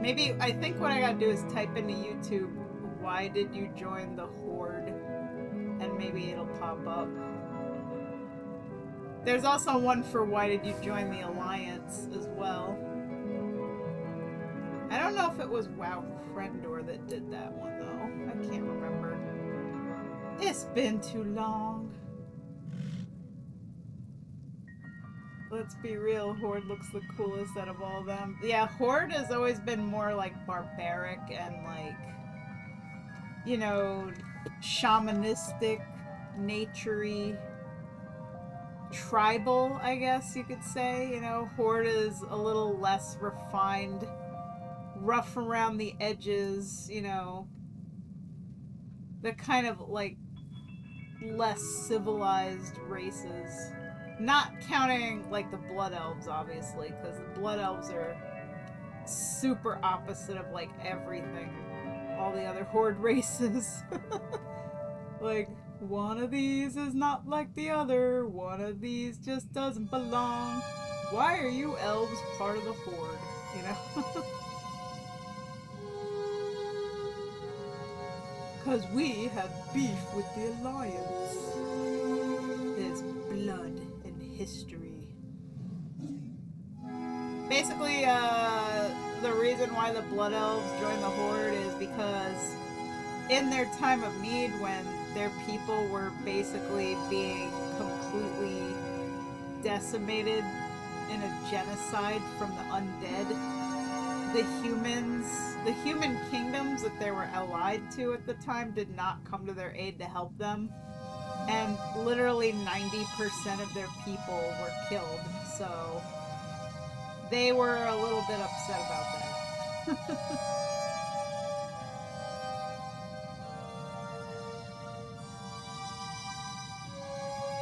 Maybe, I think what I gotta do is type into YouTube, why did you join the Horde? And maybe it'll pop up. There's also one for why did you join the Alliance as well. I don't know if it was WoW Krendor that did that one though. I can't remember. It's been too long. Let's be real, Horde looks the coolest out of all of them. Yeah, Horde has always been more like barbaric and like, you know, shamanistic, naturey, tribal, I guess you could say. You know, Horde is a little less refined, rough around the edges, you know, the kind of like less civilized races. Not counting like the Blood Elves, obviously, because the Blood Elves are super opposite of like everything all the other Horde races. Like, one of these is not like the other, one of these just doesn't belong. Why are you elves part of the Horde, you know? Because we have beef with the Alliance. There's blood and history. Basically, the reason why the Blood Elves joined the Horde is because in their time of need, when their people were basically being completely decimated in a genocide from the undead, the human kingdoms that they were allied to at the time did not come to their aid to help them. And literally 90% of their people were killed, so they were a little bit upset about that.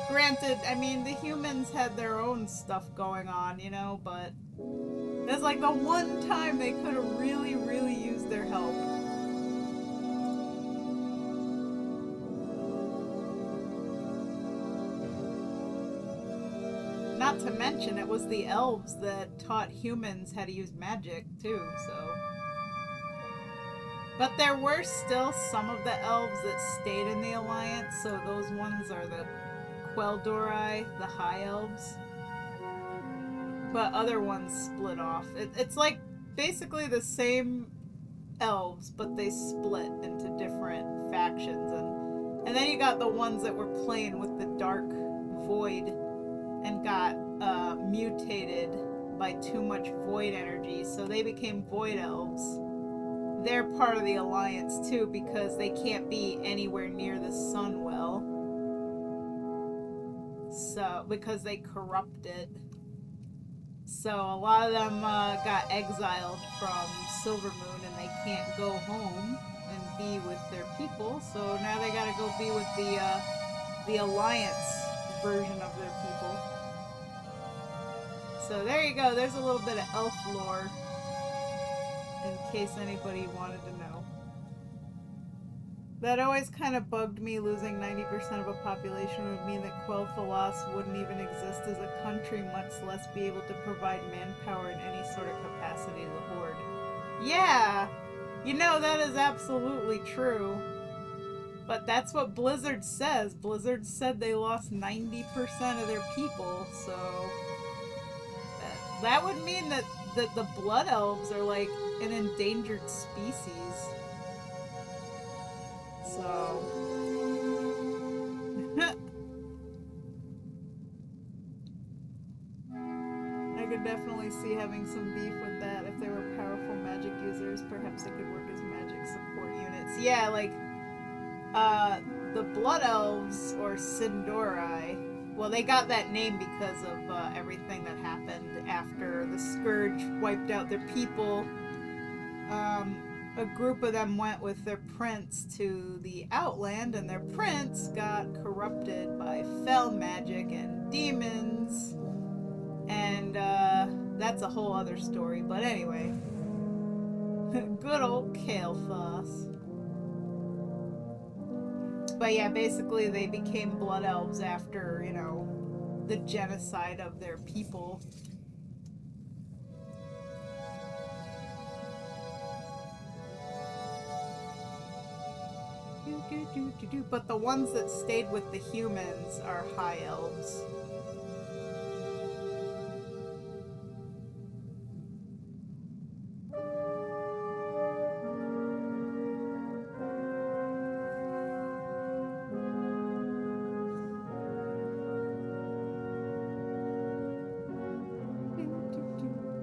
Granted, I mean, the humans had their own stuff going on, you know, but that's like the one time they could have really, really used their help. Not to mention, it was the elves that taught humans how to use magic, too, so. But there were still some of the elves that stayed in the Alliance, so those ones are the Quel'Dorei, the High Elves. But other ones split off. It's like basically the same elves, but they split into different factions. And then you got the ones that were playing with the Dark Void and got mutated by too much Void energy, so they became Void Elves. They're part of the Alliance too because they can't be anywhere near the sun well. So, because they corrupt it. So a lot of them got exiled from Silvermoon and they can't go home and be with their people. So now they gotta go be with the Alliance version of their people. So there you go. There's a little bit of elf lore in case anybody wanted to know. That always kind of bugged me. Losing 90% of a population would mean that Quel'Thalas wouldn't even exist as a country, much less be able to provide manpower in any sort of capacity to the Horde. Yeah! You know, that is absolutely true. But that's what Blizzard says. Blizzard said they lost 90% of their people, so... That would mean that the Blood Elves are like an endangered species. So... I could definitely see having some beef with that. If they were powerful magic users, perhaps they could work as magic support units. Yeah, like, the Blood Elves, or Sin'dorei, well, they got that name because of everything that happened after the Scourge wiped out their people. A group of them went with their prince to the Outland, and their prince got corrupted by fell magic and demons. And that's a whole other story. But anyway, good old Kael'thas. But yeah, basically they became Blood Elves after, you know, the genocide of their people. But the ones that stayed with the humans are High Elves.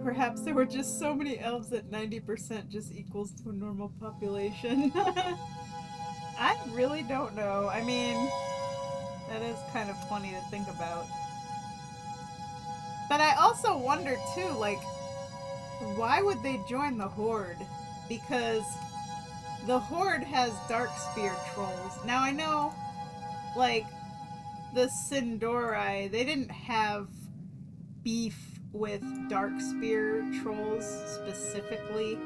Perhaps there were just so many elves that 90% just equals to a normal population. I really don't know. I mean, that is kind of funny to think about. But I also wonder too, like, why would they join the Horde? Because the Horde has Darkspear trolls. Now I know, like, the Sin'dorei, they didn't have beef with Darkspear trolls specifically.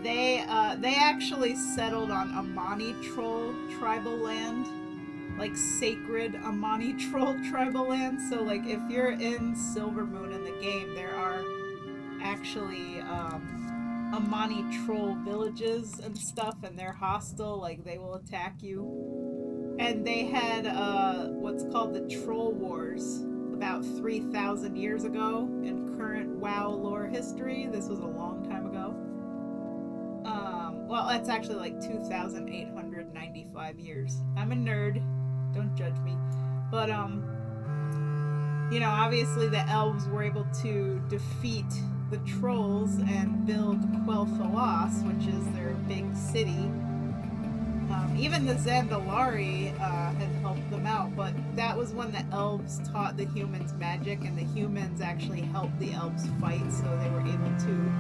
They actually settled on Amani troll tribal land, like sacred Amani troll tribal land. So like if you're in Silvermoon in the game, there are actually Amani troll villages and stuff, and they're hostile. Like they will attack you. And they had what's called the Troll Wars about 3,000 years ago in current WoW lore history. This was a long time ago. Well, that's actually like 2,895 years. I'm a nerd. Don't judge me. But, you know, obviously the elves were able to defeat the trolls and build Quel'Thalas, which is their big city. Even the Zandalari had helped them out, but that was when the elves taught the humans magic, and the humans actually helped the elves fight, so they were able to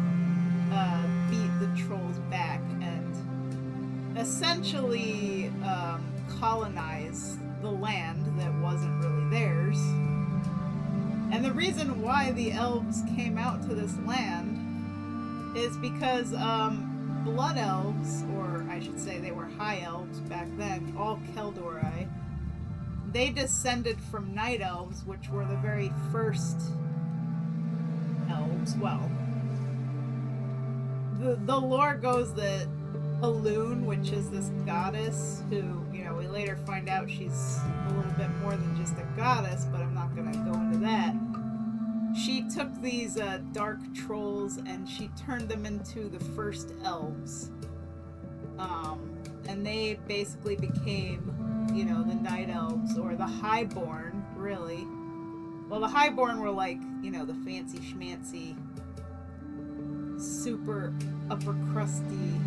beat the trolls back and essentially colonize the land that wasn't really theirs. And the reason why the elves came out to this land is because Blood Elves, or I should say they were High Elves back then, all Quel'Dorei, they descended from Night Elves, which were the very first elves. Well, the lore goes that Elune, which is this goddess who, you know, we later find out she's a little bit more than just a goddess, but I'm not gonna go into that. She took these dark trolls and she turned them into the first elves. And they basically became, you know, the night elves, or the highborn, really. Well, the highborn were like, you know, the fancy schmancy, super upper crusty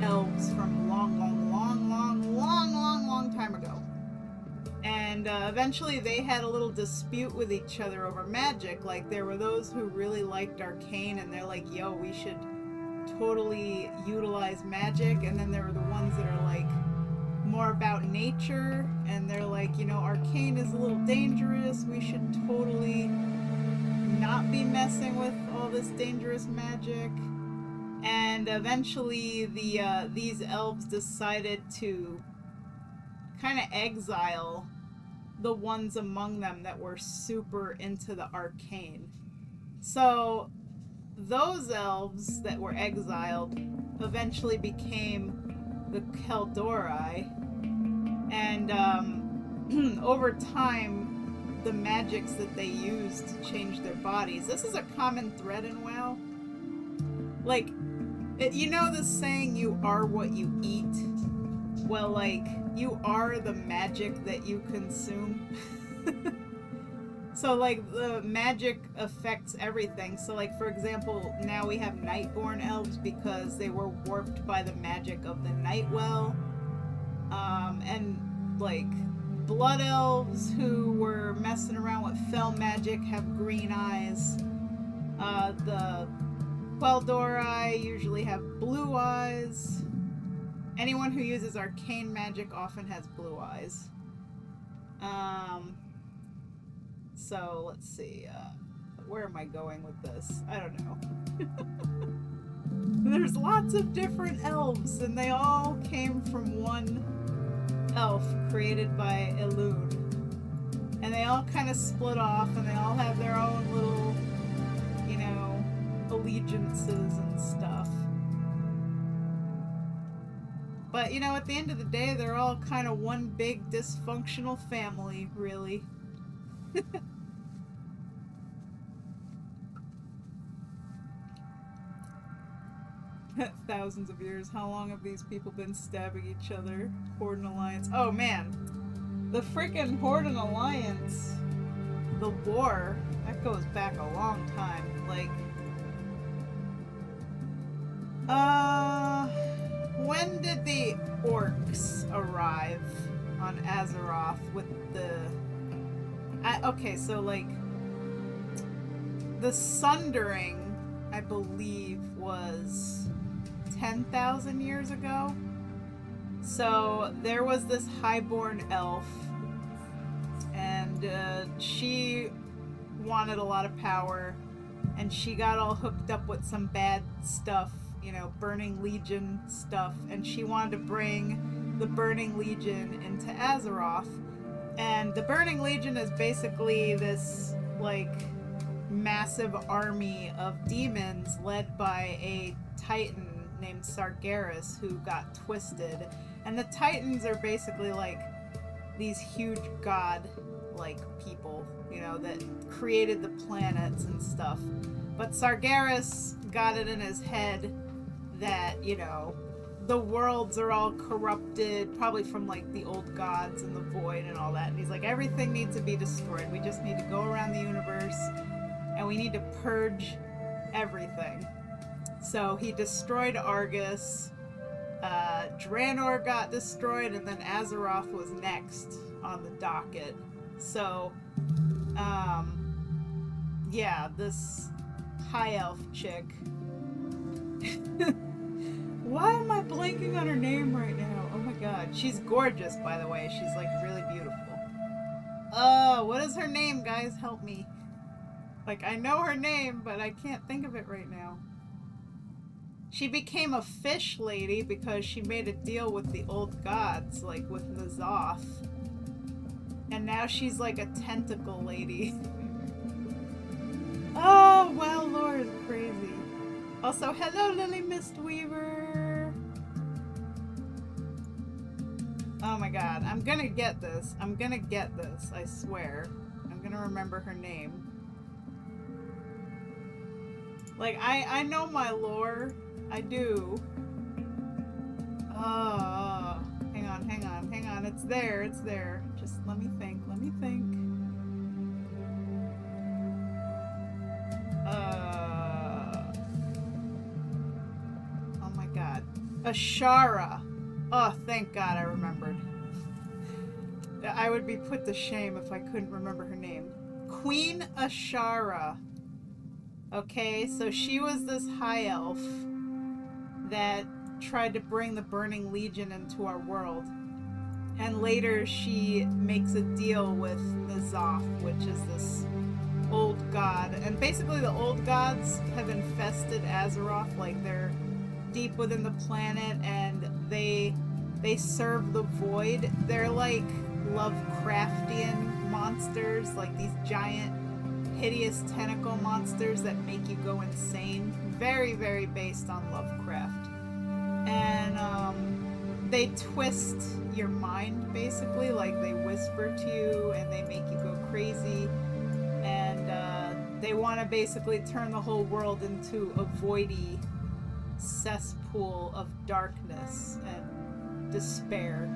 elves from long time ago. And eventually they had a little dispute with each other over magic. Like, there were those who really liked arcane and they're like, yo, we should totally utilize magic. And then there were the ones that are like more about nature and they're like, you know, arcane is a little dangerous. We should totally not be messing with all this dangerous magic. And eventually these elves decided to kind of exile the ones among them that were super into the arcane. So those elves that were exiled eventually became the Keldori, and over time the magics that they used to change their bodies. This is a common thread in WoW. Like, you know the saying, you are what you eat? Well, like, you are the magic that you consume. So, like, the magic affects everything. So, like, for example, now we have Nightborn elves because they were warped by the magic of the Nightwell. And, like, Blood elves who were messing around with fell magic have green eyes. The Quel'Dorei usually have blue eyes. Anyone who uses arcane magic often has blue eyes. So let's see. Where am I going with this? I don't know. There's lots of different elves, and they all came from one elf created by Elune. And they all kind of split off, and they all have their own little, you know, allegiances and stuff. But, you know, at the end of the day, they're all kind of one big dysfunctional family, really. Thousands of years. How long have these people been stabbing each other? Horde and Alliance. Oh, man. The freaking Horde and Alliance. The war. That goes back a long time. Like, when did the orcs arrive on Azeroth with the... okay, so, like, the Sundering, I believe, was 10,000 years ago. So, there was this highborn elf, and she wanted a lot of power, and she got all hooked up with some bad stuff, you know, Burning Legion stuff, and she wanted to bring the Burning Legion into Azeroth. And the Burning Legion is basically this, like, massive army of demons led by a titan named Sargeras who got twisted. And the titans are basically like these huge god-like people, you know, that created the planets and stuff. But Sargeras got it in his head that, you know, the worlds are all corrupted, probably from, like, the old gods and the void and all that. And he's like, everything needs to be destroyed. We just need to go around the universe, and we need to purge everything. So he destroyed Argus, Draenor got destroyed, and then Azeroth was next on the docket. So, yeah, this high elf chick... Why am I blanking on her name right now? Oh my god. She's gorgeous, by the way. She's, like, really beautiful. What is her name, guys? Help me. Like, I know her name, but I can't think of it right now. She became a fish lady because she made a deal with the old gods, like with N'Zoth. And now she's like a tentacle lady. Oh, wow, Lord, crazy. Also, hello, Lily Mistweaver. god. I'm gonna get this. I'm gonna get this. I swear. I'm gonna remember her name. Like, I know my lore. I do. Hang on. It's there. Just let me think. Oh my god. Ashara. Oh, thank god I remembered. I would be put to shame if I couldn't remember her name. Queen Ashara. Okay, so she was this high elf that tried to bring the Burning Legion into our world. And later she makes a deal with N'Zoth, which is this old god. And basically the old gods have infested Azeroth, like they're deep within the planet, and they serve the void. They're like Lovecraftian monsters, like these giant hideous tentacle monsters that make you go insane. Very, very based on Lovecraft. And they twist your mind, basically, like they whisper to you and they make you go crazy. And they want to basically turn the whole world into a voidy cesspool of darkness and despair.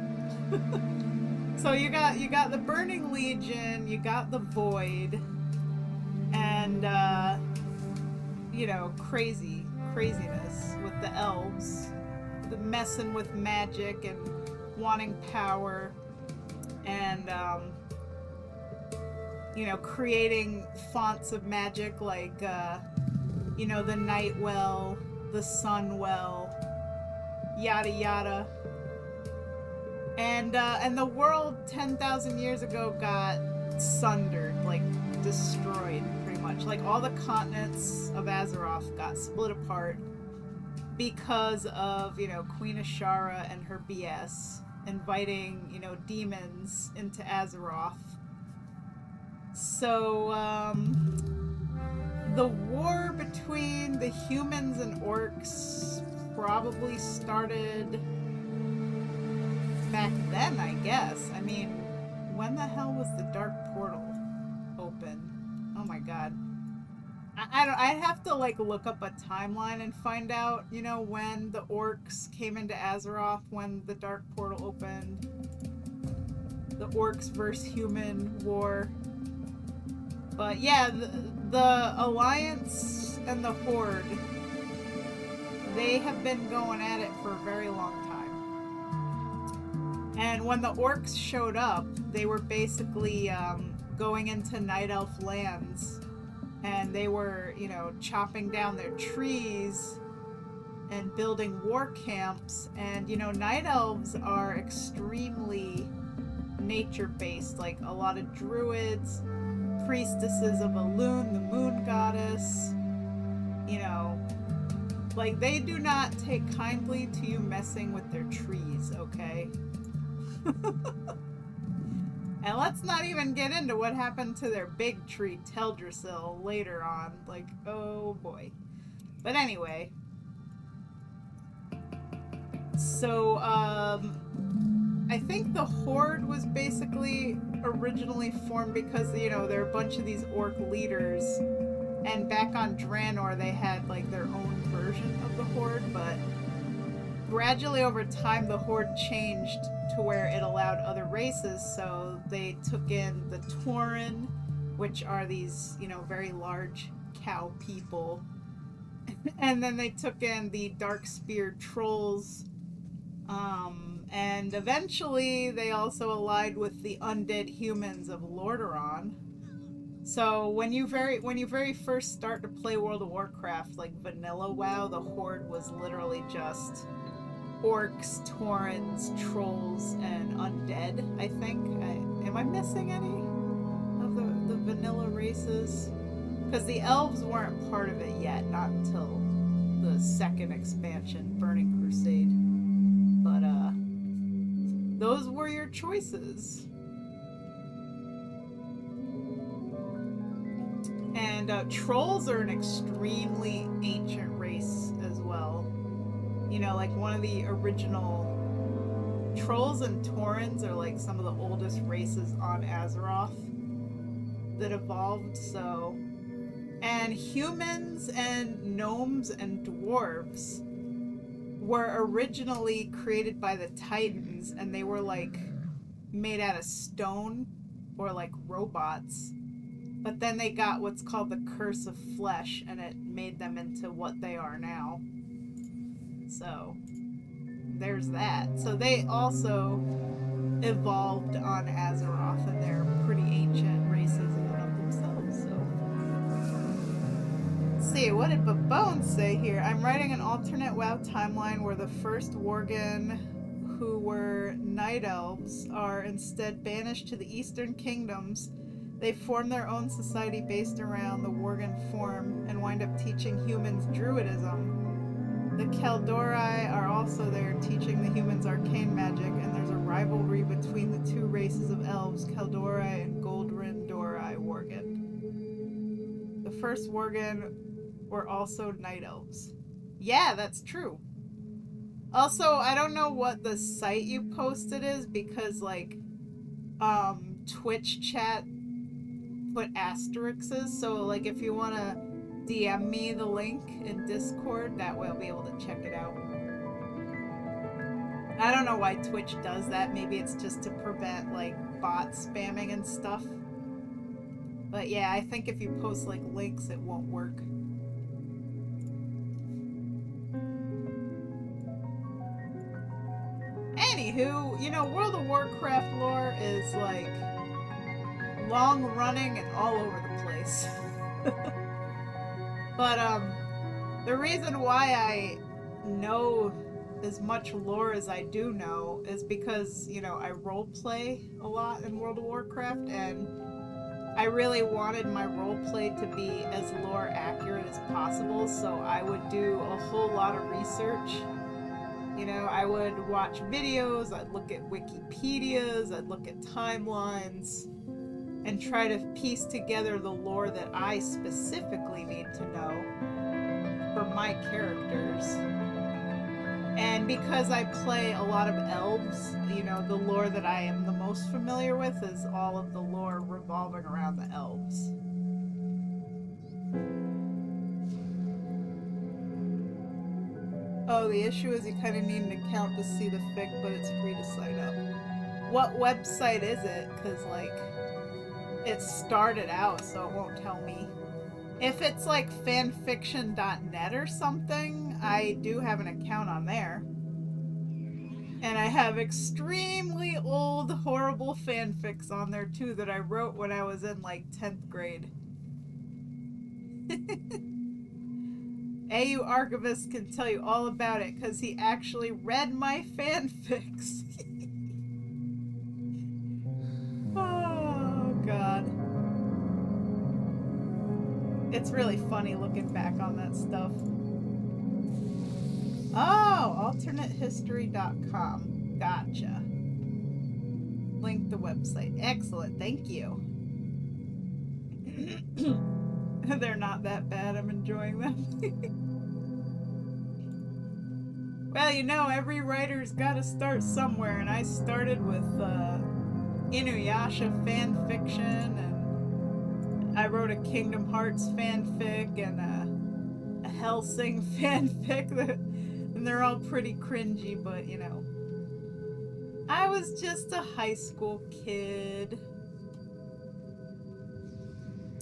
So you got the Burning Legion, you got the Void, and craziness with the elves, the messing with magic and wanting power, and creating fonts of magic like the Night Well, the Sun Well, yada yada. And the world 10,000 years ago got sundered, like destroyed pretty much. Like all the continents of Azeroth got split apart because of, Queen Ashara and her BS inviting, demons into Azeroth. So, the war between the humans and orcs probably started back then, I guess. I mean, when the hell was the Dark Portal open? Oh my god. I'd have to look up a timeline and find out, when the orcs came into Azeroth, when the Dark Portal opened. The orcs versus human war. But yeah, the Alliance and the Horde, they have been going at it for a very long time. And when the orcs showed up, they were basically going into Night Elf lands, and they were, chopping down their trees and building war camps. And, Night Elves are extremely nature-based, like a lot of druids, priestesses of Elune, the moon goddess, they do not take kindly to you messing with their trees, okay? And let's not even get into what happened to their big tree, Teldrassil, later on. Oh boy. But anyway. So, I think the Horde was basically originally formed because, there are a bunch of these orc leaders. And back on Draenor, they had, their own version of the Horde, but gradually over time, the Horde changed to where it allowed other races, so they took in the Tauren, which are these, very large cow people. And then they took in the Dark-Speared Trolls, and eventually they also allied with the undead humans of Lordaeron. So when you very first start to play World of Warcraft, like vanilla WoW, the Horde was literally just orcs, taurens, trolls, and undead, I think. Am I missing any of the vanilla races? Because the elves weren't part of it yet, not until the second expansion, Burning Crusade. But, those were your choices. And, trolls are an extremely ancient race as well. One of the original trolls and taurens are like some of the oldest races on Azeroth that evolved, so... And humans and gnomes and dwarves were originally created by the Titans, and they were like made out of stone or like robots. But then they got what's called the Curse of Flesh, and it made them into what they are now. So, there's that. So they also evolved on Azeroth, and they're pretty ancient races in and of themselves, so. Let's see, what did Babone say here? I'm writing an alternate WoW timeline where the first Worgen, who were Night Elves, are instead banished to the Eastern Kingdoms. They form their own society based around the Worgen form and wind up teaching humans Druidism. The Kaldori are also there teaching the humans arcane magic, and there's a rivalry between the two races of elves, Kaldori and Goldrin Dori Worgen. The first Worgen were also night elves. Yeah, that's true. Also, I don't know what the site you posted is because, like, Twitch chat put asterisks, so, like, if you want to DM me the link in Discord, that way I'll be able to check it out. I don't know why Twitch does that. Maybe it's just to prevent, like, bot spamming and stuff. But yeah, I think if you post, like, links, it won't work. Anywho, you know, World of Warcraft lore is, like, long running and all over the place. But, the reason why I know as much lore as I do know is because, you know, I roleplay a lot in World of Warcraft, and I really wanted my roleplay to be as lore accurate as possible, so I would do a whole lot of research. You know, I would watch videos, I'd look at Wikipedias, I'd look at timelines, and try to piece together the lore that I specifically need to know for my characters. And because I play a lot of elves, you know, the lore that I am the most familiar with is all of the lore revolving around the elves. Oh, the issue is you kind of need an account to see the fic, but it's free to sign up. What website is it? Because, like, it started out, so it won't tell me. If it's like fanfiction.net or something, I do have an account on there. And I have extremely old, horrible fanfics on there too that I wrote when I was in like 10th grade. AU Archivist can tell you all about it because he actually read my fanfics. Oh, God. It's really funny looking back on that stuff. Oh, alternatehistory.com. Gotcha. Link the website. Excellent. Thank you. They're not that bad. I'm enjoying them. Well, you know, every writer's got to start somewhere, and I started with Inuyasha fan fiction, and I wrote a Kingdom Hearts fanfic and a Hellsing fanfic, and they're all pretty cringy, but you know, I was just a high school kid.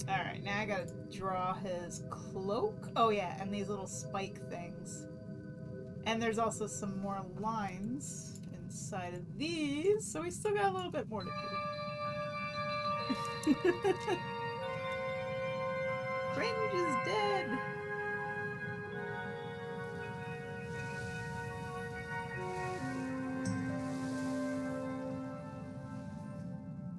Alright, now I gotta draw his cloak. Oh yeah, and these little spike things. And there's also some more lines inside of these, so we still got a little bit more to do. Cringe is dead.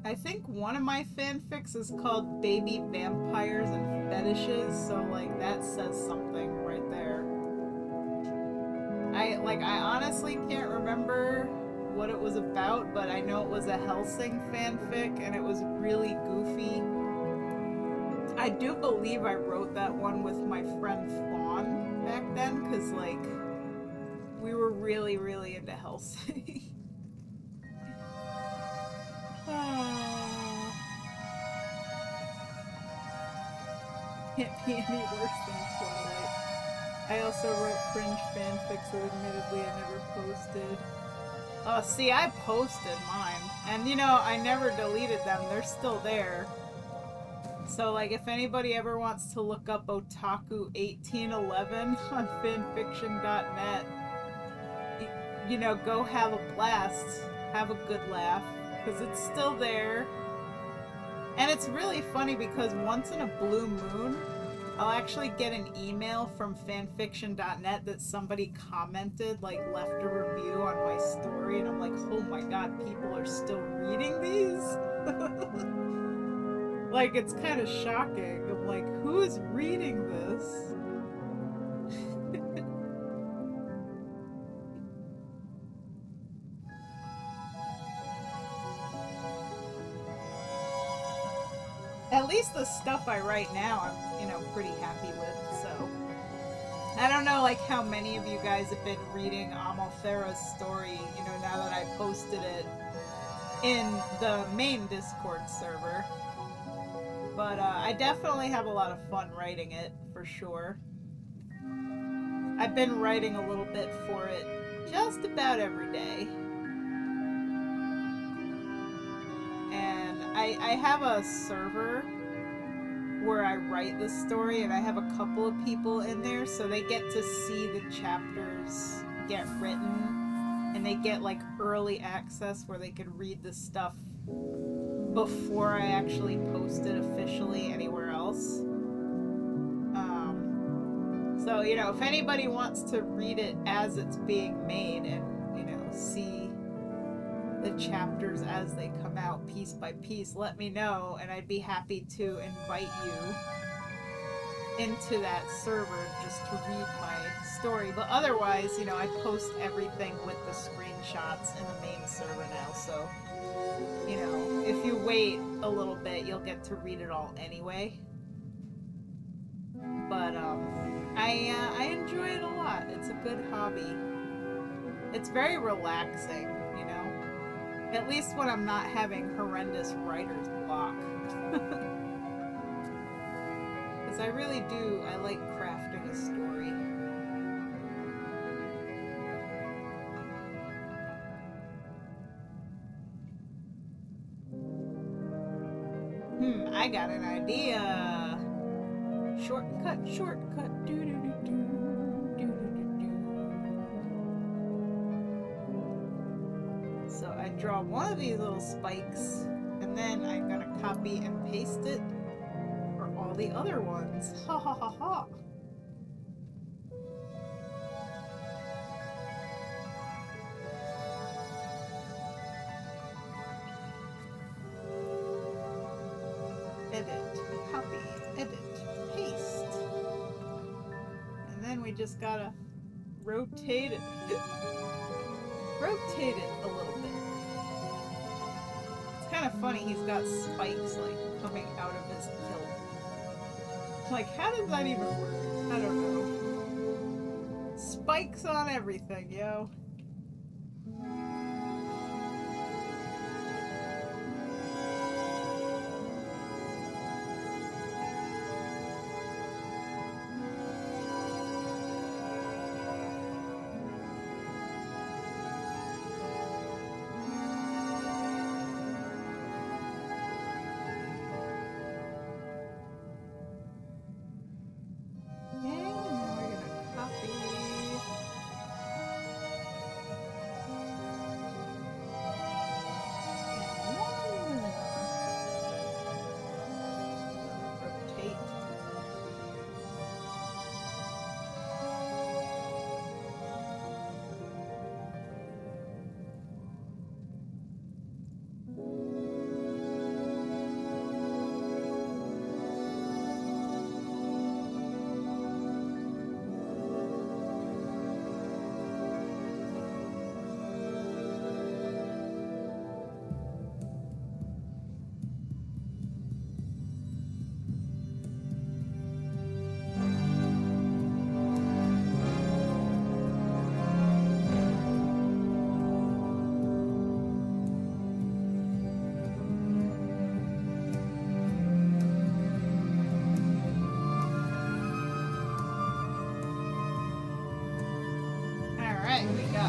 I think one of my fanfics is called Baby Vampires and Fetishes, so like that says something right there. I honestly can't remember what it was about, but I know it was a Hellsing fanfic and it was really goofy. I do believe I wrote that one with my friend Fawn back then, because like we were really, really into Hellsing. Oh. Can't be any worse than Twilight. I also wrote cringe fanfics that admittedly I never posted. See, I posted mine. And you know, I never deleted them. They're still there. So, like, if anybody ever wants to look up Otaku1811 on fanfiction.net, you know, go have a blast. Have a good laugh. Because it's still there. And it's really funny because once in a blue moon, I'll actually get an email from fanfiction.net that somebody commented, like left a review on my story, and I'm like, oh my god, people are still reading these? Like, it's kind of shocking. I'm like, who is reading this? At least the stuff I write now, I'm, you know, pretty happy with, so. I don't know, like, how many of you guys have been reading Amalthera's story, you know, now that I posted it in the main Discord server. But, I definitely have a lot of fun writing it, for sure. I've been writing a little bit for it just about every day. And I have a server where I write the story, and I have a couple of people in there, so they get to see the chapters get written, and they get like early access where they can read the stuff before I actually post it officially anywhere else. So, you know, if anybody wants to read it as it's being made and, you know, see the chapters as they come out piece by piece, let me know, and I'd be happy to invite you into that server just to read my story. But otherwise, you know, I post everything with the screenshots in the main server now, so, you know, if you wait a little bit, you'll get to read it all anyway. But I enjoy it a lot. It's a good hobby. It's very relaxing, you know. At least when I'm not having horrendous writer's block. Because I really do, I like crafting a story. I got an idea. Shortcut, shortcut, do-do-do-do, do-do-do-do. So I draw one of these little spikes, and then I'm gonna copy and paste it for all the other ones. Ha ha ha ha. Edit, copy, edit, paste. And then we just gotta rotate it. Rotate it a little bit. It's kind of funny, he's got spikes like coming out of his hilt. Like, how does that even work? I don't know. Spikes on everything, yo.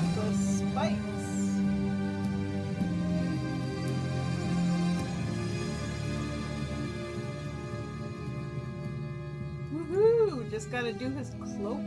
got the spikes. Woohoo! Just gotta do his cloak.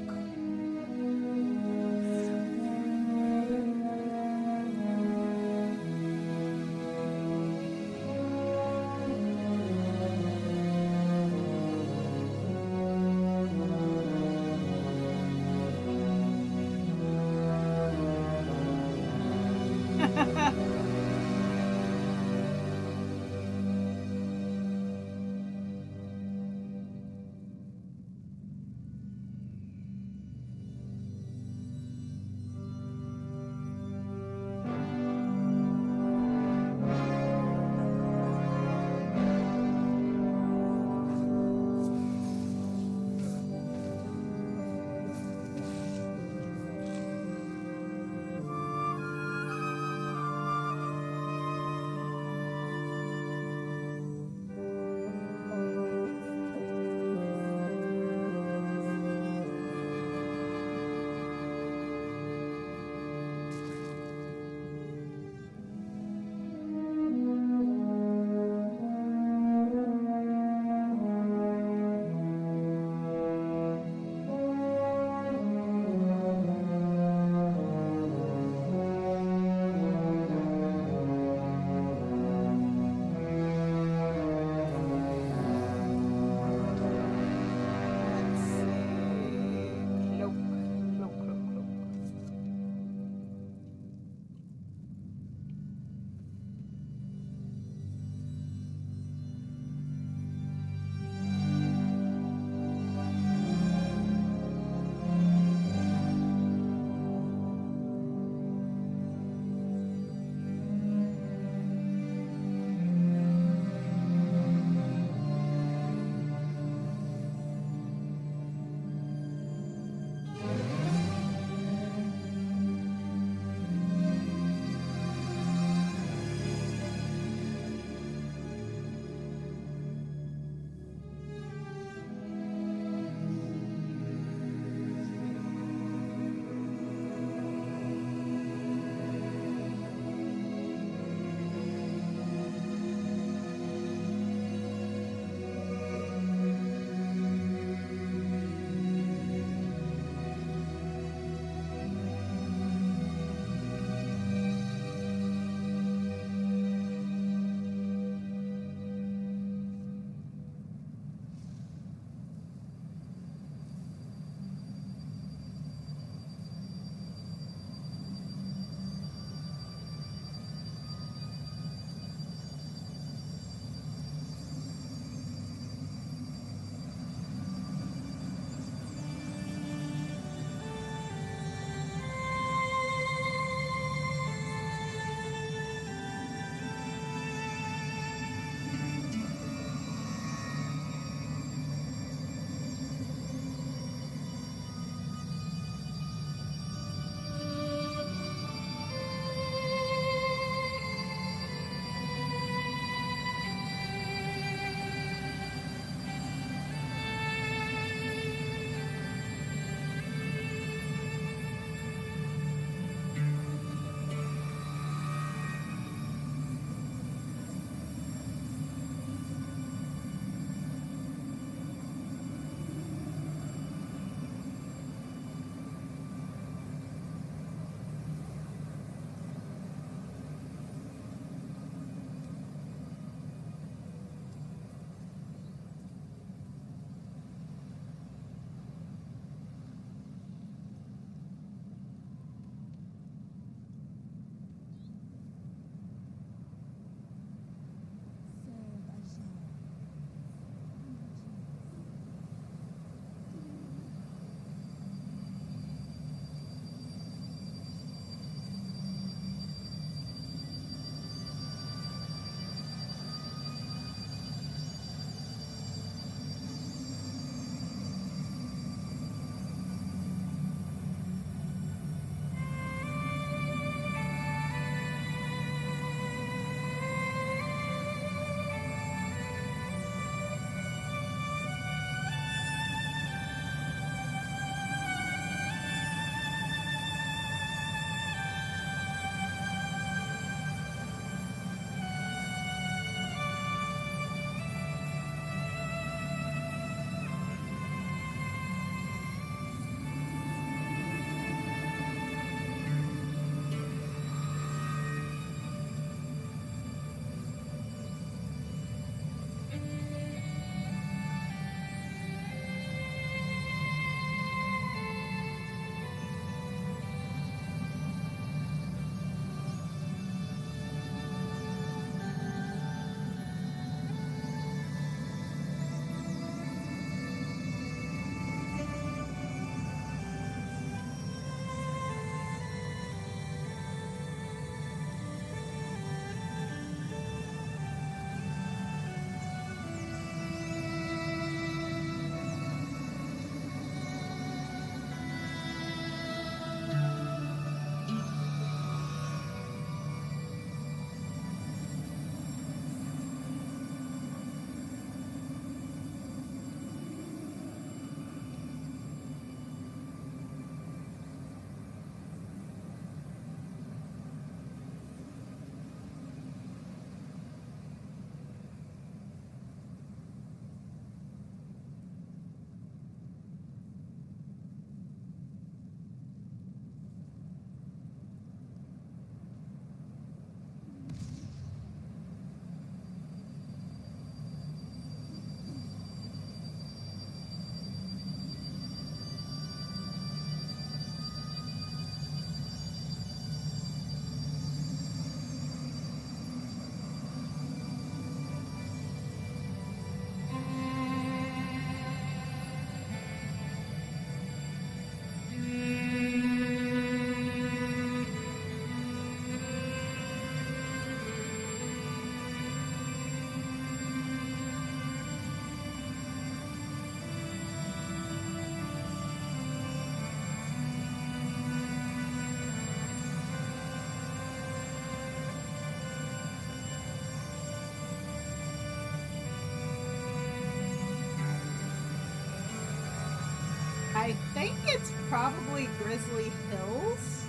think it's probably Grizzly Hills.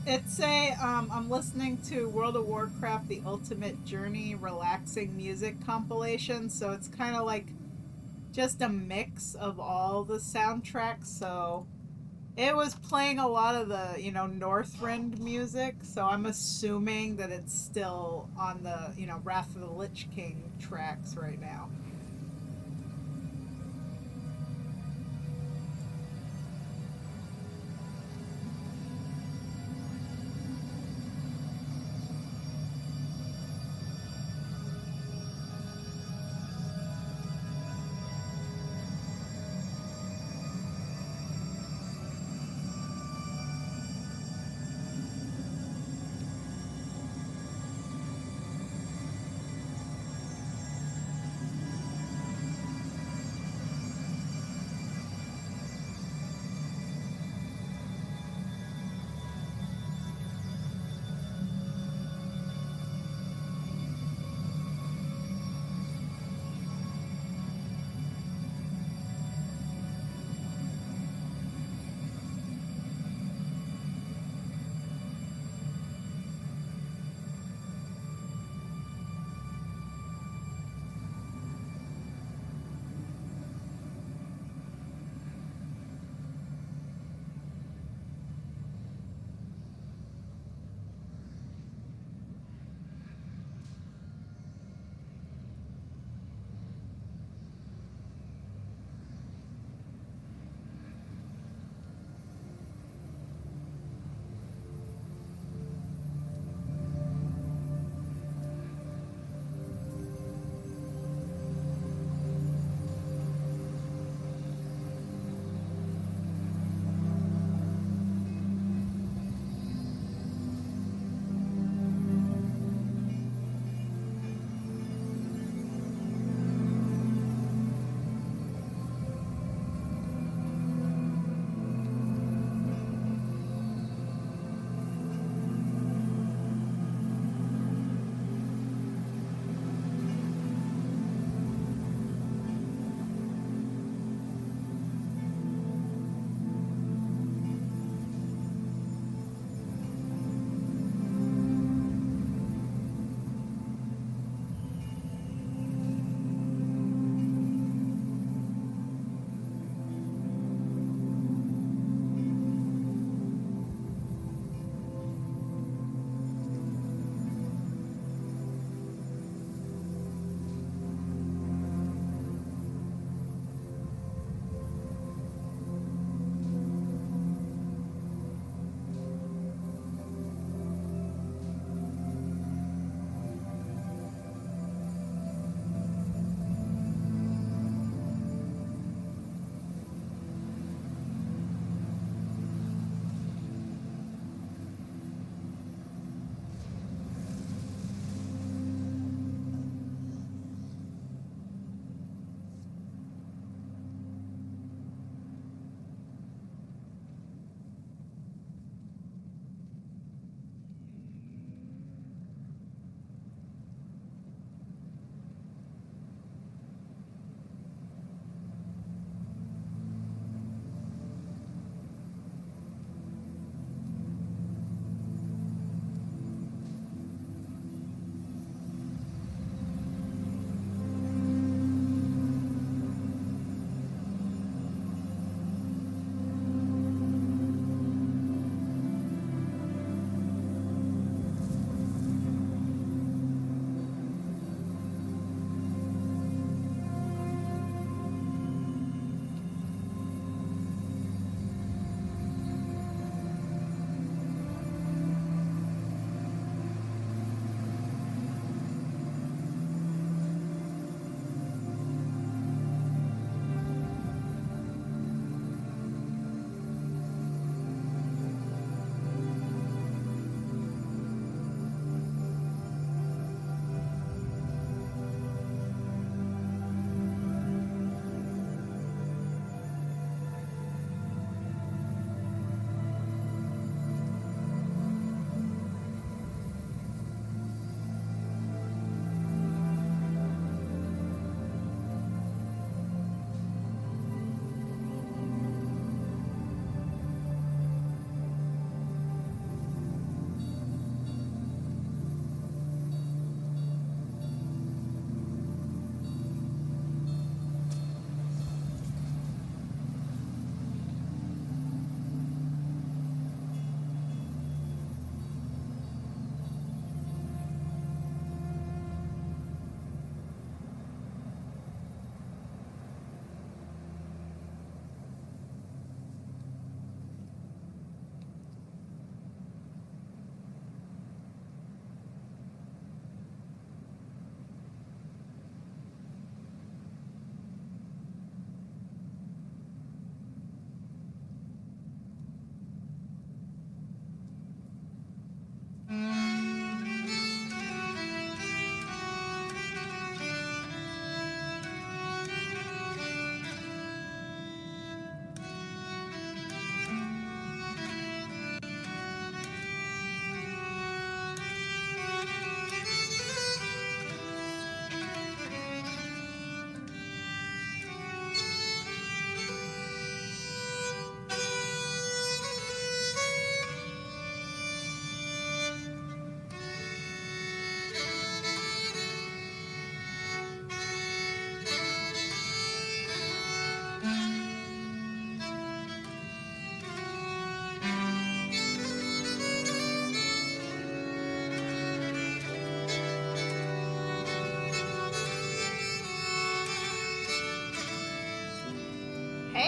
It's I'm listening to World of Warcraft The Ultimate Journey relaxing music compilation, so it's kind of like just a mix of all the soundtracks. So it was playing a lot of the, Northrend music, so I'm assuming that it's still on the, Wrath of the Lich King tracks right now.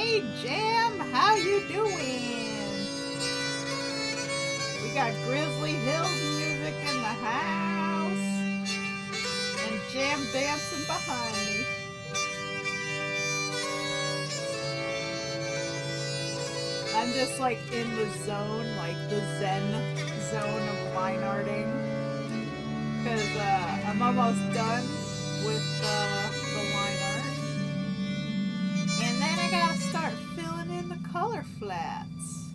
Hey Jam, how you doing? We got Grizzly Hills music in the house. And Jam dancing behind me. I'm just like in the zone, like the zen zone of line arting. Because I'm almost done with the line art. And then I gotta start filling in the color flats.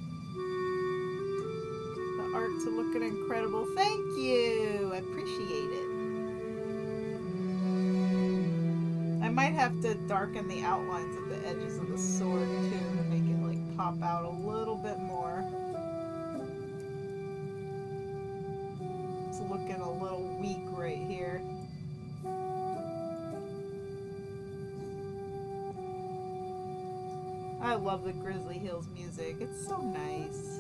The arts are looking incredible. Thank you. I appreciate it. I might have to darken the outlines of the edges of the sword too to make it like pop out a little bit more. It's looking a little weak right here. I love the Grizzly Hills music. It's so nice.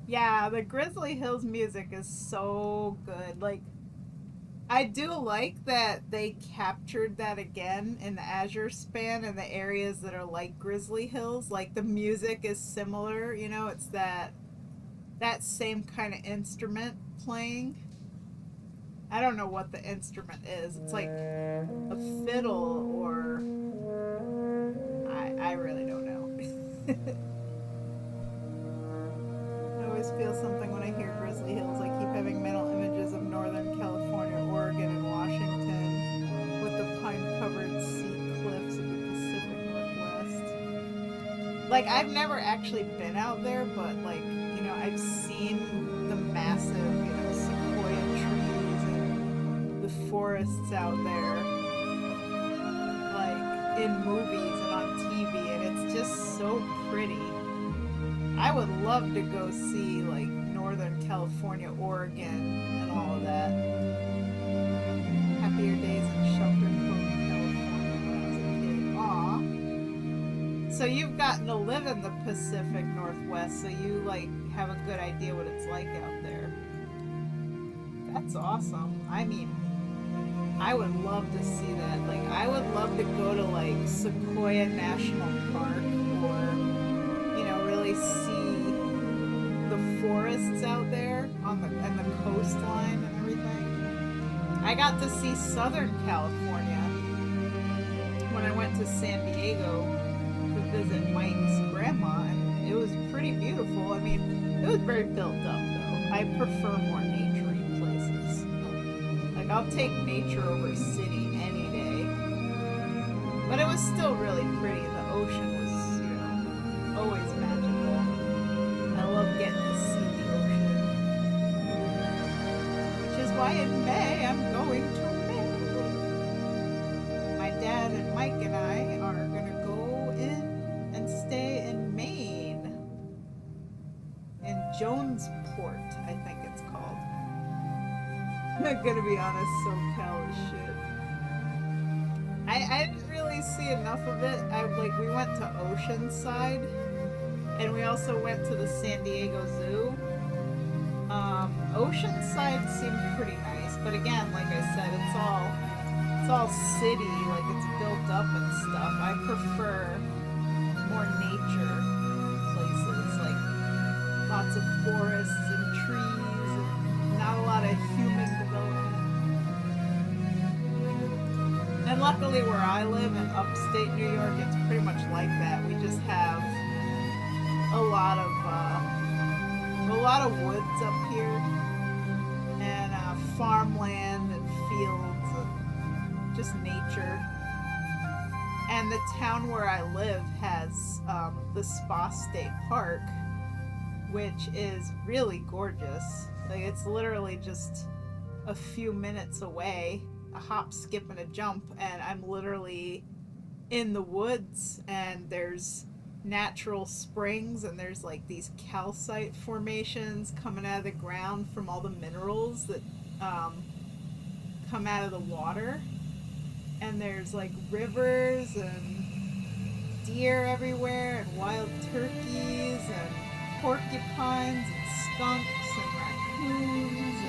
Yeah, the Grizzly Hills music is so good. Like, I do like that they captured that again in the Azure Span and the areas that are like Grizzly Hills. Like, the music is similar, you know, it's that same kind of instrument playing. I don't know what the instrument is. It's like a fiddle or I really don't know. I always feel something when I hear Grizzly Hills. I keep having mental images of Northern California, Oregon, and Washington with the pine-covered sea cliffs of the Pacific Northwest. Like, I've never actually been out there, but, like, you know, I've seen the massive, you know, sequoia trees and the forests out there, like, in movies and on TV, and it's just so pretty. I would love to go see like Northern California, Oregon, and all of that. Happier days in Shelter Cove, California when I was a kid. Aw. So you've gotten to live in the Pacific Northwest, so you like have a good idea what it's like out there. That's awesome. I mean, I would love to see that. Like, I would love to go to like Sequoia National Park or really see the forests out there on the and the coastline and everything. I got to see Southern California when I went to San Diego to visit Mike's grandma, and it was pretty beautiful. I mean, it was very built up though. I prefer more naturey places. Like, I'll take nature over city any day. But it was still really pretty. The ocean was, you know, always magical. I love getting to see the ocean. Which is why in May, I'm going to May. My dad and Mike and I are gonna go in and stay in Maine. In Jonesport, I think it's called. I'm gonna be honest, SoCal is shit. I didn't really see enough of it. We went to Oceanside, and we also went to the San Diego Zoo. Oceanside seemed pretty nice, but again, like I said, it's all city, like it's built up and stuff. I prefer more nature places, like lots of forests and trees, and not a lot of human development. And luckily where I live in upstate New York, it's pretty much like that. We just have a lot of woods up here, and farmland and fields and just nature. And the town where I live has the Spa State Park, which is really gorgeous. Like, it's literally just a few minutes away, a hop, skip, and a jump, and I'm literally in the woods, and there's natural springs, and there's like these calcite formations coming out of the ground from all the minerals that come out of the water. And there's like rivers and deer everywhere, and wild turkeys and porcupines and skunks and raccoons.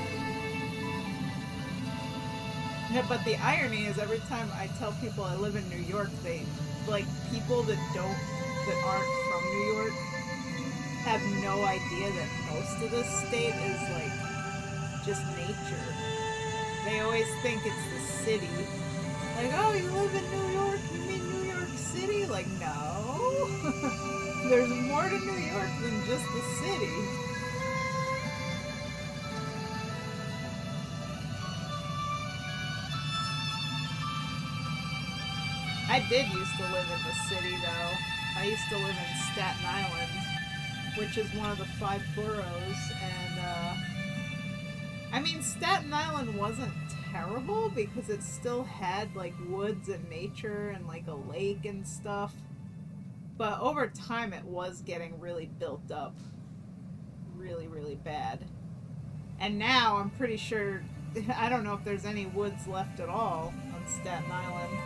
But the irony is, every time I tell people I live in New York, they, like, people that aren't from New York have no idea that most of this state is like just nature. They always think it's the city. Like, oh, you live in New York? You mean New York City? Like, no. There's more to New York than just the city. I did used to live in the city, though. I used to live in Staten Island, which is one of the 5 boroughs, and, I mean, Staten Island wasn't terrible because it still had, like, woods and nature and, like, a lake and stuff. But over time, it was getting really built up. Really, really bad. And now, I'm pretty sure, I don't know if there's any woods left at all on Staten Island.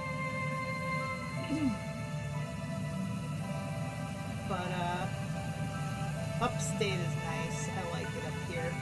But, upstate is nice. I like it up here.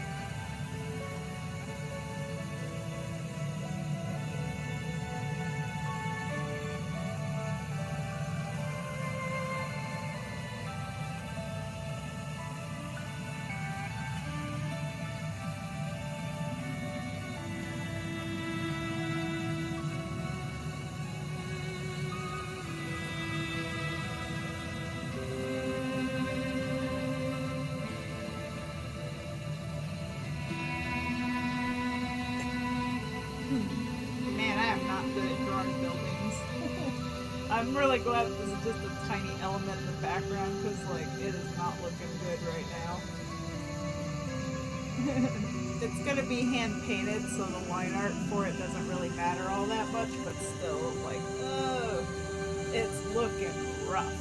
I'm really glad this is just a tiny element in the background, because, like, it is not looking good right now. It's gonna be hand painted, so the line art for it doesn't really matter all that much, but still, like, ugh, it's looking rough.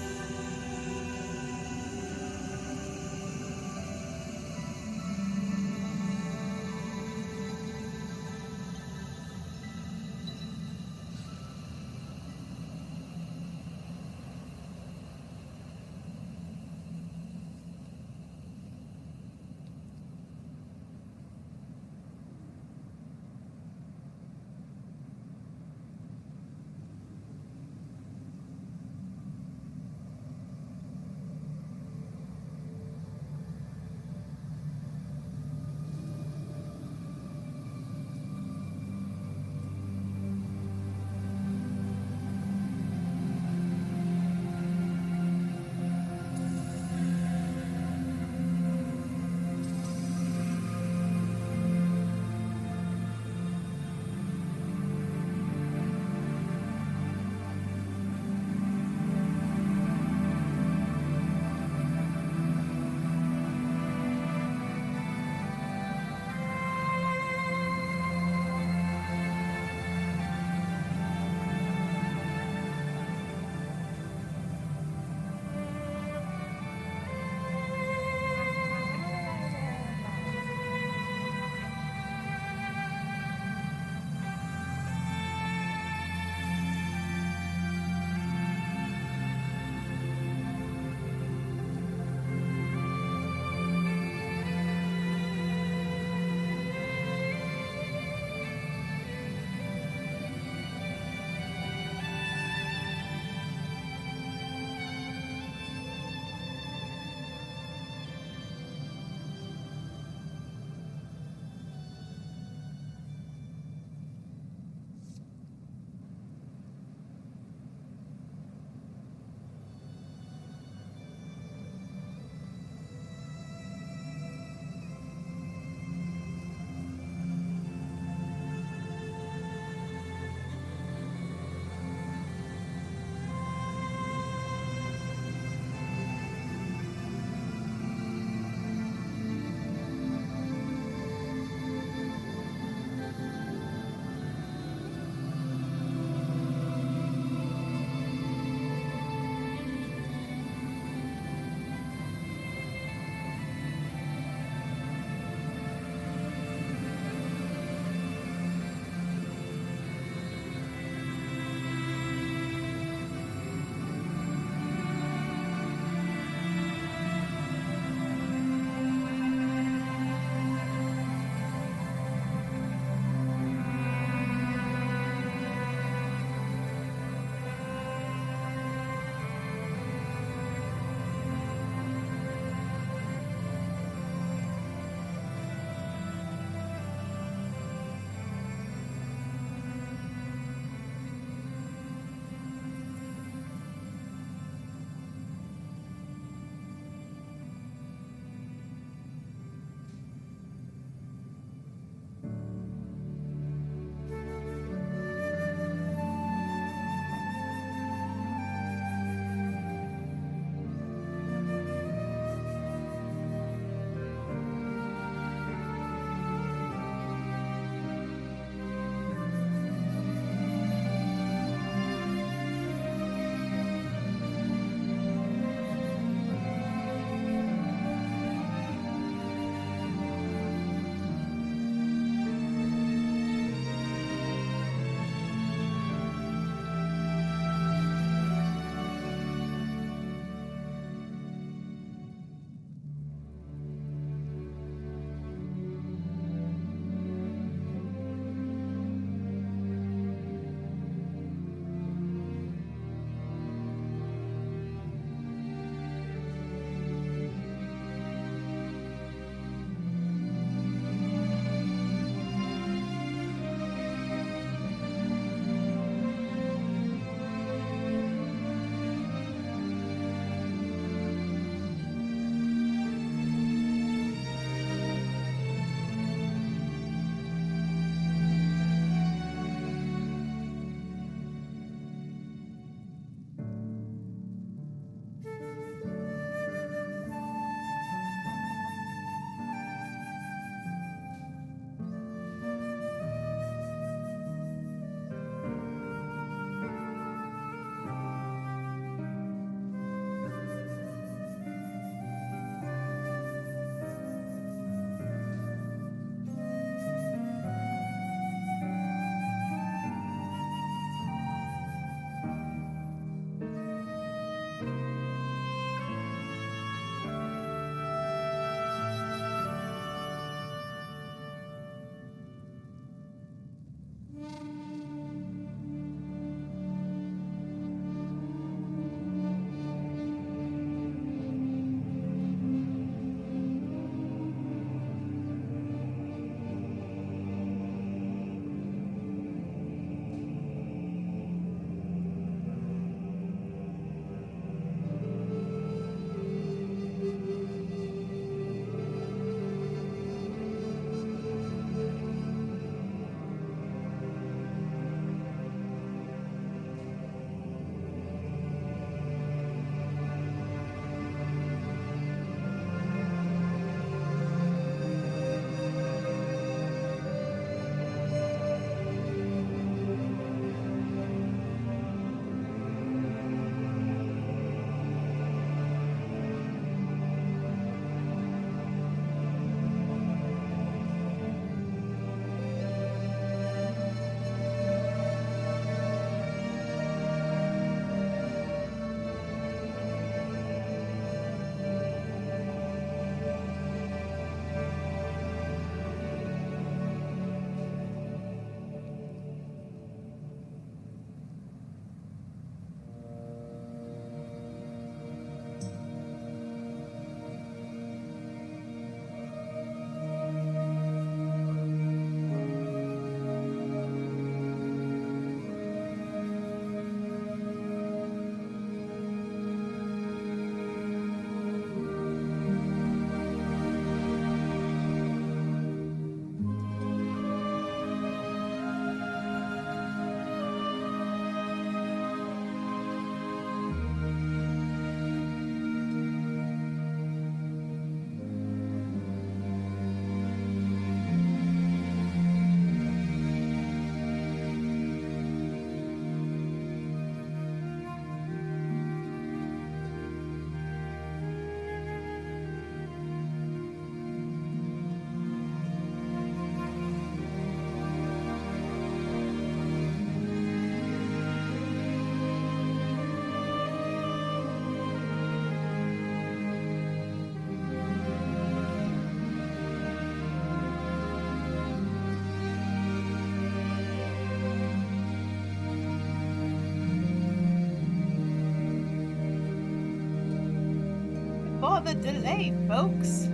the delay, folks.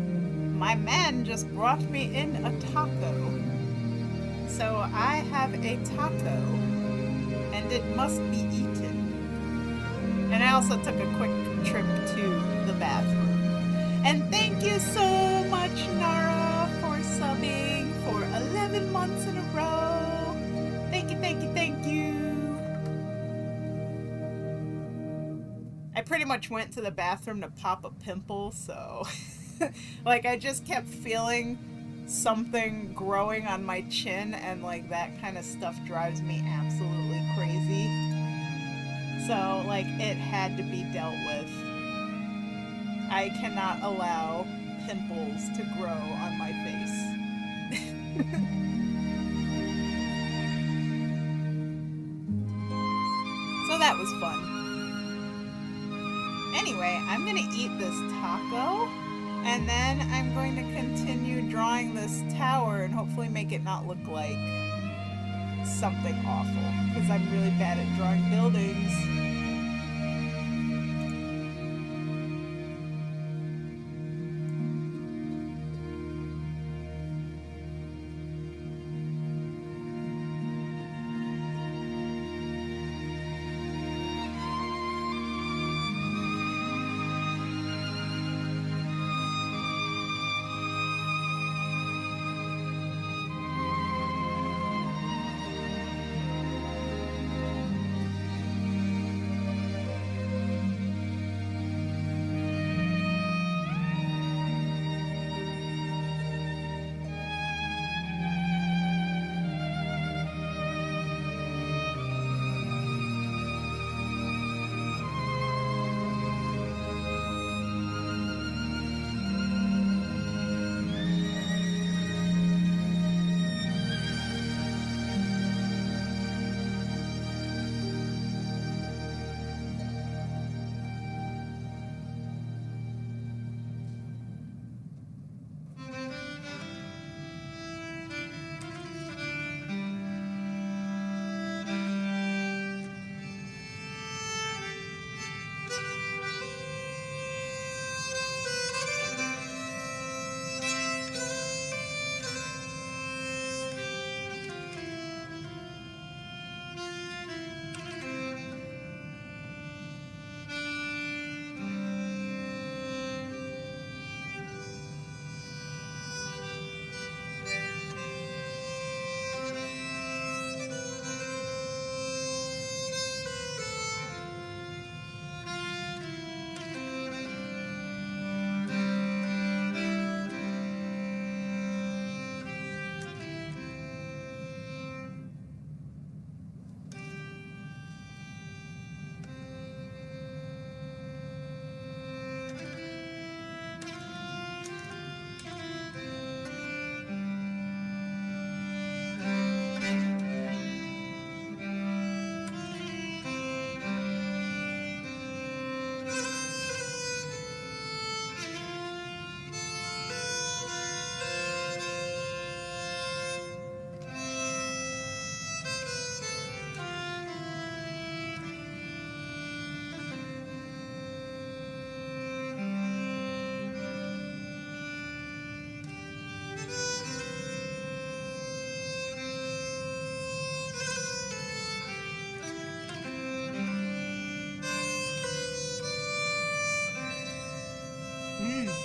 My man just brought me in a taco. So I have a taco, and it must be eaten. And I also took a quick trip to the bathroom. And thank you so much, Nara, for subbing for 11 months in a row. Thank you, thank you, thank you. I pretty much went to the bathroom to pop a pimple, so like I just kept feeling something growing on my chin, and like that kind of stuff drives me absolutely crazy. So like it had to be dealt with. I cannot allow pimples to grow on my face. So that was fun. Anyway, I'm gonna eat this taco, and then I'm going to continue drawing this tower and hopefully make it not look like something awful, because I'm really bad at drawing buildings.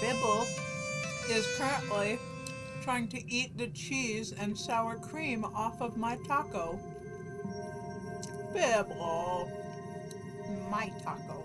Bibble is currently trying to eat the cheese and sour cream off of my taco. Bibble. My taco.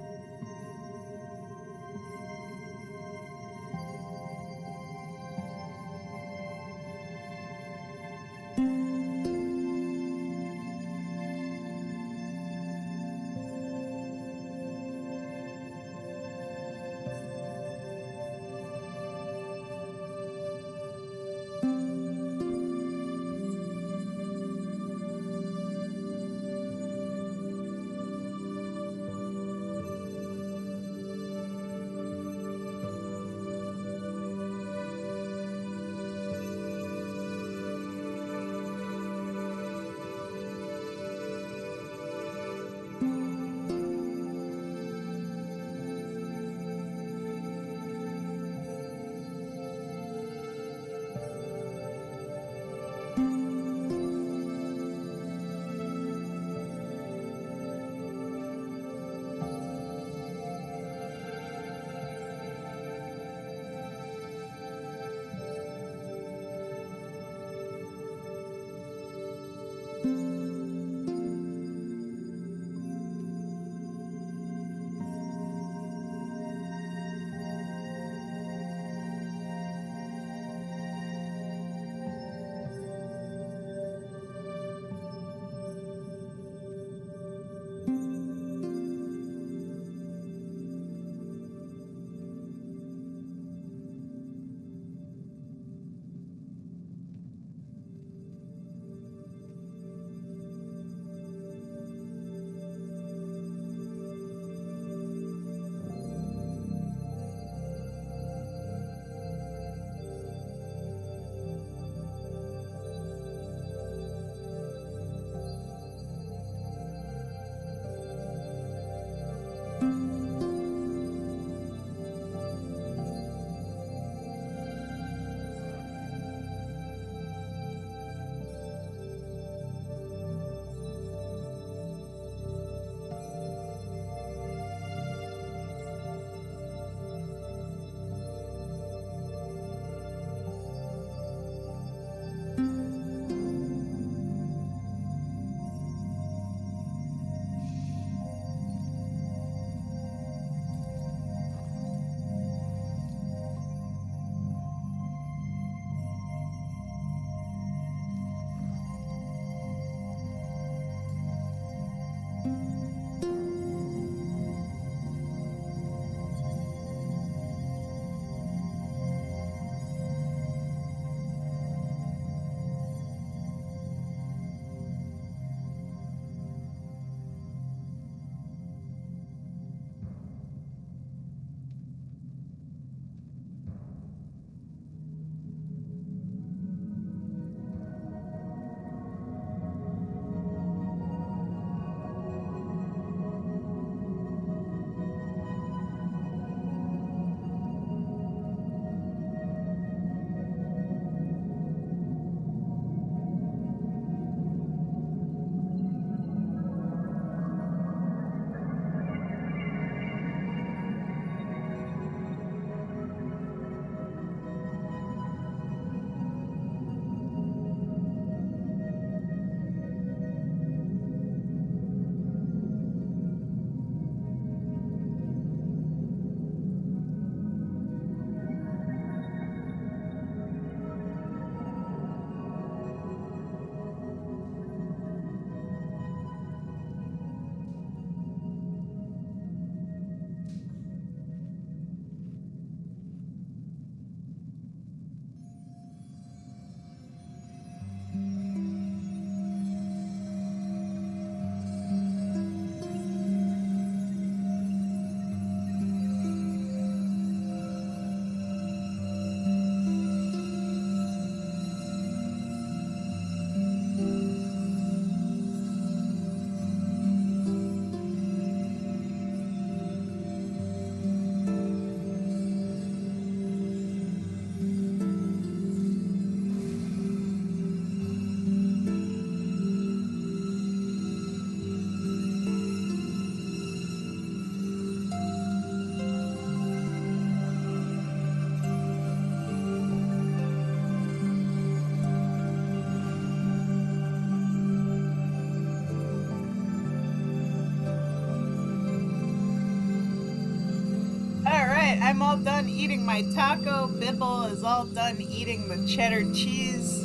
I'm all done eating my taco. Bibble is all done eating the cheddar cheese.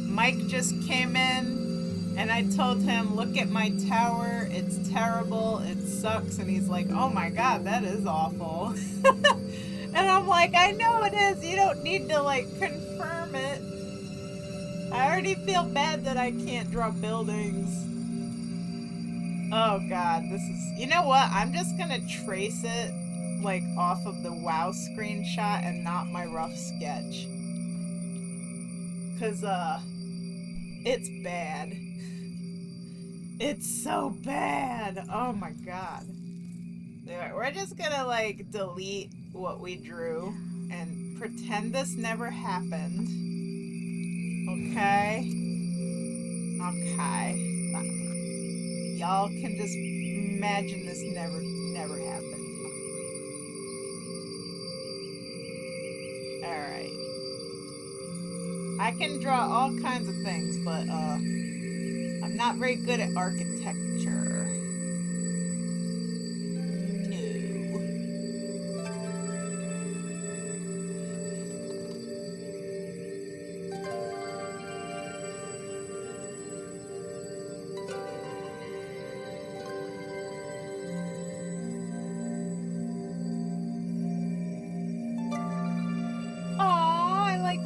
Mike just came in and I told him, look at my tower. It's terrible. It sucks. And he's like, oh my God, that is awful. And I'm like, I know it is. You don't need to like confirm it. I already feel bad that I can't draw buildings. Oh God, this is, you know what? I'm just gonna trace it like off of the WoW screenshot and not my rough sketch. Cause it's bad. It's so bad. Oh my God. We're just gonna like delete what we drew and pretend this never happened. Okay? Okay. Y'all can just imagine this never happened. Alright. I can draw all kinds of things, but I'm not very good at architecture.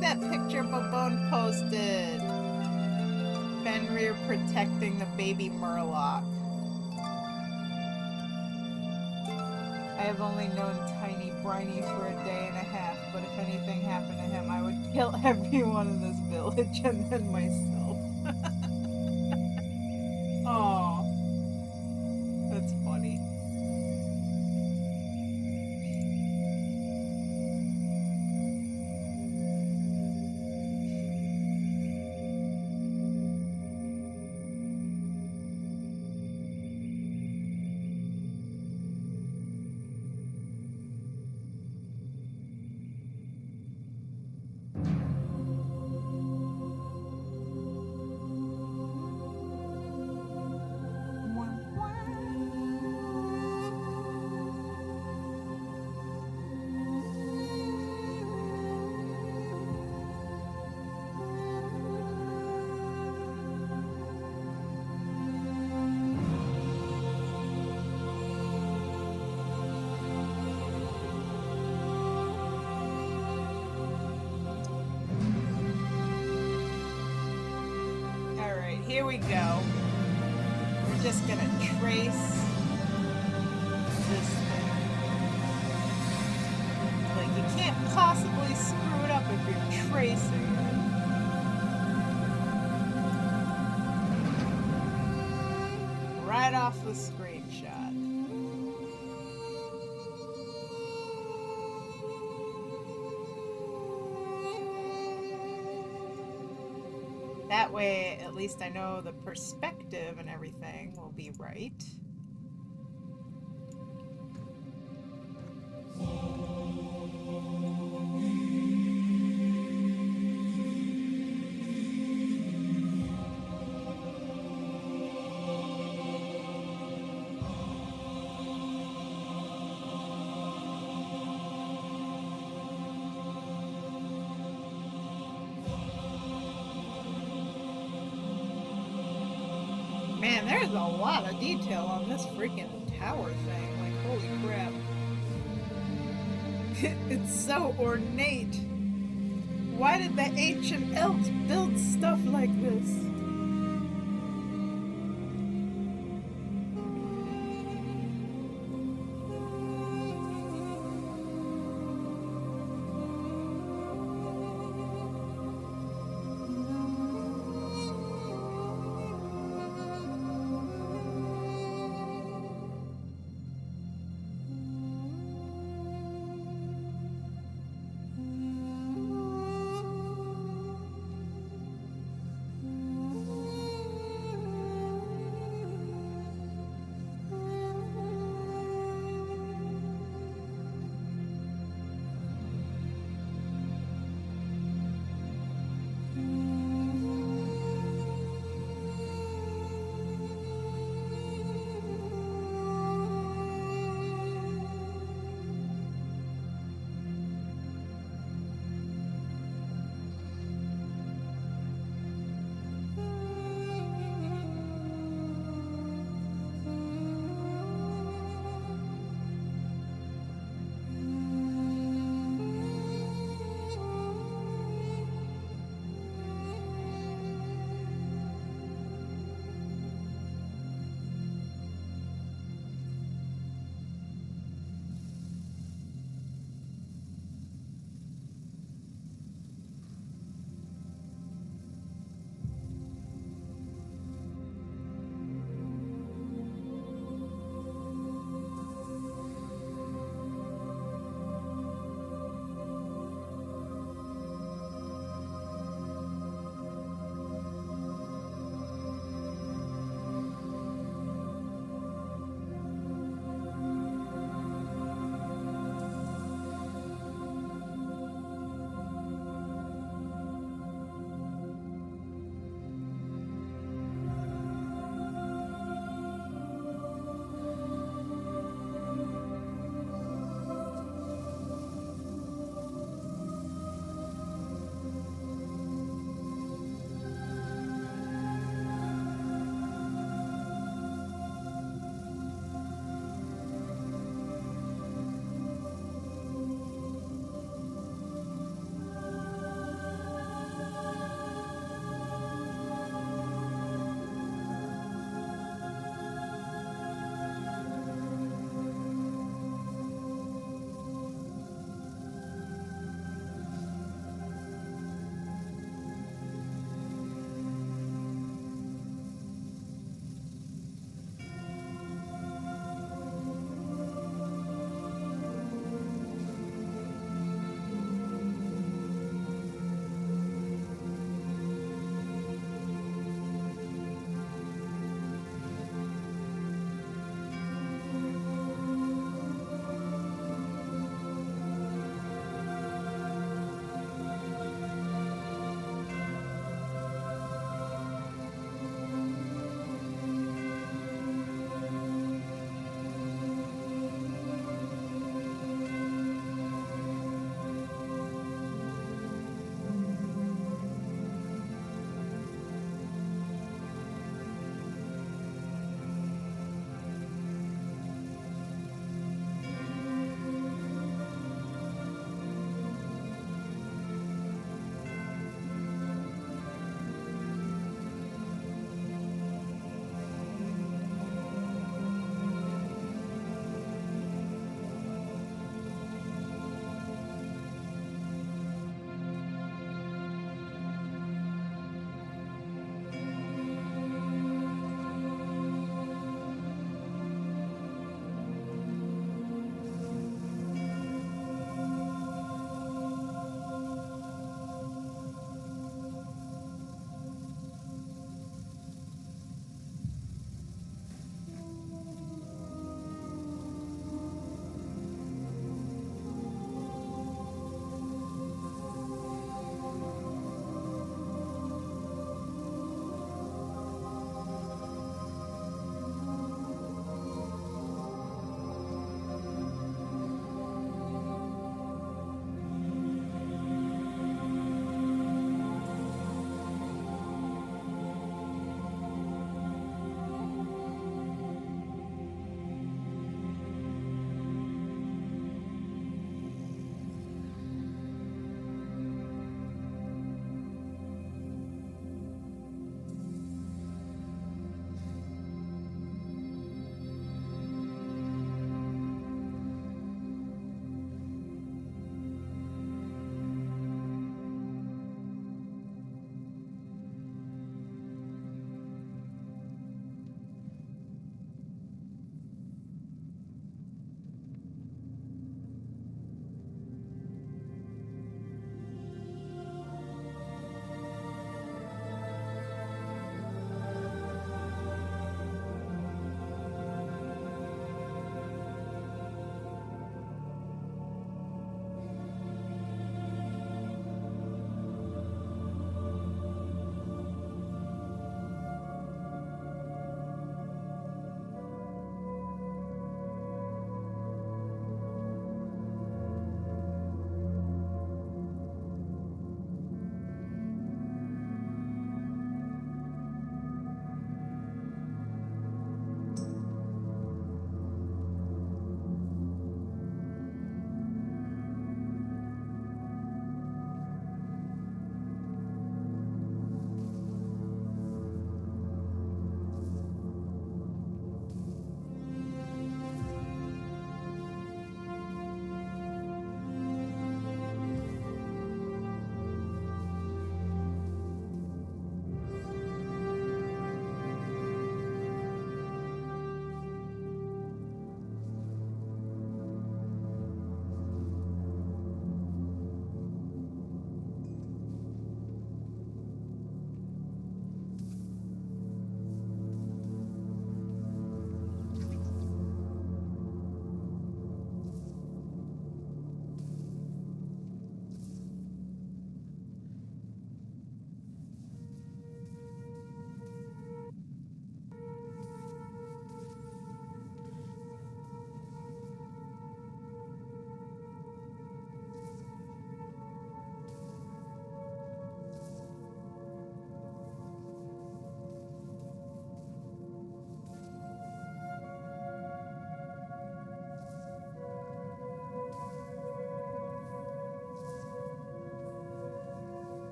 That picture Babone posted. Fenrir protecting the baby Murloc. I have only known Tiny Briny for a day and a half, but if anything happened to him, I would kill everyone in this village and then myself. Aw. That's funny. Here we go. We're just gonna trace this thing. Like, you can't possibly screw it up if you're tracing it. Right off the screenshot. That way, at least I know the perspective and everything will be right. Man, there's a lot of detail on this freaking tower thing. Like, holy crap. It's so ornate. Why did the ancient elves build stuff like this?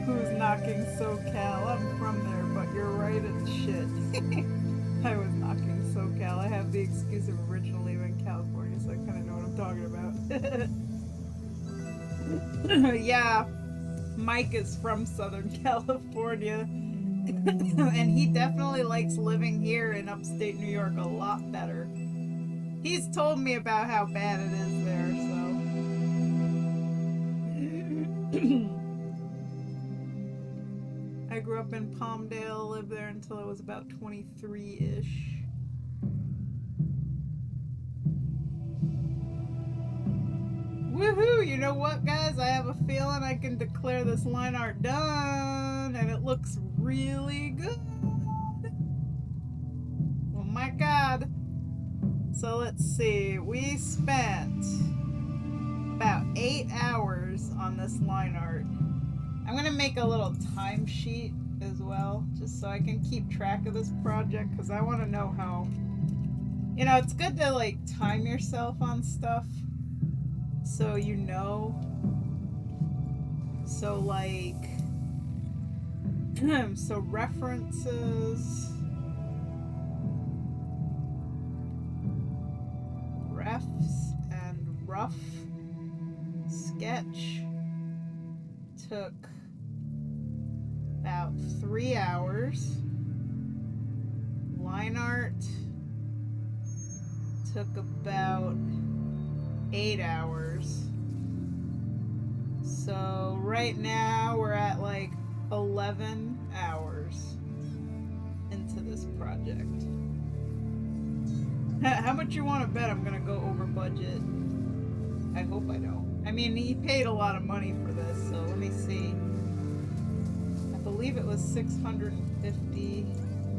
Who's knocking SoCal? I'm from there, but you're right as shit. I was knocking SoCal. I have the excuse of originally in California, so I kind of know what I'm talking about. Yeah, Mike is from Southern California. And he definitely likes living here in upstate New York a lot better. He's told me about how bad it is there, so. I grew up in Palmdale, lived there until I was about 23-ish. Woohoo! You know what, guys? I have a feeling I can declare this line art done, and it looks really good. Oh my god. So let's see. We spent about 8 hours on this line art. I'm gonna make a little timesheet as well, just so I can keep track of this project, because I want to know how. You know, it's good to like time yourself on stuff, so you know. So like, so references, refs, and rough sketch took about 3 hours. Line art took about 8 hours. So right now we're at like 11 hours into this project. How much you want to bet I'm gonna go over budget? I hope I don't. I mean, he paid a lot of money for this, so let me see. I believe it was $650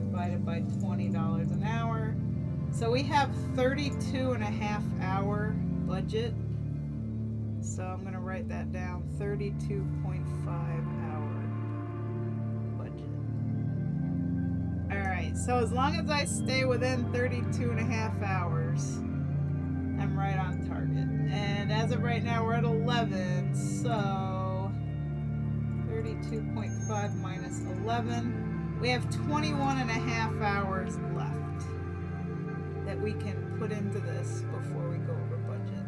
divided by $20 an hour. So we have 32.5 hour budget. So I'm gonna write that down, 32.5 hour budget. Alright, so as long as I stay within 32.5 hours, I'm right on target. And as of right now, we're at 11, so 32.5 minus 11. We have 21.5 hours left that we can put into this before we go over budget.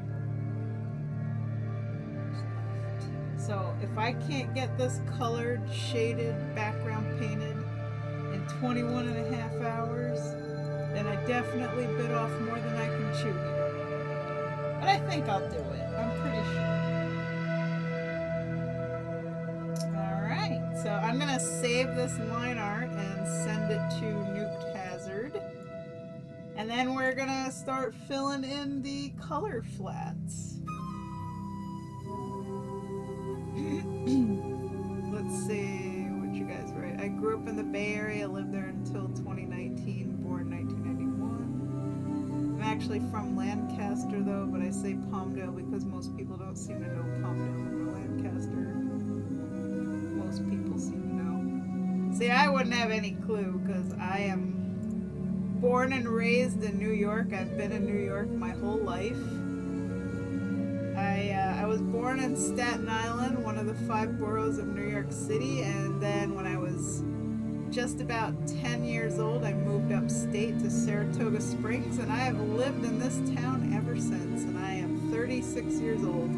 So if I can't get this colored, shaded, background painted in 21.5 hours, then I definitely bit off more than I can chew here. But I think I'll do it. I'm pretty sure. Alright, so I'm going to save this line art and send it to Nuked Hazard. And then we're going to start filling in the color flats. Let's see what you guys write. I grew up in the Bay Area, lived there until 2019, born 1991. I'm actually from Lancaster though, but I say Palmdale because most people don't seem to know Palmdale or Lancaster. Most people seem to know. See, I wouldn't have any clue because I am born and raised in New York. I've been in New York my whole life. I was born in Staten Island, one of the 5 boroughs of New York City, and then when I was just about 10 years old, I moved upstate to Saratoga Springs, and I have lived in this town ever since, and I am 36 years old.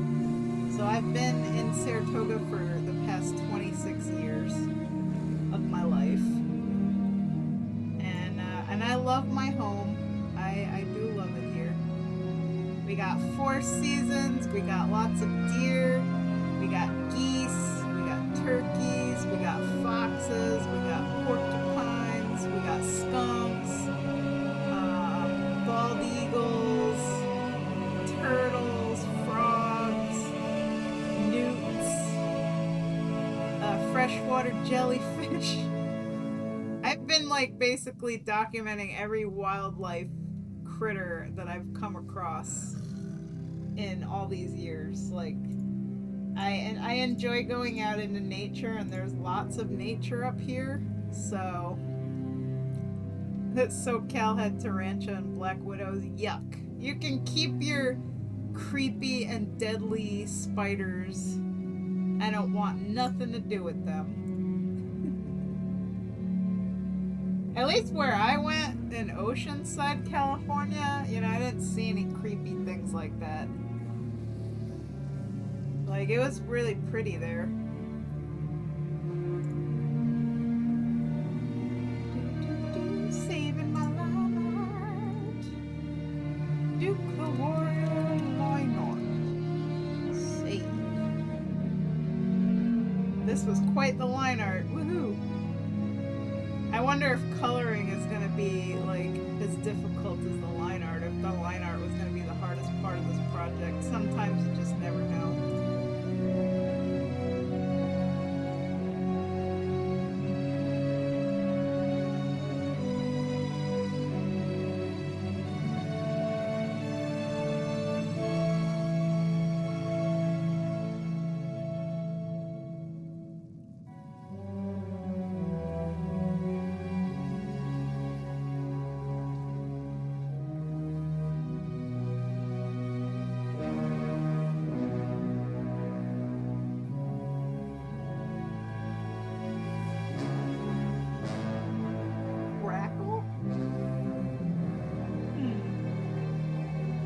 So I've been in Saratoga for the past 26 years of my life. And I love my home. I do love it here. We got 4 seasons, we got lots of deer, we got geese, we got turkeys, we got foxes, we got porcupines, we got skunks, bald eagles, turtles, frogs, newts, freshwater jellyfish. I've been like basically documenting every wildlife critter that I've come across in all these years. Like I enjoy going out into nature, and there's lots of nature up here. So that SoCal had tarantula and black widows. Yuck. You can keep your creepy and deadly spiders I don't want nothing to do with them. At least where I went in Oceanside, California, you know, I didn't see any creepy things like that. Like, it was really pretty there. Saving my life. Duke the Warrior Lionheart. Save. This was quite the line art. Woohoo! I wonder if coloring is going to be like as difficult as the line art. If the line art was going to be the hardest part of this project. Sometimes you just never know.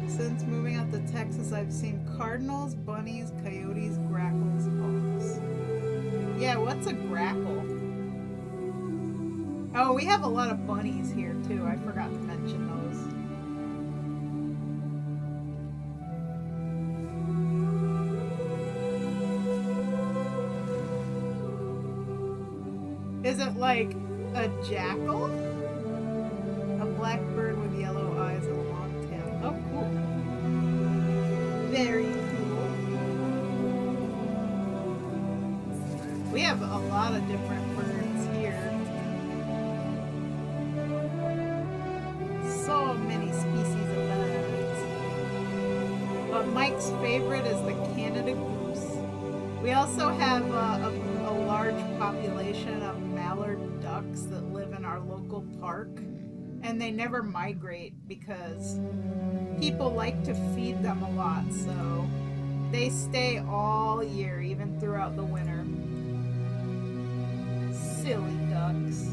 Since moving out to Texas, I've seen cardinals, bunnies, coyotes, grackles, hawks. Yeah, what's a grackle? Oh, we have a lot of bunnies here too. I forgot to mention those. Is it like a jackal? A black bird with yellow eyes and a long tail. Oh, cool. Very cool. We have a lot of different birds here. So many species of birds. But Mike's favorite is the Canada goose. We also have a large population of mallard ducks that live in our local park. And they never migrate because people like to feed them a lot, so they stay all year, even throughout the winter. Silly ducks.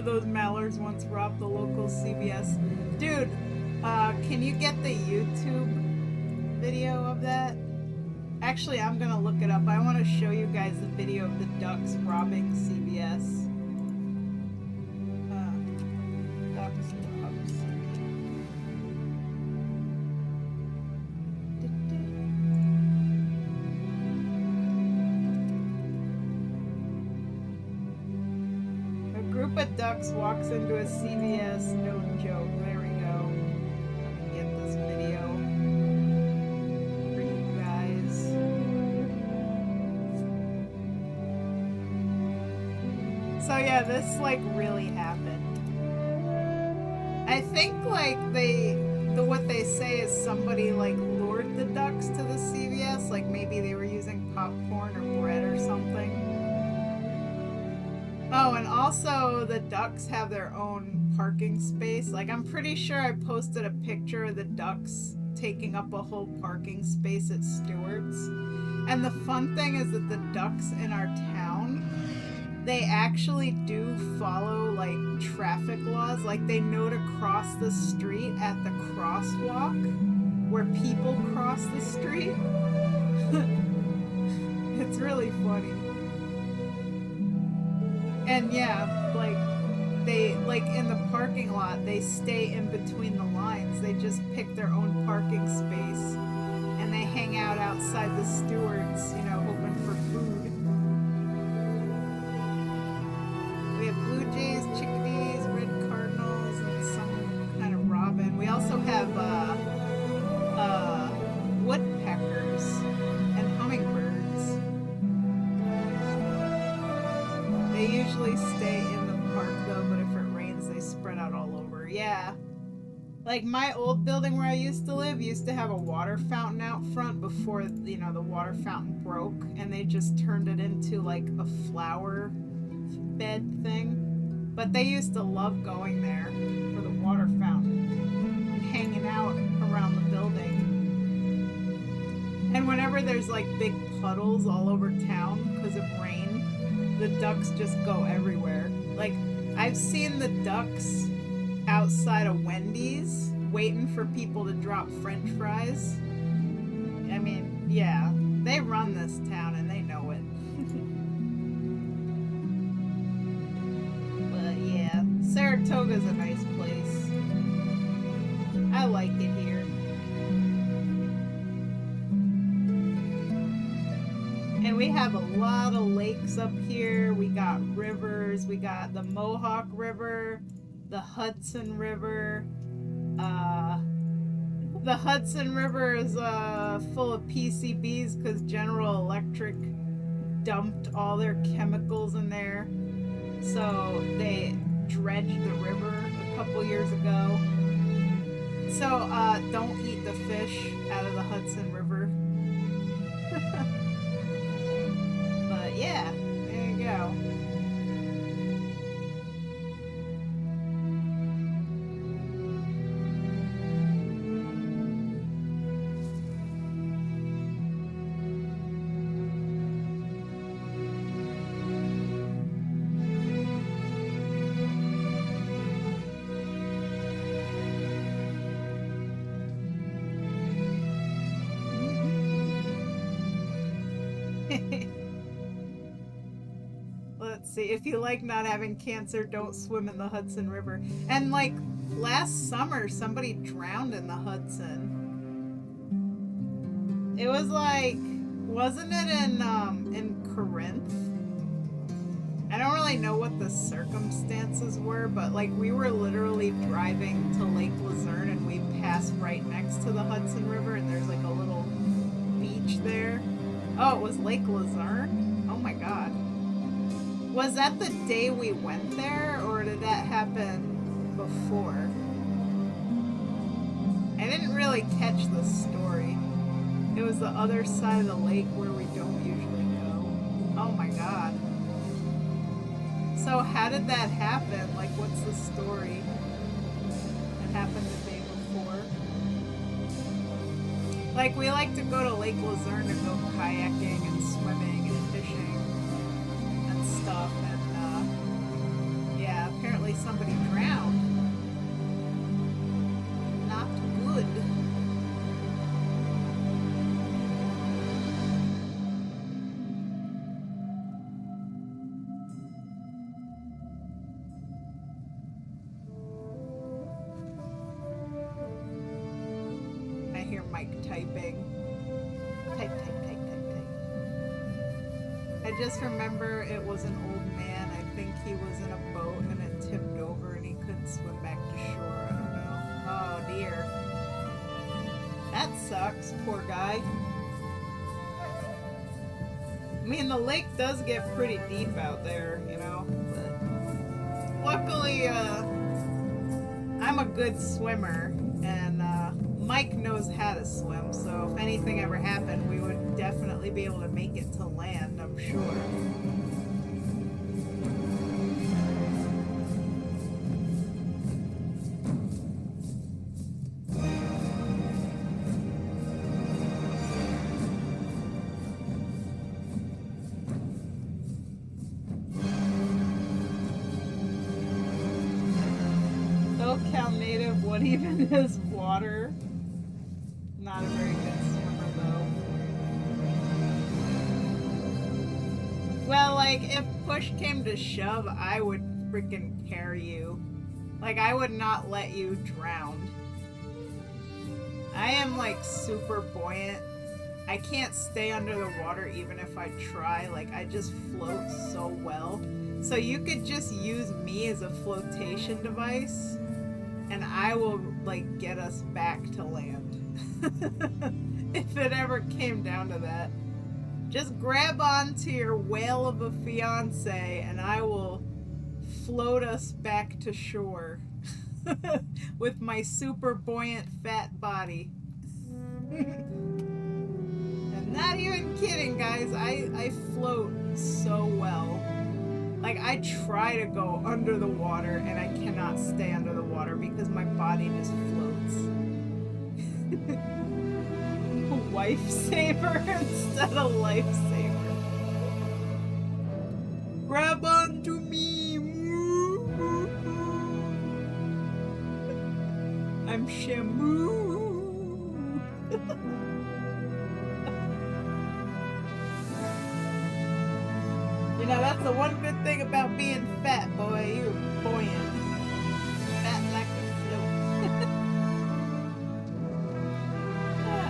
Those mallards once robbed the local CVS. Dude, can you get the YouTube video of that? Actually, I'm gonna look it up. I want to show you guys the video of the ducks robbing CVS. Ducks rob CVS. A group of ducks walks into a CVS. No joke. There we go. Let me get this video. So yeah, this like really happened. I think like what they say is somebody like lured the ducks to the CVS, like maybe they were using popcorn or bread or something. Oh, and also the ducks have their own parking space. Like I'm pretty sure I posted a picture of the ducks taking up a whole parking space at Stewart's. And the fun thing is that the ducks in our town, they actually do follow like traffic laws. Like they know to cross the street at the crosswalk where people cross the street. It's really funny. And yeah, like they like in the parking lot, they stay in between the lines. They just pick their own parking space and they hang out outside the Stewart's, you know, hoping for food. We have blue jays, chickadees, red cardinals, and some kind of robin. We also have woodpeckers and hummingbirds. They usually stay in the park though, but if it rains, they spread out all over. Yeah. Like my old building where I used to live used to have a water fountain out front before, you know, the water fountain broke, and they just turned it into like a flower bed thing. But they used to love going there for the water fountain and hanging out around the building. And whenever there's like big puddles all over town because of rain, the ducks just go everywhere. Like, I've seen the ducks outside of Wendy's waiting for people to drop French fries. I mean, yeah, they run this town and they know it. But yeah, Saratoga's a nice place. I like it here. And we have a lot of lakes up here. We got rivers. We got the Mohawk River, the Hudson River. The Hudson River is full of PCBs because General Electric dumped all their chemicals in there. So they dredged the river a couple years ago. So don't eat the fish out of the Hudson River. But yeah, there you go. Let's see. If you like not having cancer, don't swim in the Hudson River. And like last summer, somebody drowned in the Hudson. It was like, wasn't it in Corinth? I don't really know what the circumstances were, but like we were literally driving to Lake Luzerne and we passed right next to the Hudson River and there's like a little beach there. Oh, it was Lake Luzerne? Oh my god. Was that the day we went there, or did that happen before? I didn't really catch the story. It was the other side of the lake where we don't usually go. Oh my god. So how did that happen? Like, what's the story? It happened the day before. Like, we like to go to Lake Luzerne to go kayaking and swimming and fishing and stuff. And, yeah, apparently somebody drowned. Not good. I hear Mike typing. Type, type, type, type, type. I just remember it was an old man. I think he was in a boat and it tipped over and he couldn't swim back to shore. I don't know. Oh dear. That sucks, poor guy. I mean, the lake does get pretty deep out there, you know, but luckily, I'm a good swimmer and, Mike knows how to swim, so if anything ever happened, we would definitely be able to make it to land, I'm sure. SoCal native, what even is water? Not a very good swimmer, though. Well, like, if push came to shove, I would freaking carry you. Like, I would not let you drown. I am, like, super buoyant. I can't stay under the water even if I try. Like, I just float so well. So you could just use me as a flotation device, and I will, like, get us back to land. If it ever came down to that. Just grab onto your whale of a fiance and I will float us back to shore with my super buoyant fat body. I'm not even kidding, guys. I float so well. Like, I try to go under the water and I cannot stay under the water because my body just floats. Wife saver instead of lifesaver. Grab onto me. I'm Shamu. You know, that's the one good thing about being fat, boy. You're buoyant. Fat like a float.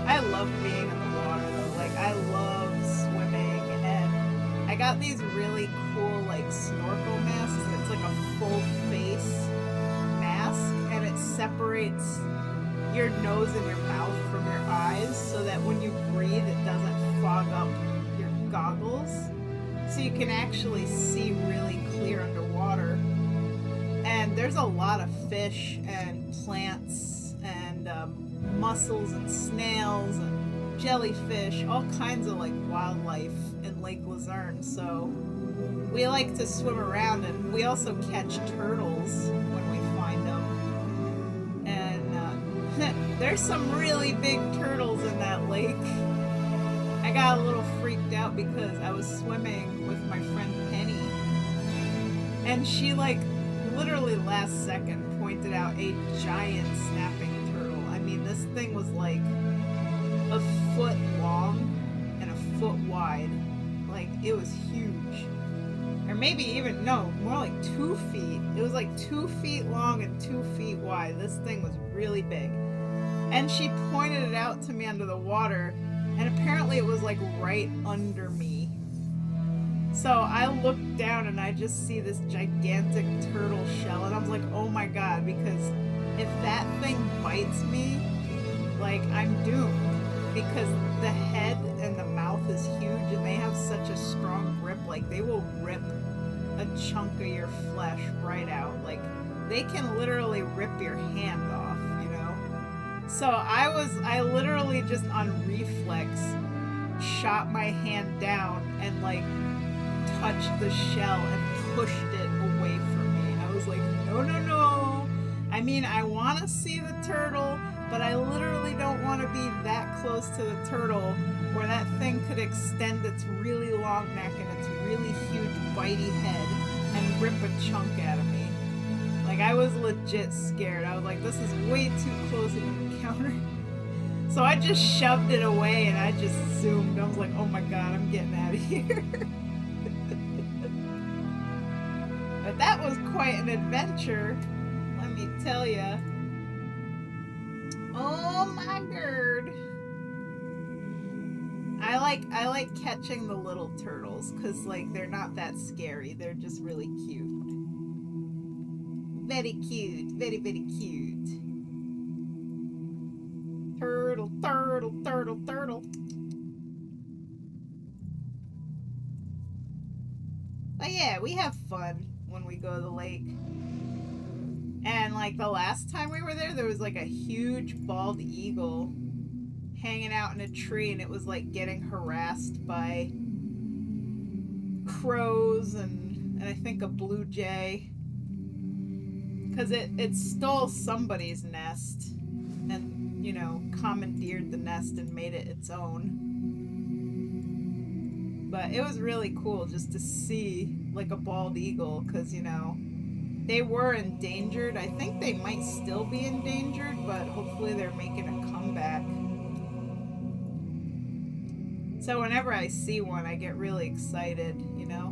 I love being in the water, though. Like, I love swimming, and I got these really cool, like, snorkel masks. It's like a full face mask, and it separates your nose and your mouth from your eyes so that when you breathe, it doesn't fog up your goggles. So you can actually see really clear underwater. And there's a lot of fish and plants and mussels and snails and jellyfish, all kinds of like wildlife in Lake Luzerne. So we like to swim around, and we also catch turtles when we find them. And there's some really big turtles in that lake. I got a little freaked out because I was swimming with my friend Penny, and she like literally last second pointed out a giant snapping turtle. I mean, this thing was like a foot long and a foot wide. Like, it was huge. Or maybe even, no, more like 2 feet. It was like 2 feet long and 2 feet wide. This thing was really big. And she pointed it out to me under the water, and apparently it was like right under me. So I looked down and I just see this gigantic turtle shell, and I was like, oh my god, because if that thing bites me, like, I'm doomed. Because the head and the mouth is huge, and they have such a strong grip, like, they will rip a chunk of your flesh right out. Like, they can literally rip your hand off, you know? So I literally just on reflex shot my hand down and like touched the shell and pushed it away from me. I was like, no, no, no. I mean, I want to see the turtle, but I literally don't want to be that close to the turtle where that thing could extend its really long neck and its really huge bitey head and rip a chunk out of me. Like, I was legit scared. I was like, this is way too close of an encounter. So I just shoved it away and I just zoomed. I was like, oh my god, I'm getting out of here. But that was quite an adventure, let me tell ya. Oh my god. I like catching the little turtles, cause like they're not that scary. They're just really cute. Very cute. Very, very cute. Turtle, turtle, turtle, turtle. But yeah, we have fun when we go to the lake. And like the last time we were there was like a huge bald eagle hanging out in a tree, and it was like getting harassed by crows and I think a blue jay. Because it stole somebody's nest and, you know, commandeered the nest and made it its own. But it was really cool just to see, like, a bald eagle, because, you know, they were endangered. I think they might still be endangered, but hopefully they're making a comeback. So whenever I see one, I get really excited, you know?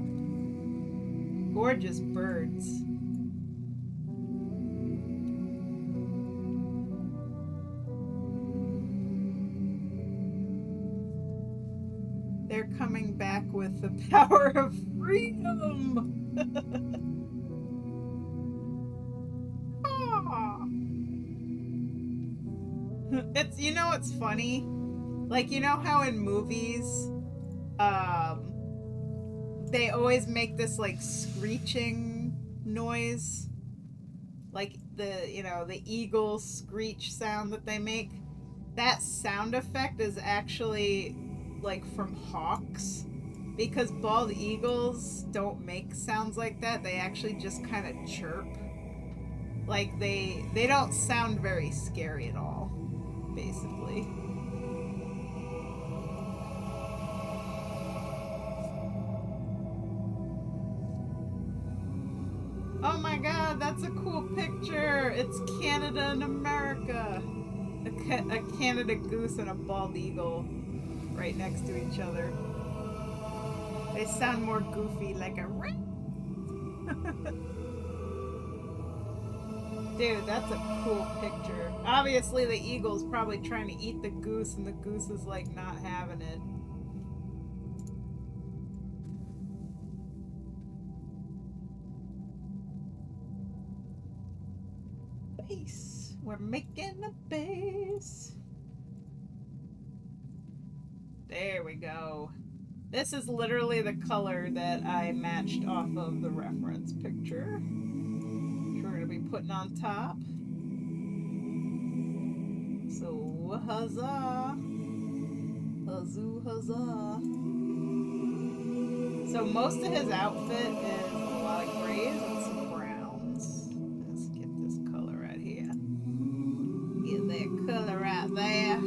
Gorgeous birds. They're coming back with the power of freedom. Ah. It's, you know, it's funny. Like, you know how in movies, they always make this like screeching noise, like the, you know, the eagle screech sound that they make. That sound effect is actually like from hawks, because bald eagles don't make sounds like that. They actually just kind of chirp. Like they don't sound very scary at all. basically. Oh my god, that's a cool picture! It's Canada and America! A Canada goose and a bald eagle right next to each other. They sound more goofy, like a ring. Dude, that's a cool picture. Obviously, the eagle's probably trying to eat the goose, and the goose is like not having it. Base. We're making a base. There we go. This is literally the color that I matched off of the reference picture. Which we're going to be putting on top. So, huzzah. Huzzoo, huzzah. So most of his outfit is a lot of grays and some browns. Let's get this color right here. Get that color right there.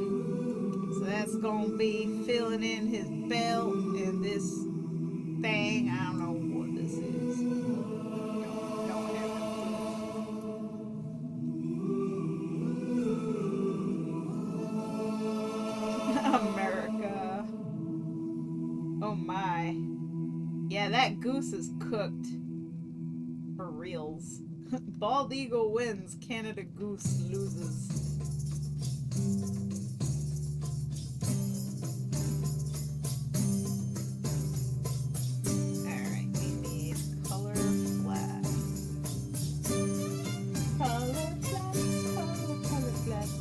So that's gonna be filling in his belt and this thing. I don't know what this is. Don't have a clue. America. Oh my. Yeah, that goose is cooked. For reals. Bald eagle wins, Canada goose loses. Alright, we need color flat. Color flats, color flats.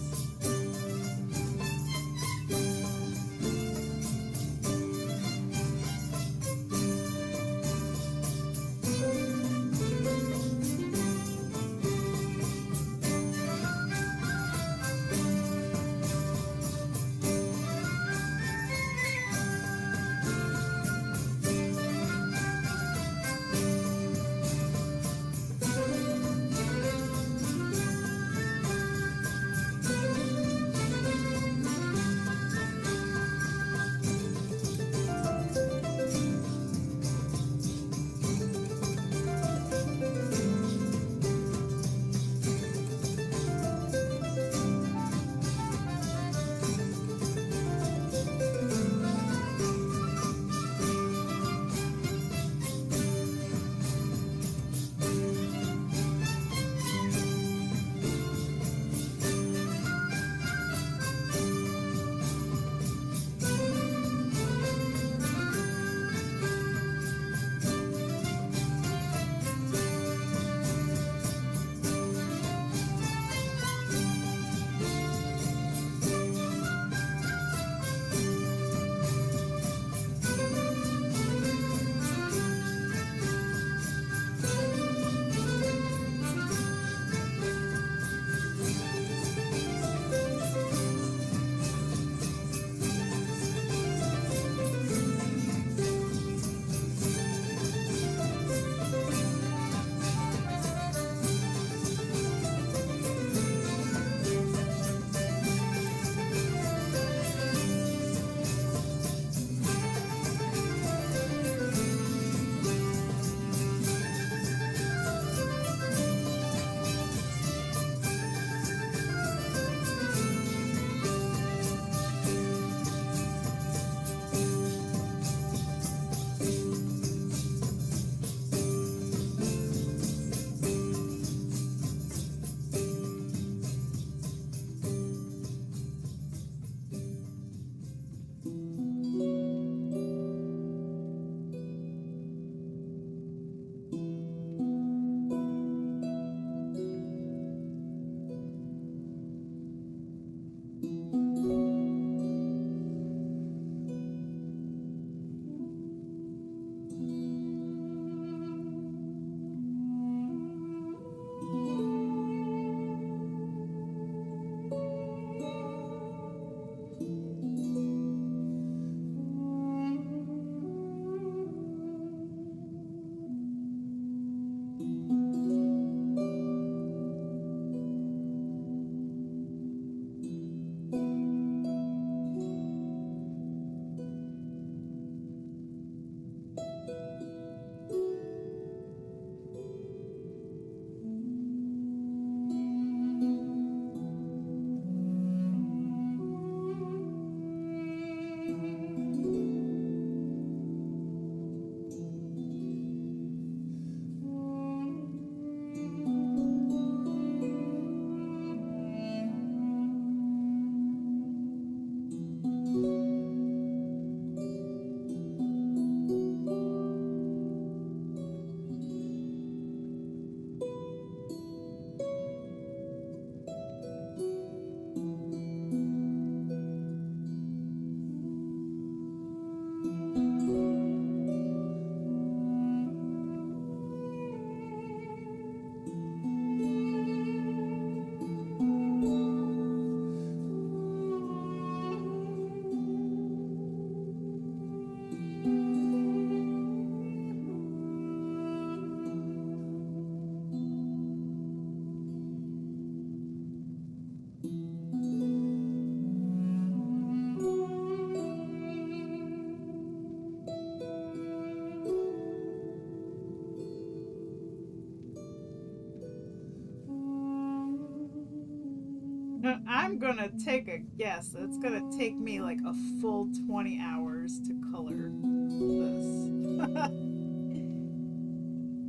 I'm gonna take a guess. It's gonna take me like a full 20 hours to color this.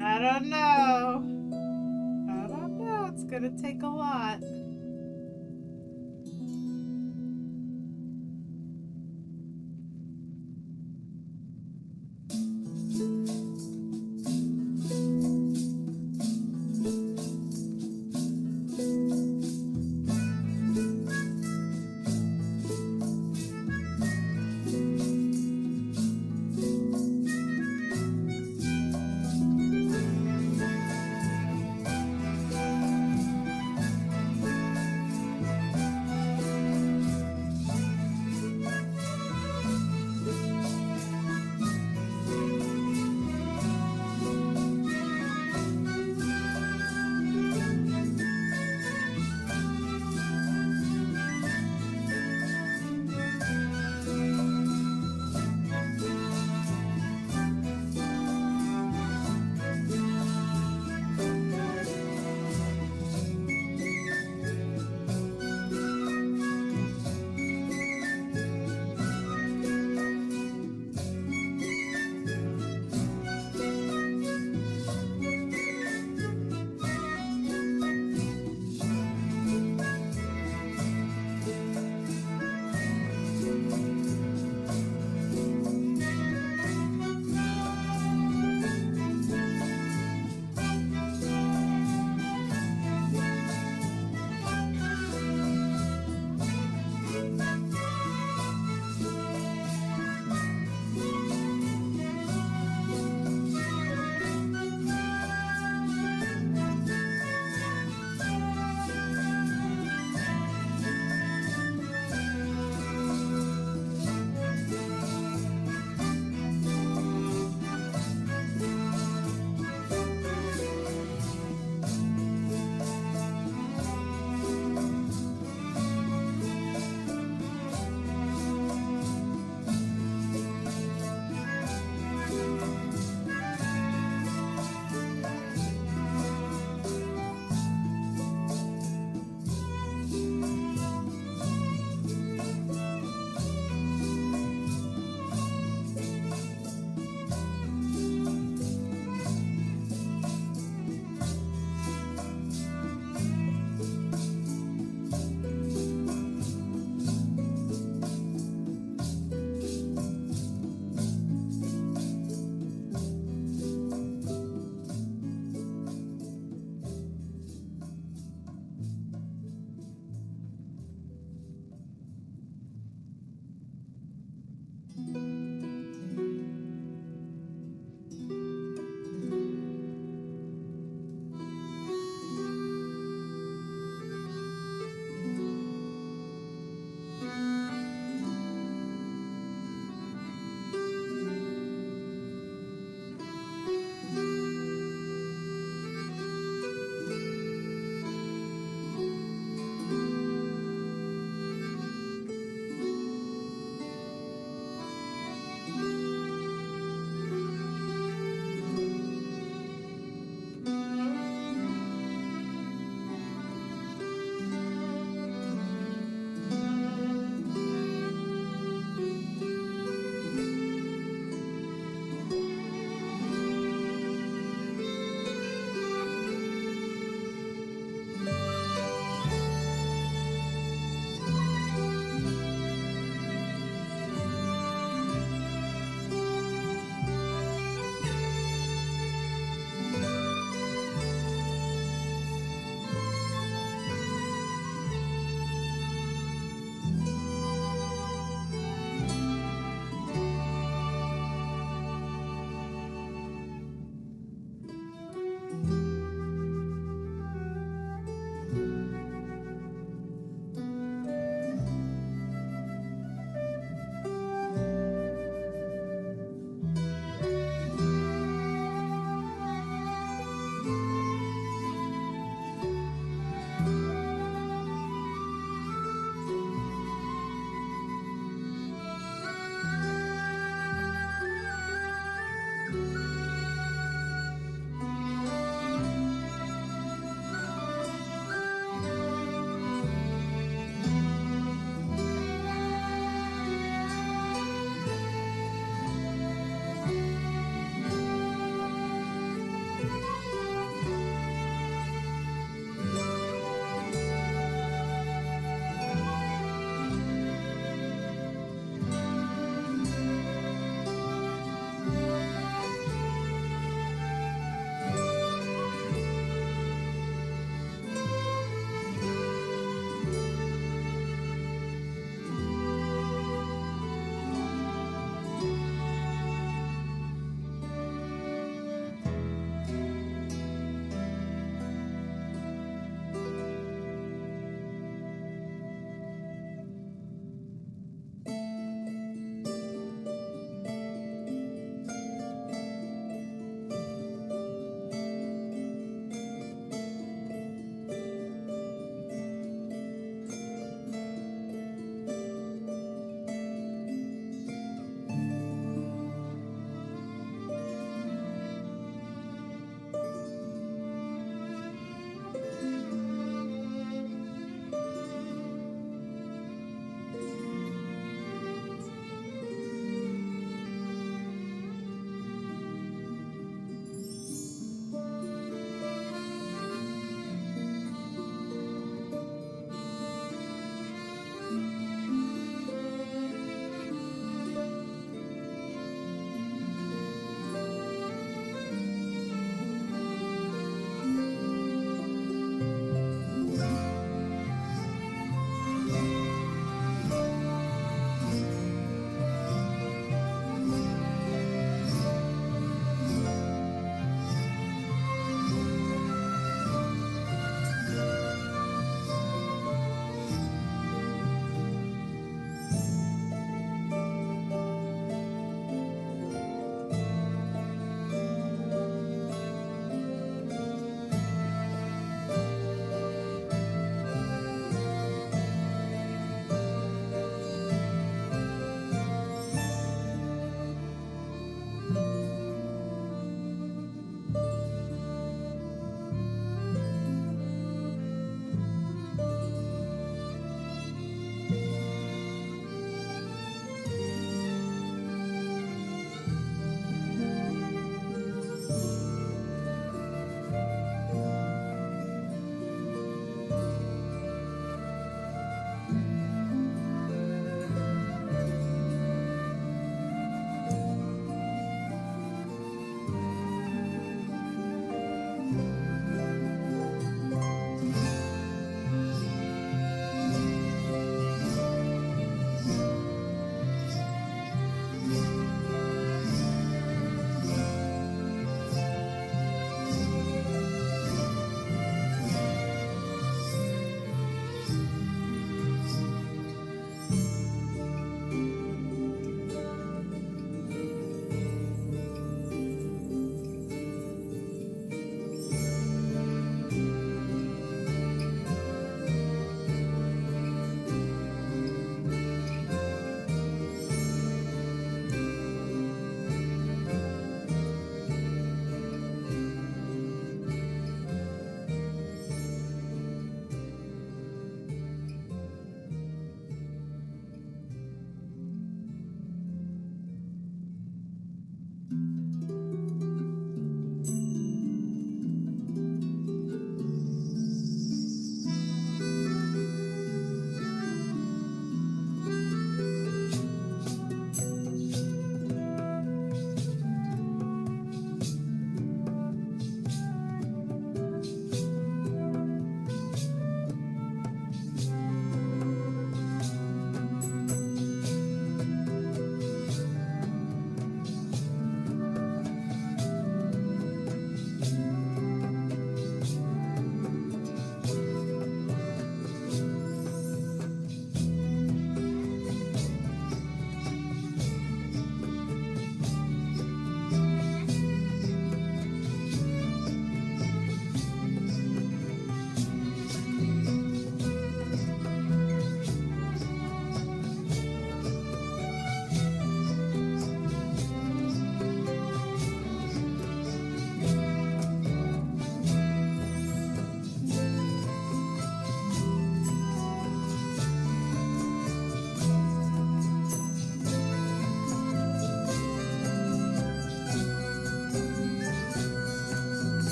I don't know. I don't know. It's gonna take a lot.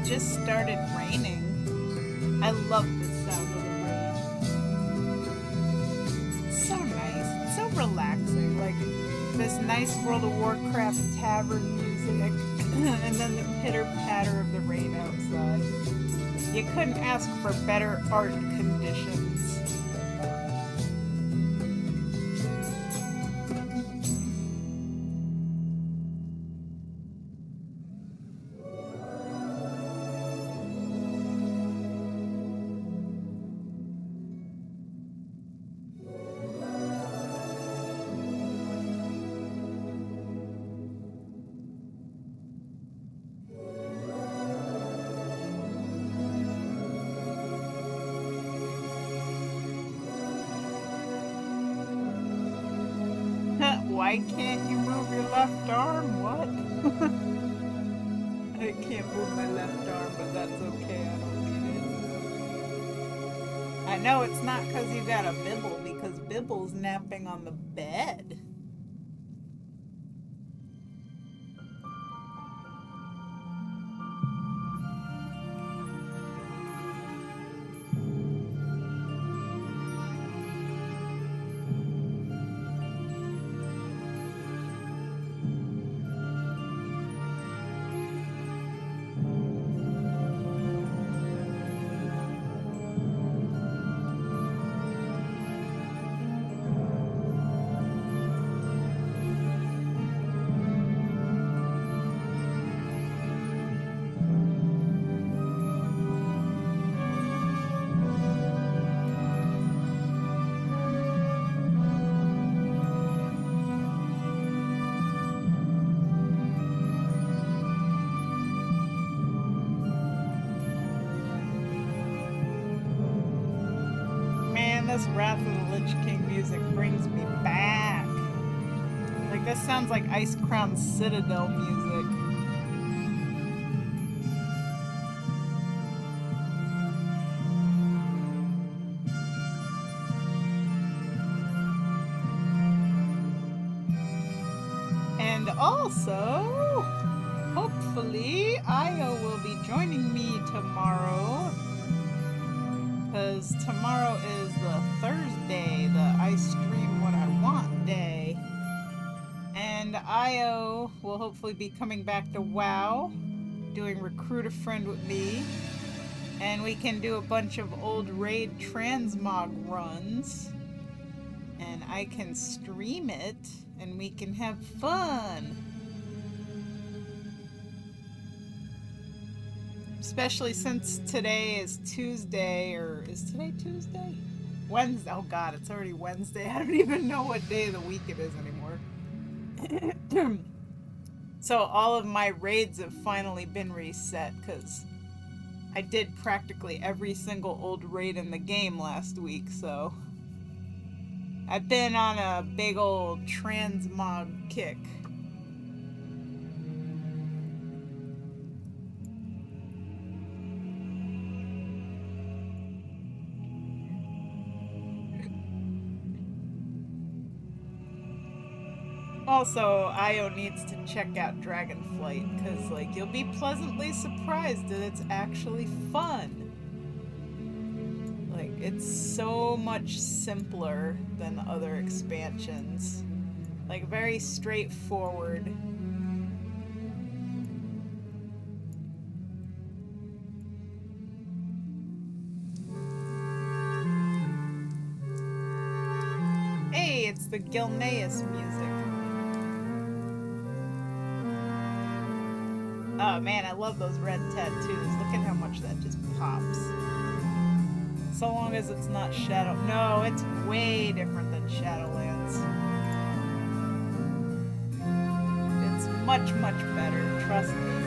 just started raining. I love the sound of the rain. It's so nice. It's so relaxing. Like this nice World of Warcraft tavern music, and then the pitter-patter of the rain outside. You couldn't ask for better art conditions. Why can't you move your left arm? What? I can't move my left arm, but that's okay. I don't need it. I know it's not because you got a Bibble, because Bibble's napping on the bed. This Wrath of the Lich King music brings me back. Like, this sounds like Ice Crown Citadel music. And also, hopefully, Io will be joining me tomorrow. Because tomorrow is the Thursday, the I stream what I want day. And Io will hopefully be coming back to WoW, doing Recruit a Friend with me. And we can do a bunch of old raid transmog runs. And I can stream it, and we can have fun. Especially since today is Tuesday, or is today Tuesday? Wednesday. Oh god, it's already Wednesday. I don't even know what day of the week it is anymore. So all of my raids have finally been reset, because I did practically every single old raid in the game last week, so I've been on a big old transmog kick. Also, Io needs to check out Dragonflight, because, like, you'll be pleasantly surprised that it's actually fun. Like, it's so much simpler than the other expansions. Like, very straightforward. Hey, it's the Gilneas music. Oh man, I love those red tattoos. Look at how much that just pops. So long as it's not Shadow... No, it's way different than Shadowlands. It's much, much better. Trust me.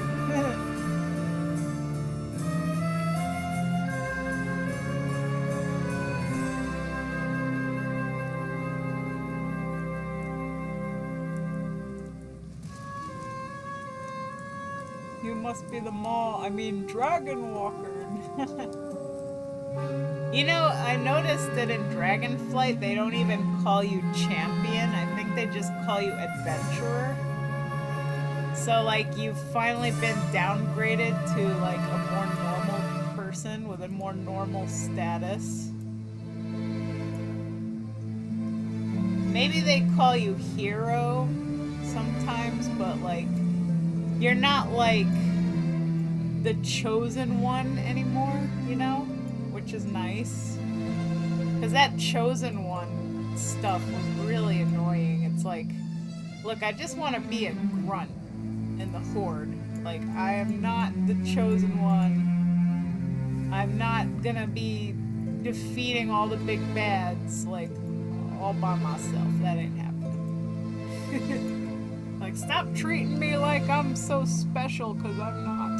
You must be the Dragon Walker. You know, I noticed that in Dragonflight, they don't even call you champion. I think they just call you adventurer. So, like, you've finally been downgraded to, like, a more normal person with a more normal status. Maybe they call you hero sometimes, but, like, you're not, like, the chosen one anymore, you know? Which is nice. Because that chosen one stuff was really annoying. It's like, look, I just want to be a grunt in the horde. Like, I am not the chosen one. I'm not gonna be defeating all the big bads, like, all by myself. That ain't happening. Like, stop treating me like I'm so special, because I'm not.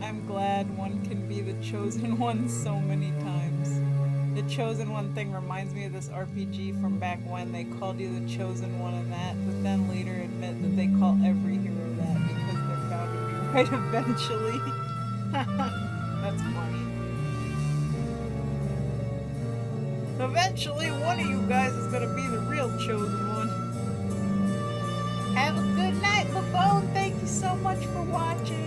I'm glad one can be the chosen one so many times. The chosen one thing reminds me of this RPG from back when they called you the chosen one and that, but then later admit that they call every hero that because they're bound to be right eventually. That's funny. Eventually, one of you guys is gonna be the real chosen one. Have a good night, Babone. Thank you so much for watching.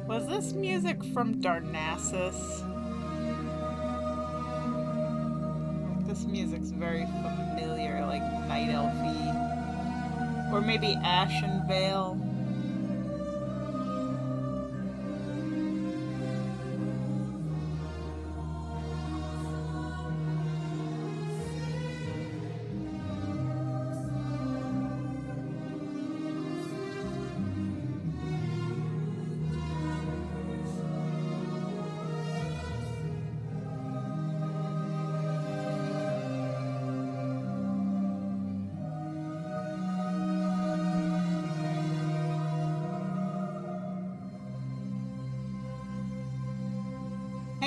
Was this music from Darnassus? This music's very familiar, like Night Elfy. Or maybe Ashen Vale.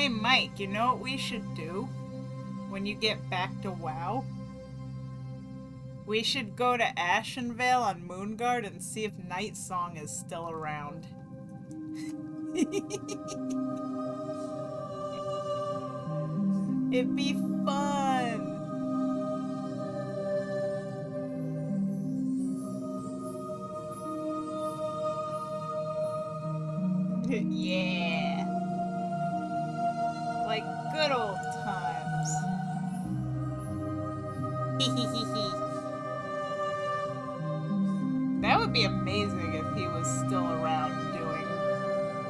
Hey Mike, you know what we should do when you get back to WoW? We should go to Ashenvale on Moonguard and see if Night Song is still around. It'd be fun! Yeah! Like good old times. That would be amazing if he was still around doing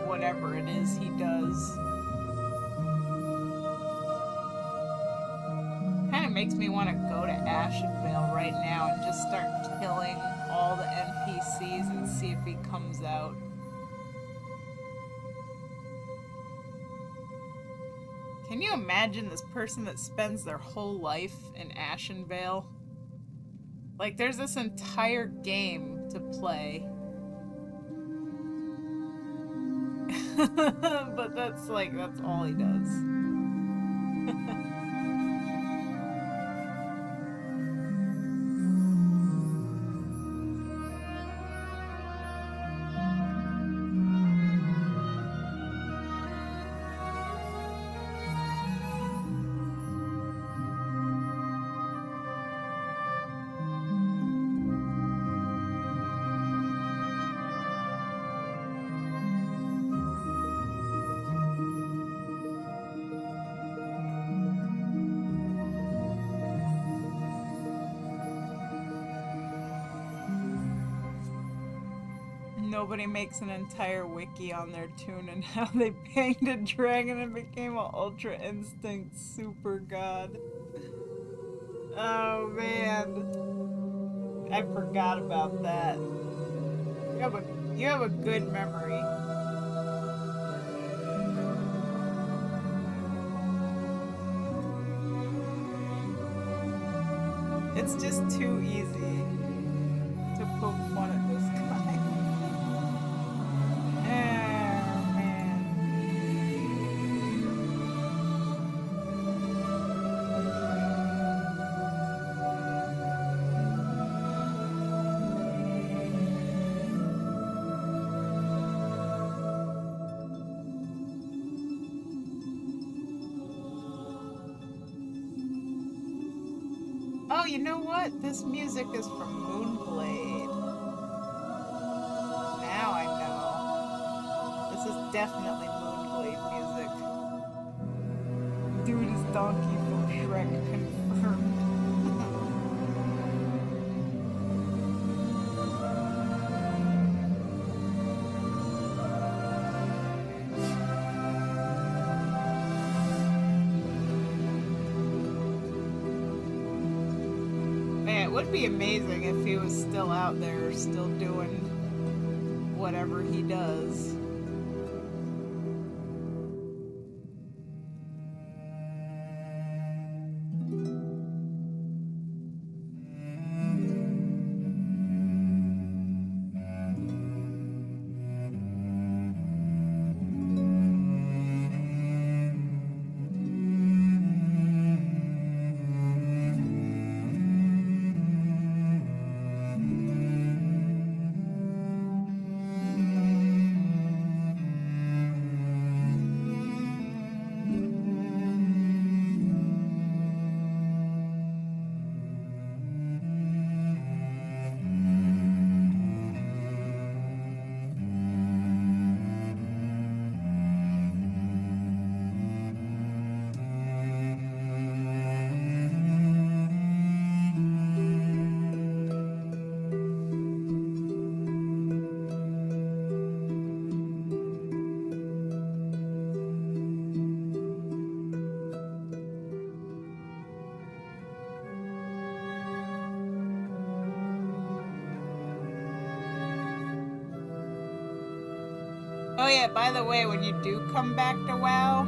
whatever it is he does. Kind of makes me want to go to Ashenvale right now and just start killing all the NPCs and see if he comes out. Can you imagine this person that spends their whole life in Ashenvale? Like, there's this entire game to play. But that's all he does. Nobody makes an entire wiki on their tune and how they banged a dragon and became an Ultra Instinct super god. Oh man. I forgot about that. You have a good memory. It's just too easy to poke fun at this guy. Oh, man. Oh, you know what? This music is from Moonblade. Now I know. This is definitely Moonblade music. Dude is Donkey from Shrek confirmed. Man, it would be amazing if he was still out there, still doing whatever he does. Oh yeah, by the way, when you do come back to WoW,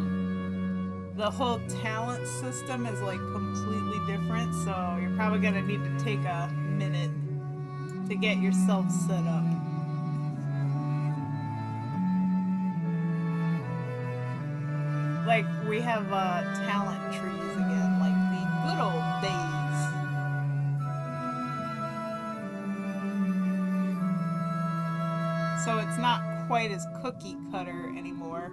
the whole talent system is like completely different, so you're probably gonna need to take a minute to get yourself set up. Like, we have talent trees again, like the good old days. So it's not quite as cookie cutter anymore.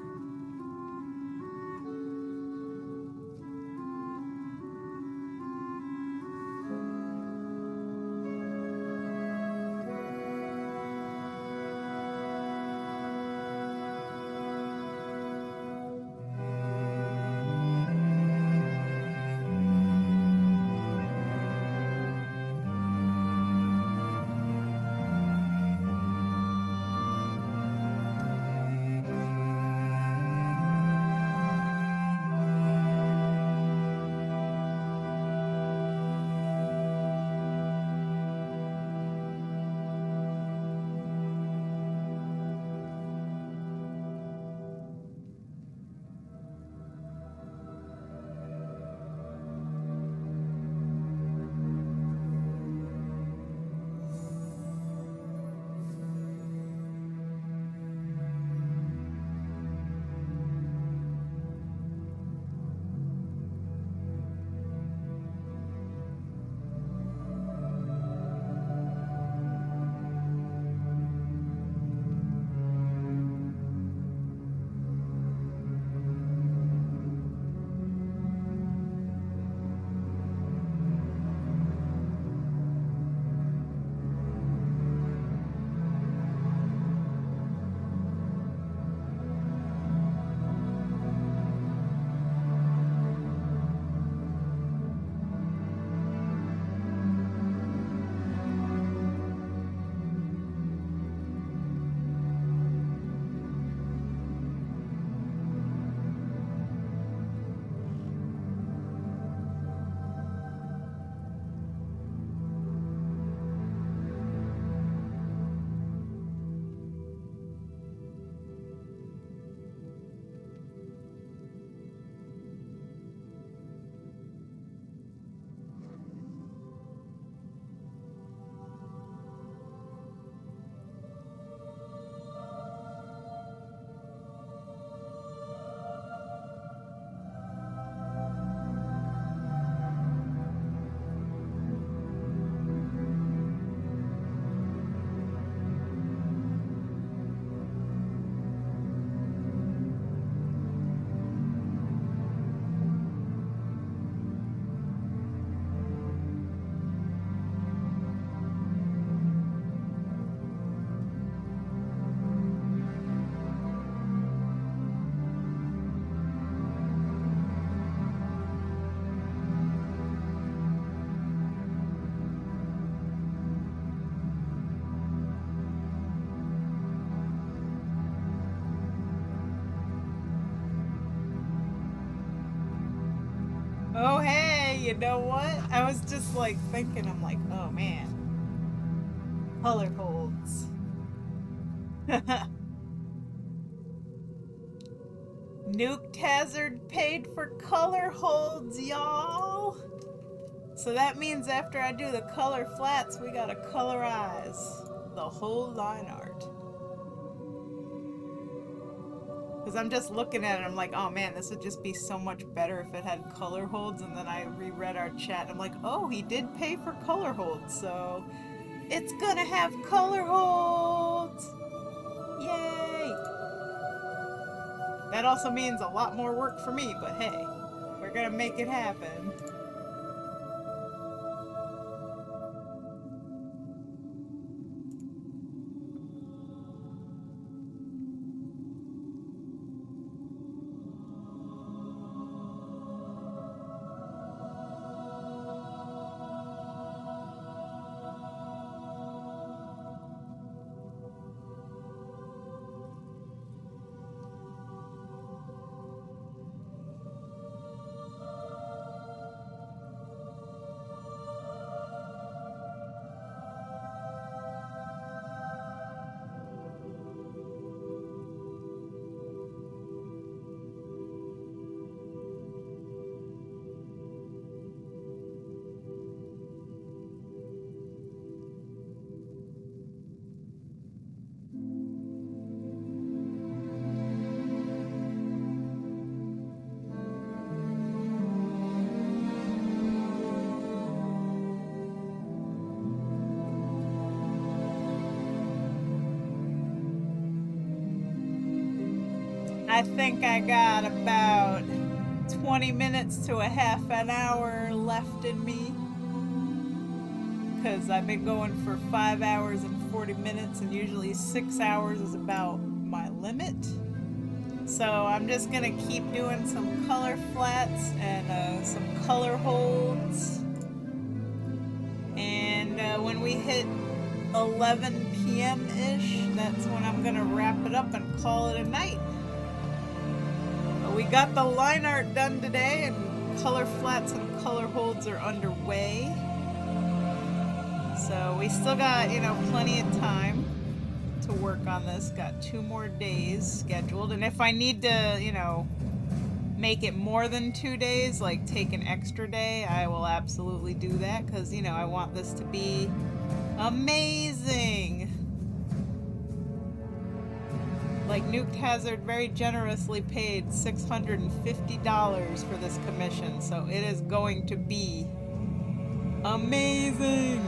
Oh, hey, you know what? I was just like thinking, I'm like, oh man. Color holds. Nuked Hazard paid for color holds, y'all. So that means after I do the color flats, we gotta colorize the whole line art. Because I'm just looking at it, I'm like, oh man, this would just be so much better if it had color holds. And then I reread our chat, and I'm like, oh, he did pay for color holds, so it's gonna have color holds! Yay! That also means a lot more work for me, but hey, we're gonna make it happen. I think I got about 20 minutes to a half an hour left in me. Because I've been going for 5 hours and 40 minutes, and usually 6 hours is about my limit. So I'm just gonna keep doing some color flats and some color holds. And when we hit 11 p.m.-ish, that's when I'm gonna wrap it up and call it a night. We got the line art done today, and color flats and color holds are underway. So we still got, plenty of time to work on this. Got 2 more days scheduled. And if I need to, make it more than 2 days, like take an extra day, I will absolutely do that because, I want this to be amazing. Like Nuked Hazard very generously paid $650 for this commission, so it is going to be amazing.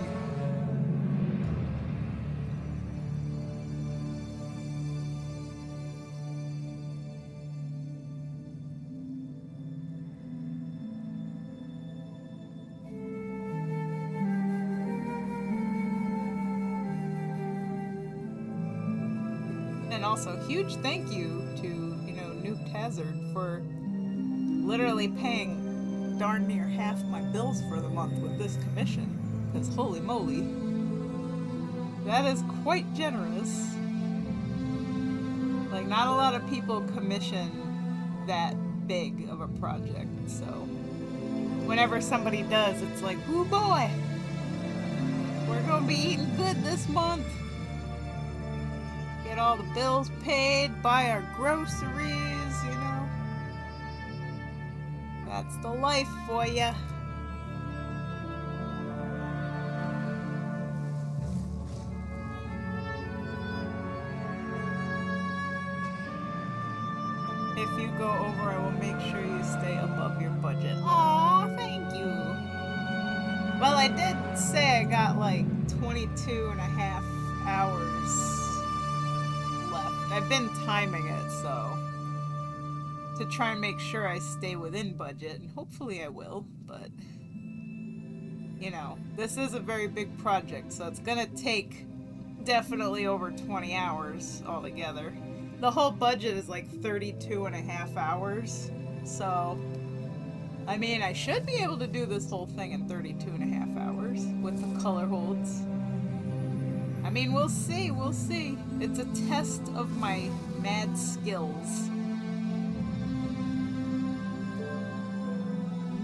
And also, huge thank you to, Nuked Hazard for literally paying darn near half my bills for the month with this commission. Because holy moly, that is quite generous. Like, not a lot of people commission that big of a project, so whenever somebody does, it's like, ooh boy, we're gonna be eating good this month. Get all the bills paid, buy our groceries, That's the life for ya. If you go over, I will make sure you stay above your budget. Aw, thank you. Well, I did say I got like 22 and a half hours left. I've been timing it, so to try and make sure I stay within budget, and hopefully I will, but this is a very big project, so it's gonna take definitely over 20 hours altogether. The whole budget is like 32 and a half hours, so I mean, I should be able to do this whole thing in 32 and a half hours with the color holds. I mean, we'll see. It's a test of my mad skills.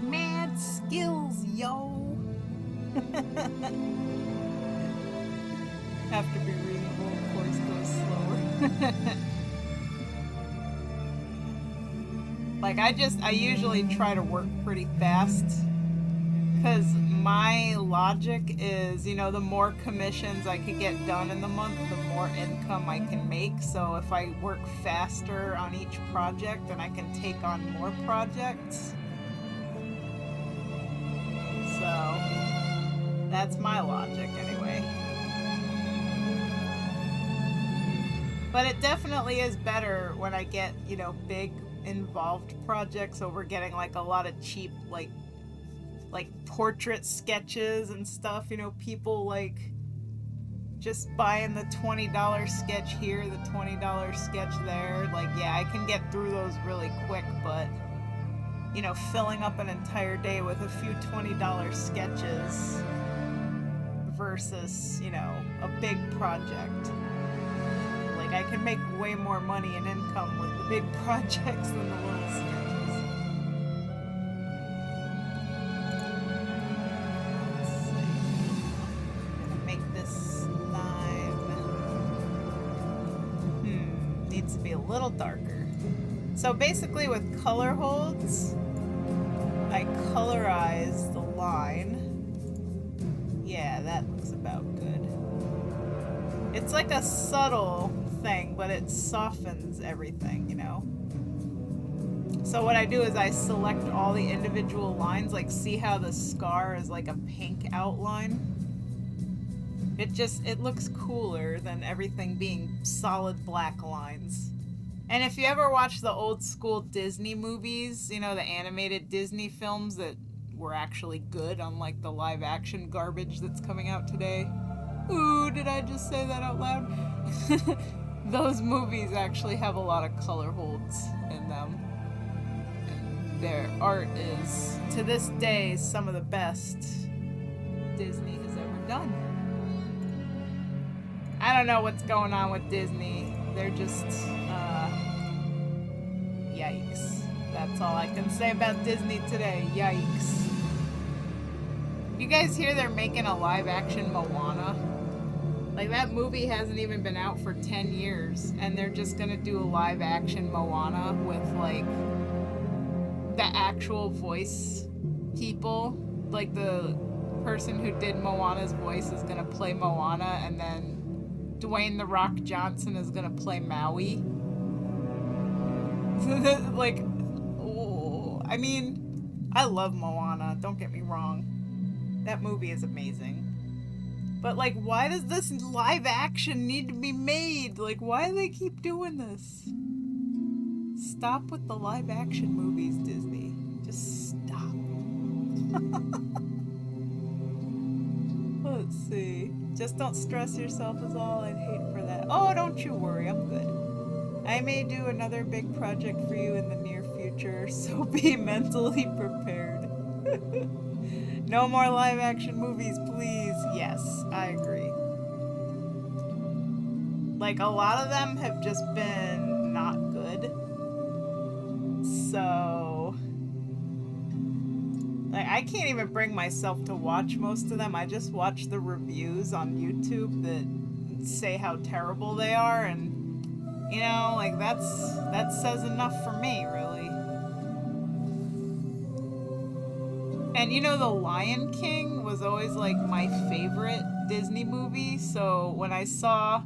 Mad skills, yo! Have to be reasonable, of course, go slower. Like, I usually try to work pretty fast, because my logic is, the more commissions I could get done in the month, the more income I can make. So if I work faster on each project, then I can take on more projects. So that's my logic anyway. But it definitely is better when I get, big involved projects over getting like a lot of cheap like portrait sketches and stuff, people like just buying the $20 sketch here, the $20 sketch there. Like, yeah, I can get through those really quick, but filling up an entire day with a few $20 sketches versus, a big project. Like, I can make way more money and income with the big projects than the little sketches. Let's see. I'm gonna make this line. Needs to be a little darker. So basically with color holds, I colorize the line. Yeah, that looks about good. It's like a subtle thing, but it softens everything, So what I do is I select all the individual lines, like see how the scar is like a pink outline? It looks cooler than everything being solid black lines. And if you ever watch the old school Disney movies, you know, the animated Disney films that were actually good, unlike the live action garbage that's coming out today. Ooh, did I just say that out loud? Those movies actually have a lot of color holds in them. And their art is, to this day, some of the best Disney has ever done. I don't know what's going on with Disney. They're just, yikes. That's all I can say about Disney today. Yikes. You guys hear they're making a live action Moana? Like, that movie hasn't even been out for 10 years, and they're just gonna do a live action Moana with, like, the actual voice people. Like, the person who did Moana's voice is gonna play Moana, and then Dwayne The Rock Johnson is gonna play Maui. Like, oh, I mean, I love Moana, don't get me wrong. That movie is amazing. But, like, why does this live action need to be made? Like, why do they keep doing this? Stop with the live action movies, Disney. Just stop. Let's see. Just don't stress yourself is all I'd hate for that. Oh, don't you worry, I'm good. I may do another big project for you in the near future, so be mentally prepared. No more live action movies, please. Yes, I agree. Like, a lot of them have just been not good. So, like, I can't even bring myself to watch most of them. I just watch the reviews on YouTube that say how terrible they are, and you know, like, that says enough for me, really. And you know, The Lion King was always like my favorite Disney movie, so when I saw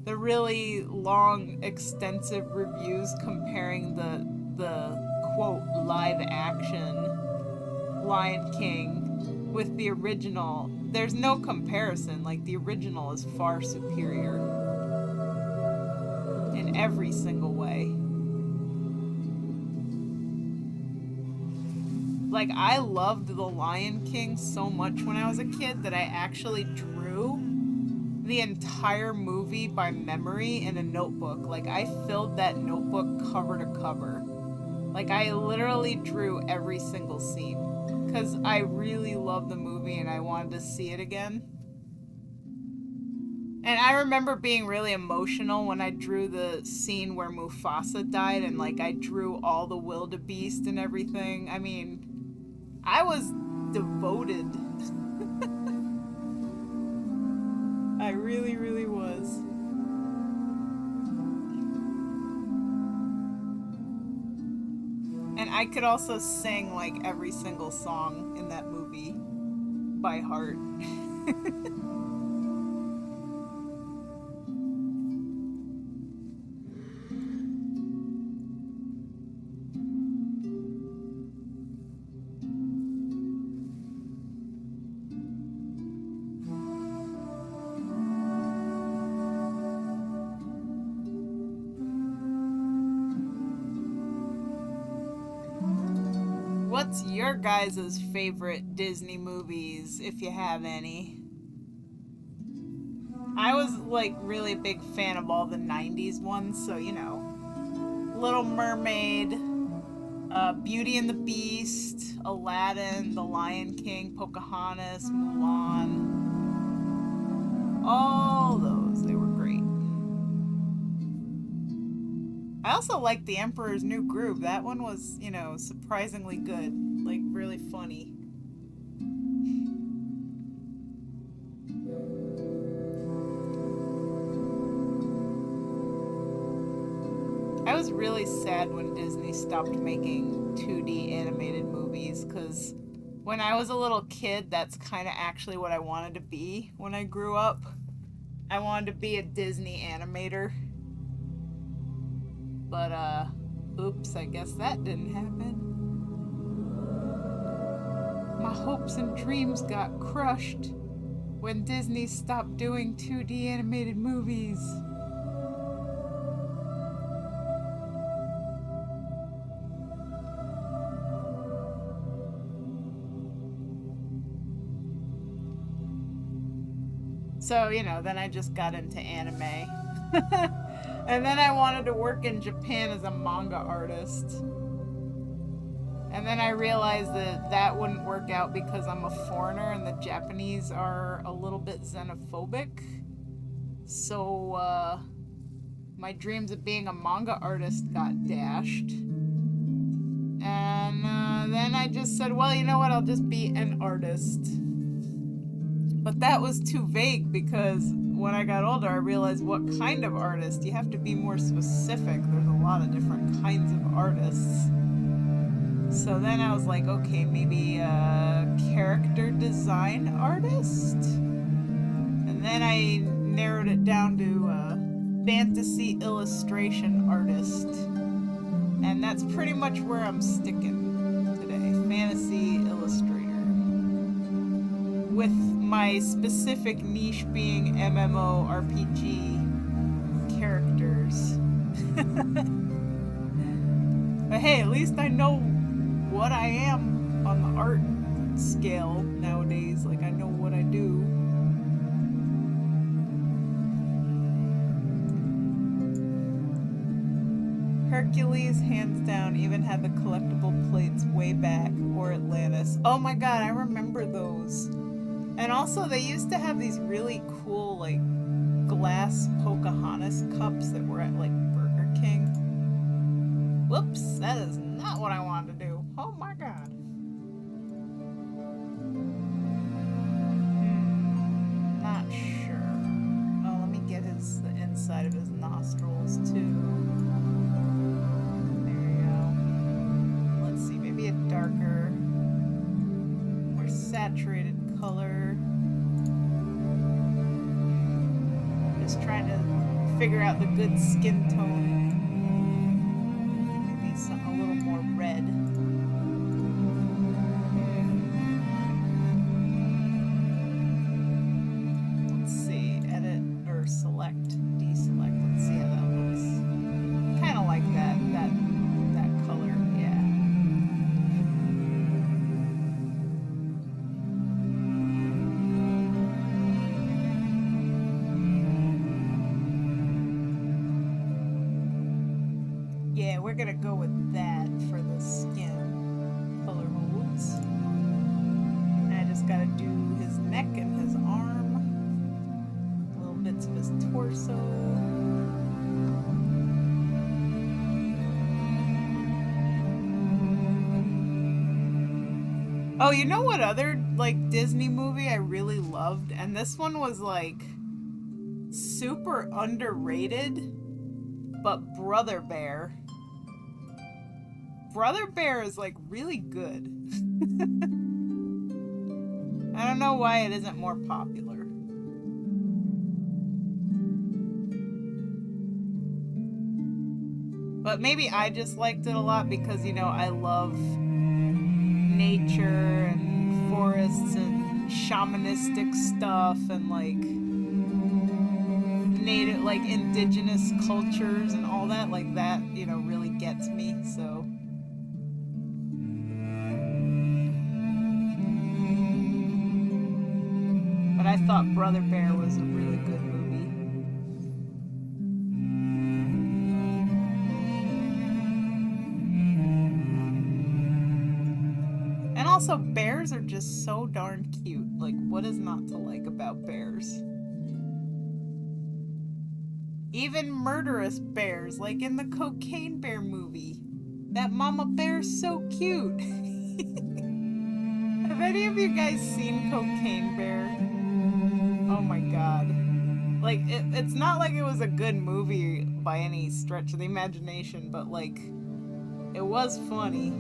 the really long, extensive reviews comparing the quote live action Lion King with the original, there's no comparison. Like, the original is far superior in every single way. Like, I loved The Lion King so much when I was a kid that I actually drew the entire movie by memory in a notebook. Like, I filled that notebook cover to cover. Like, I literally drew every single scene because I really loved the movie and I wanted to see it again. And I remember being really emotional when I drew the scene where Mufasa died, and like, I drew all the wildebeest and everything. I mean, I was devoted. I really, really was. And I could also sing like every single song in that movie by heart. What's your guys' favorite Disney movies, if you have any? I was like really a big fan of all the 90s ones, so you know, Little Mermaid, Beauty and the Beast, Aladdin, The Lion King, Pocahontas, Mulan. All those, they were great. I also liked The Emperor's New Groove. That one was, you know, surprisingly good. Like, really funny. I was really sad when Disney stopped making 2D animated movies, because when I was a little kid, that's kind of actually what I wanted to be when I grew up. I wanted to be a Disney animator. But, oops, I guess that didn't happen. My hopes and dreams got crushed when Disney stopped doing 2D animated movies. So, you know, then I just got into anime. And then I wanted to work in Japan as a manga artist. And then I realized that that wouldn't work out because I'm a foreigner and the Japanese are a little bit xenophobic. So, my dreams of being a manga artist got dashed. And then I just said, well, you know what, I'll just be an artist. But that was too vague because when I got older, I realized what kind of artist. You have to be more specific. There's a lot of different kinds of artists. So then I was like, okay, maybe a character design artist? And then I narrowed it down to a fantasy illustration artist. And that's pretty much where I'm sticking today. Fantasy illustrator. With my specific niche being MMORPG characters. But hey, at least I know what I am on the art scale nowadays. Like, I know what I do. Hercules, hands down, even had the collectible plates way back, or Atlantis. Oh my god, I remember those. And also, they used to have these really cool, like, glass Pocahontas cups that were at, like, Burger King. Whoops, that is not what I wanted to do. Oh my god. Not sure. Oh, let me get the inside of his nostrils, too. A darker, more saturated color. Just trying to figure out the good skin tone. Maybe something a little more red. Let's see, edit or select, deselect. Let's see how that looks. Kind of like that color, yeah. Yeah, we're gonna go with that for the skin color modes. And I just gotta do his neck and his arm, little bits of his torso. Oh, you know what other, like, Disney movie I really loved? And this one was, like, super underrated, but Brother Bear. Brother Bear is, like, really good. I don't know why it isn't more popular. But maybe I just liked it a lot because, you know, I love nature and forests and shamanistic stuff and, like, native, like, indigenous cultures and all that. Like, that, you know, really gets me, so. But I thought Brother Bear was a really good movie. And also, bears are just so darn cute. Like, what is not to like about bears? Even murderous bears, like in the Cocaine Bear movie. That mama bear's so cute. Have any of you guys seen Cocaine Bear? Oh my god. Like, it's not like it was a good movie by any stretch of the imagination, but, like, it was funny.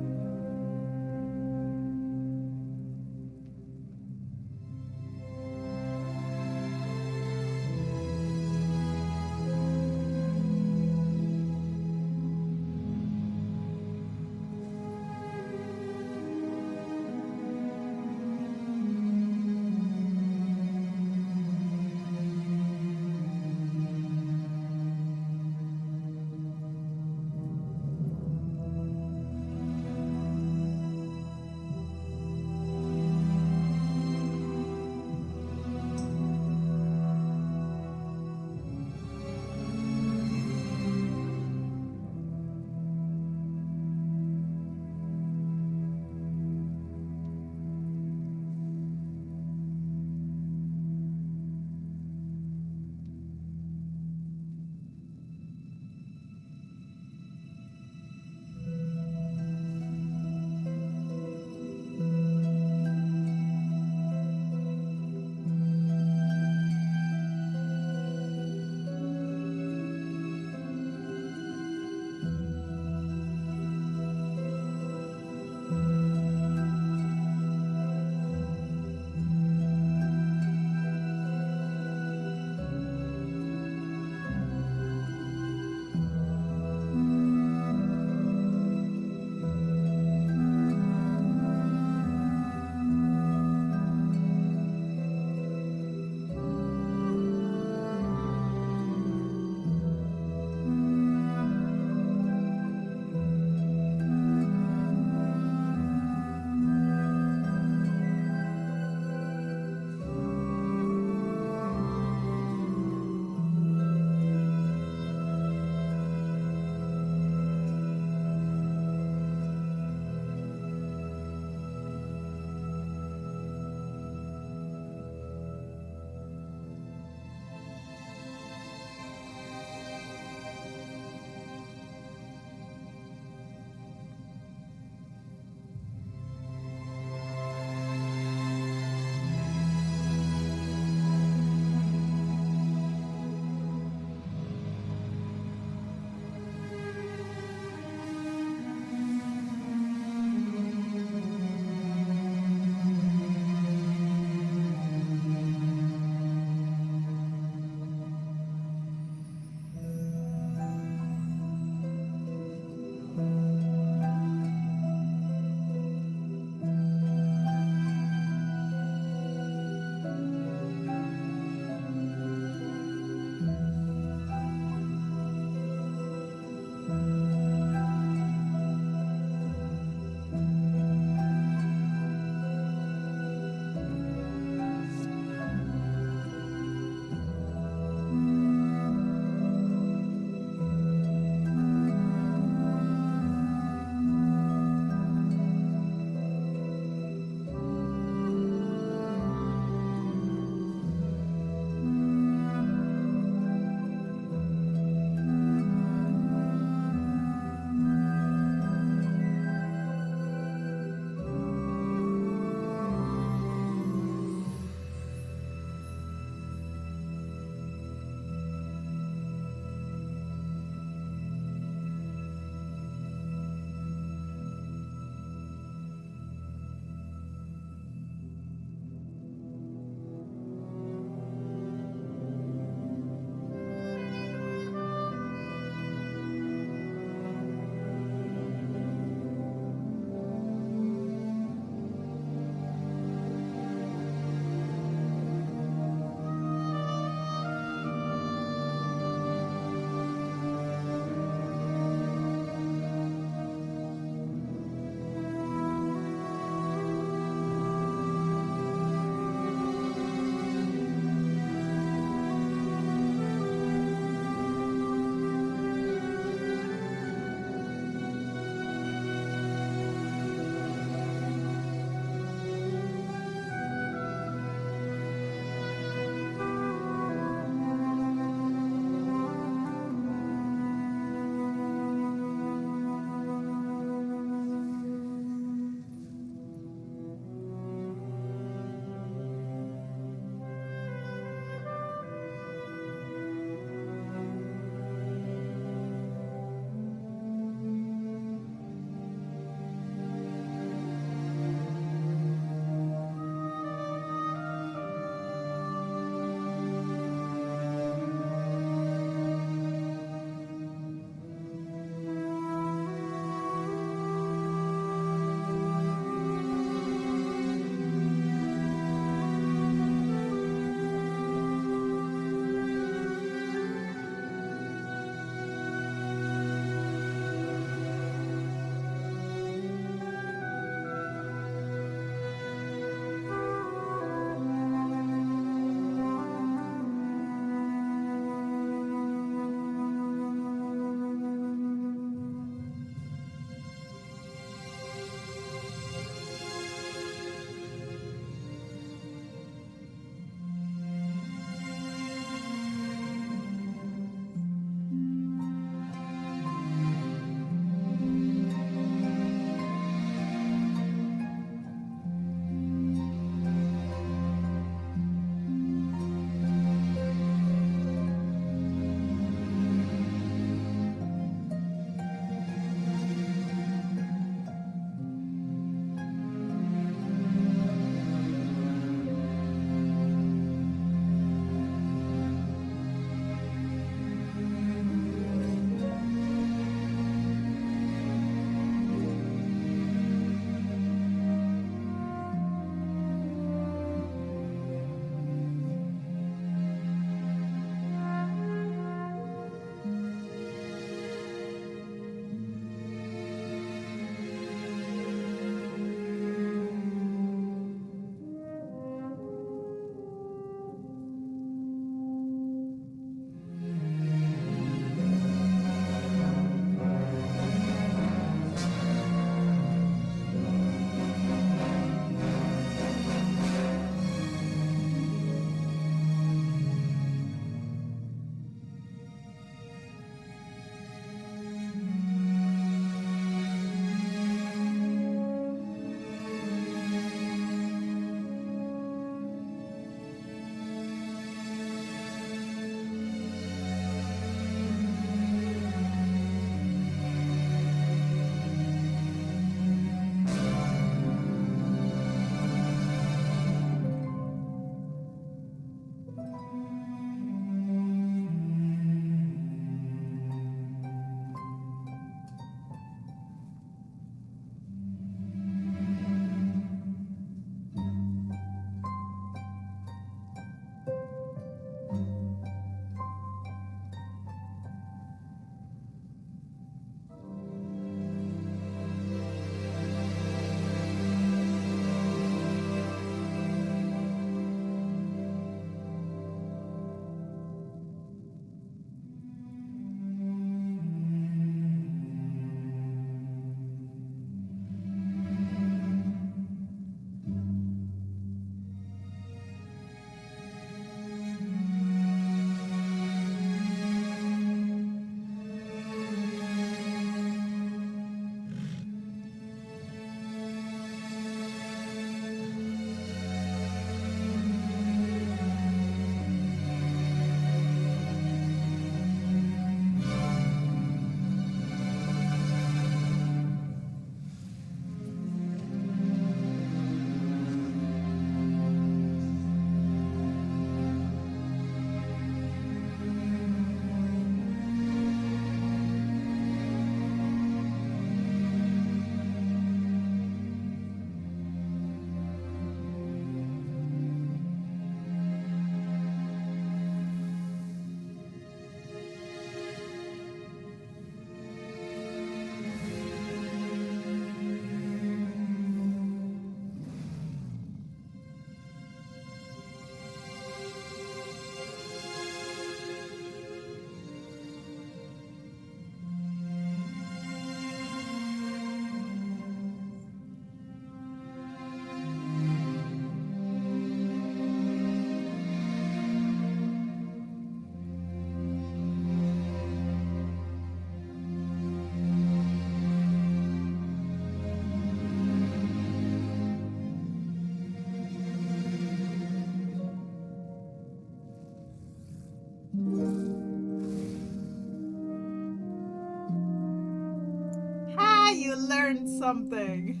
learned something.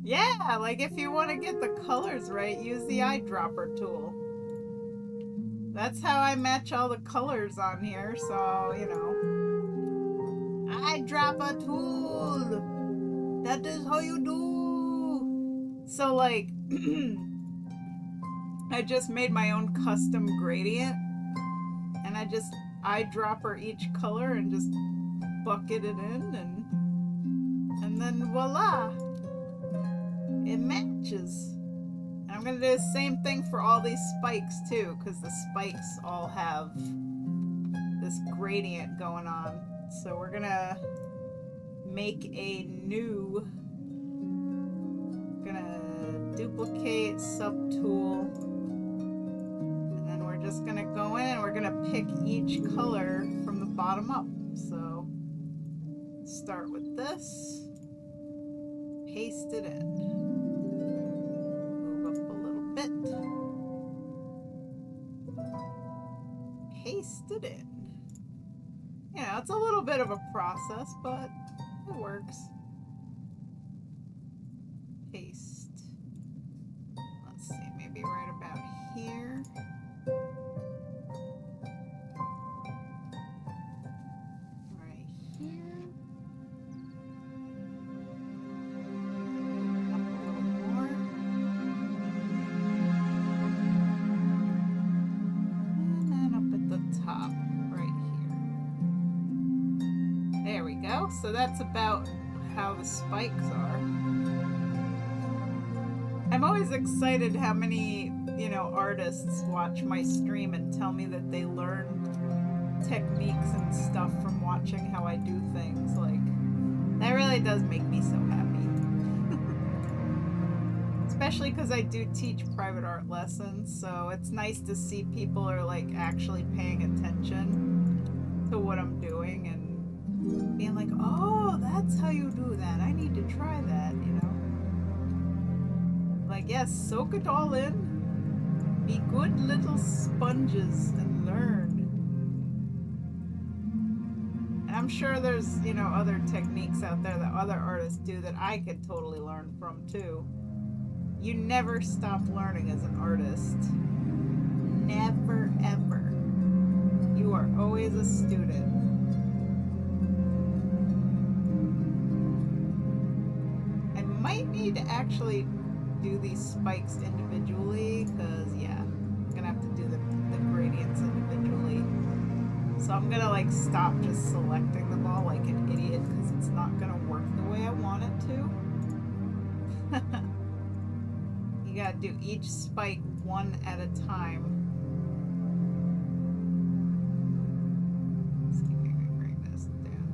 Yeah, like if you want to get the colors right, use the eyedropper tool. That's how I match all the colors on here, so, you know. Eyedropper tool! That is how you do! So, like, I just made my own custom gradient, and I just eyedropper each color and just bucket it in, and then voila! It matches. And I'm gonna do the same thing for all these spikes too, because the spikes all have this gradient going on. So we're gonna make a new, gonna duplicate subtool, and then we're just gonna go in and we're gonna pick each color from the bottom up. So start with this, paste it in. Bit. Paste it in. You know, it's a little bit of a process, but it works. Paste. Let's see, maybe right about here. Right here. So that's about how the spikes are. I'm always excited how many, you know, artists watch my stream and tell me that they learn techniques and stuff from watching how I do things. Like, that really does make me so happy. Especially because I do teach private art lessons, so it's nice to see people are like actually paying attention to what I'm doing and being like, oh, that's how you do that. I need to try that, you know? Like, yes, soak it all in. Be good little sponges and learn. And I'm sure there's, you know, other techniques out there that other artists do that I could totally learn from, too. You never stop learning as an artist. Never, ever. You are always a student. Might need to actually do these spikes individually, because yeah, I'm gonna have to do the gradients individually. So I'm gonna like stop just selecting them all like an idiot, because it's not gonna work the way I want it to. You gotta do each spike one at a time. Let's see if we can bring this down.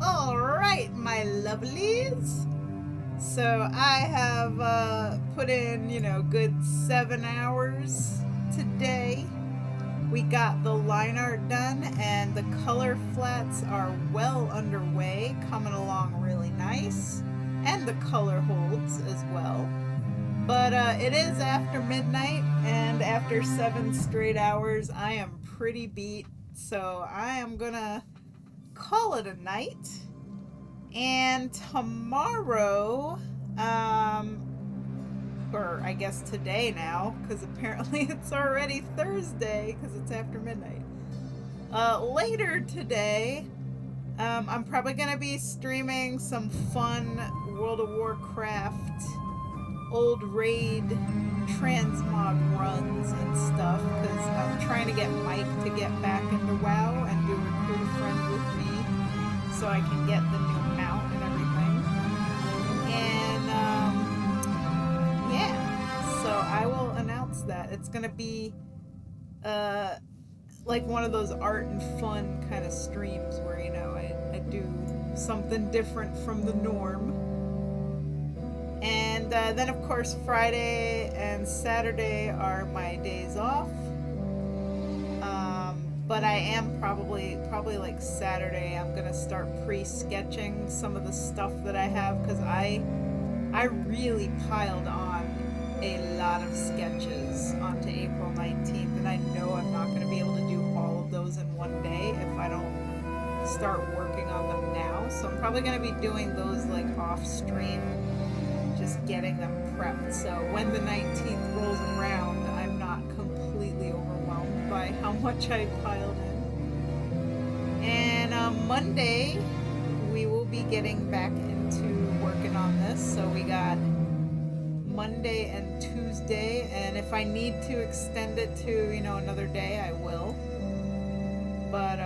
All right, my lovelies. So I have put in, good 7 hours today. We got the line art done, and the color flats are well underway, coming along really nice, and the color holds as well. But it is after midnight, and after 7 straight hours, I am pretty beat. So I am gonna call it a night. And tomorrow, or I guess today now, because apparently it's already Thursday, because it's after midnight. Later today, I'm probably gonna be streaming some fun World of Warcraft old raid transmog runs and stuff, because I'm trying to get Mike to get back into WoW and do recruit a friend with me so I can get the new mount and everything. And yeah, so I will announce that. It's gonna be like one of those art and fun kind of streams where I do something different from the norm. And then, of course, Friday and Saturday are my days off. But I am probably like Saturday, I'm gonna start pre-sketching some of the stuff that I have, because I really piled on a lot of sketches onto April 19th, and I know I'm not gonna be able to do all of those in one day if I don't start working on them now. So I'm probably gonna be doing those like off stream, just getting them prepped, so when the 19th rolls around, I'm not completely overwhelmed by how much I piled in. And on Monday, we will be getting back into working on this, so we got Monday and Tuesday, and if I need to extend it to, another day, I will. But,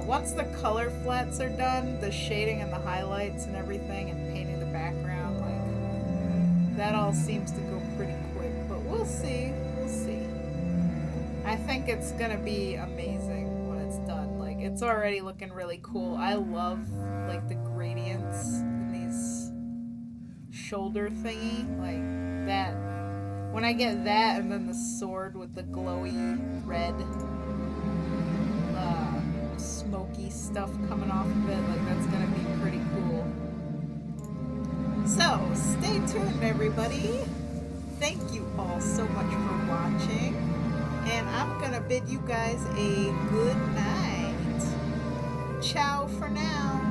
once the color flats are done, the shading and the highlights and everything, and painting the background, that all seems to go pretty quick, but we'll see. I think it's gonna be amazing when it's done. It's already looking really cool. I love, the gradients in these shoulder thingy, that. When I get that, and then the sword with the glowy red, smoky stuff coming off of it, that's gonna be pretty cool. So, stay tuned, everybody. Thank you all so much for watching. And I'm gonna bid you guys a good night. Ciao for now.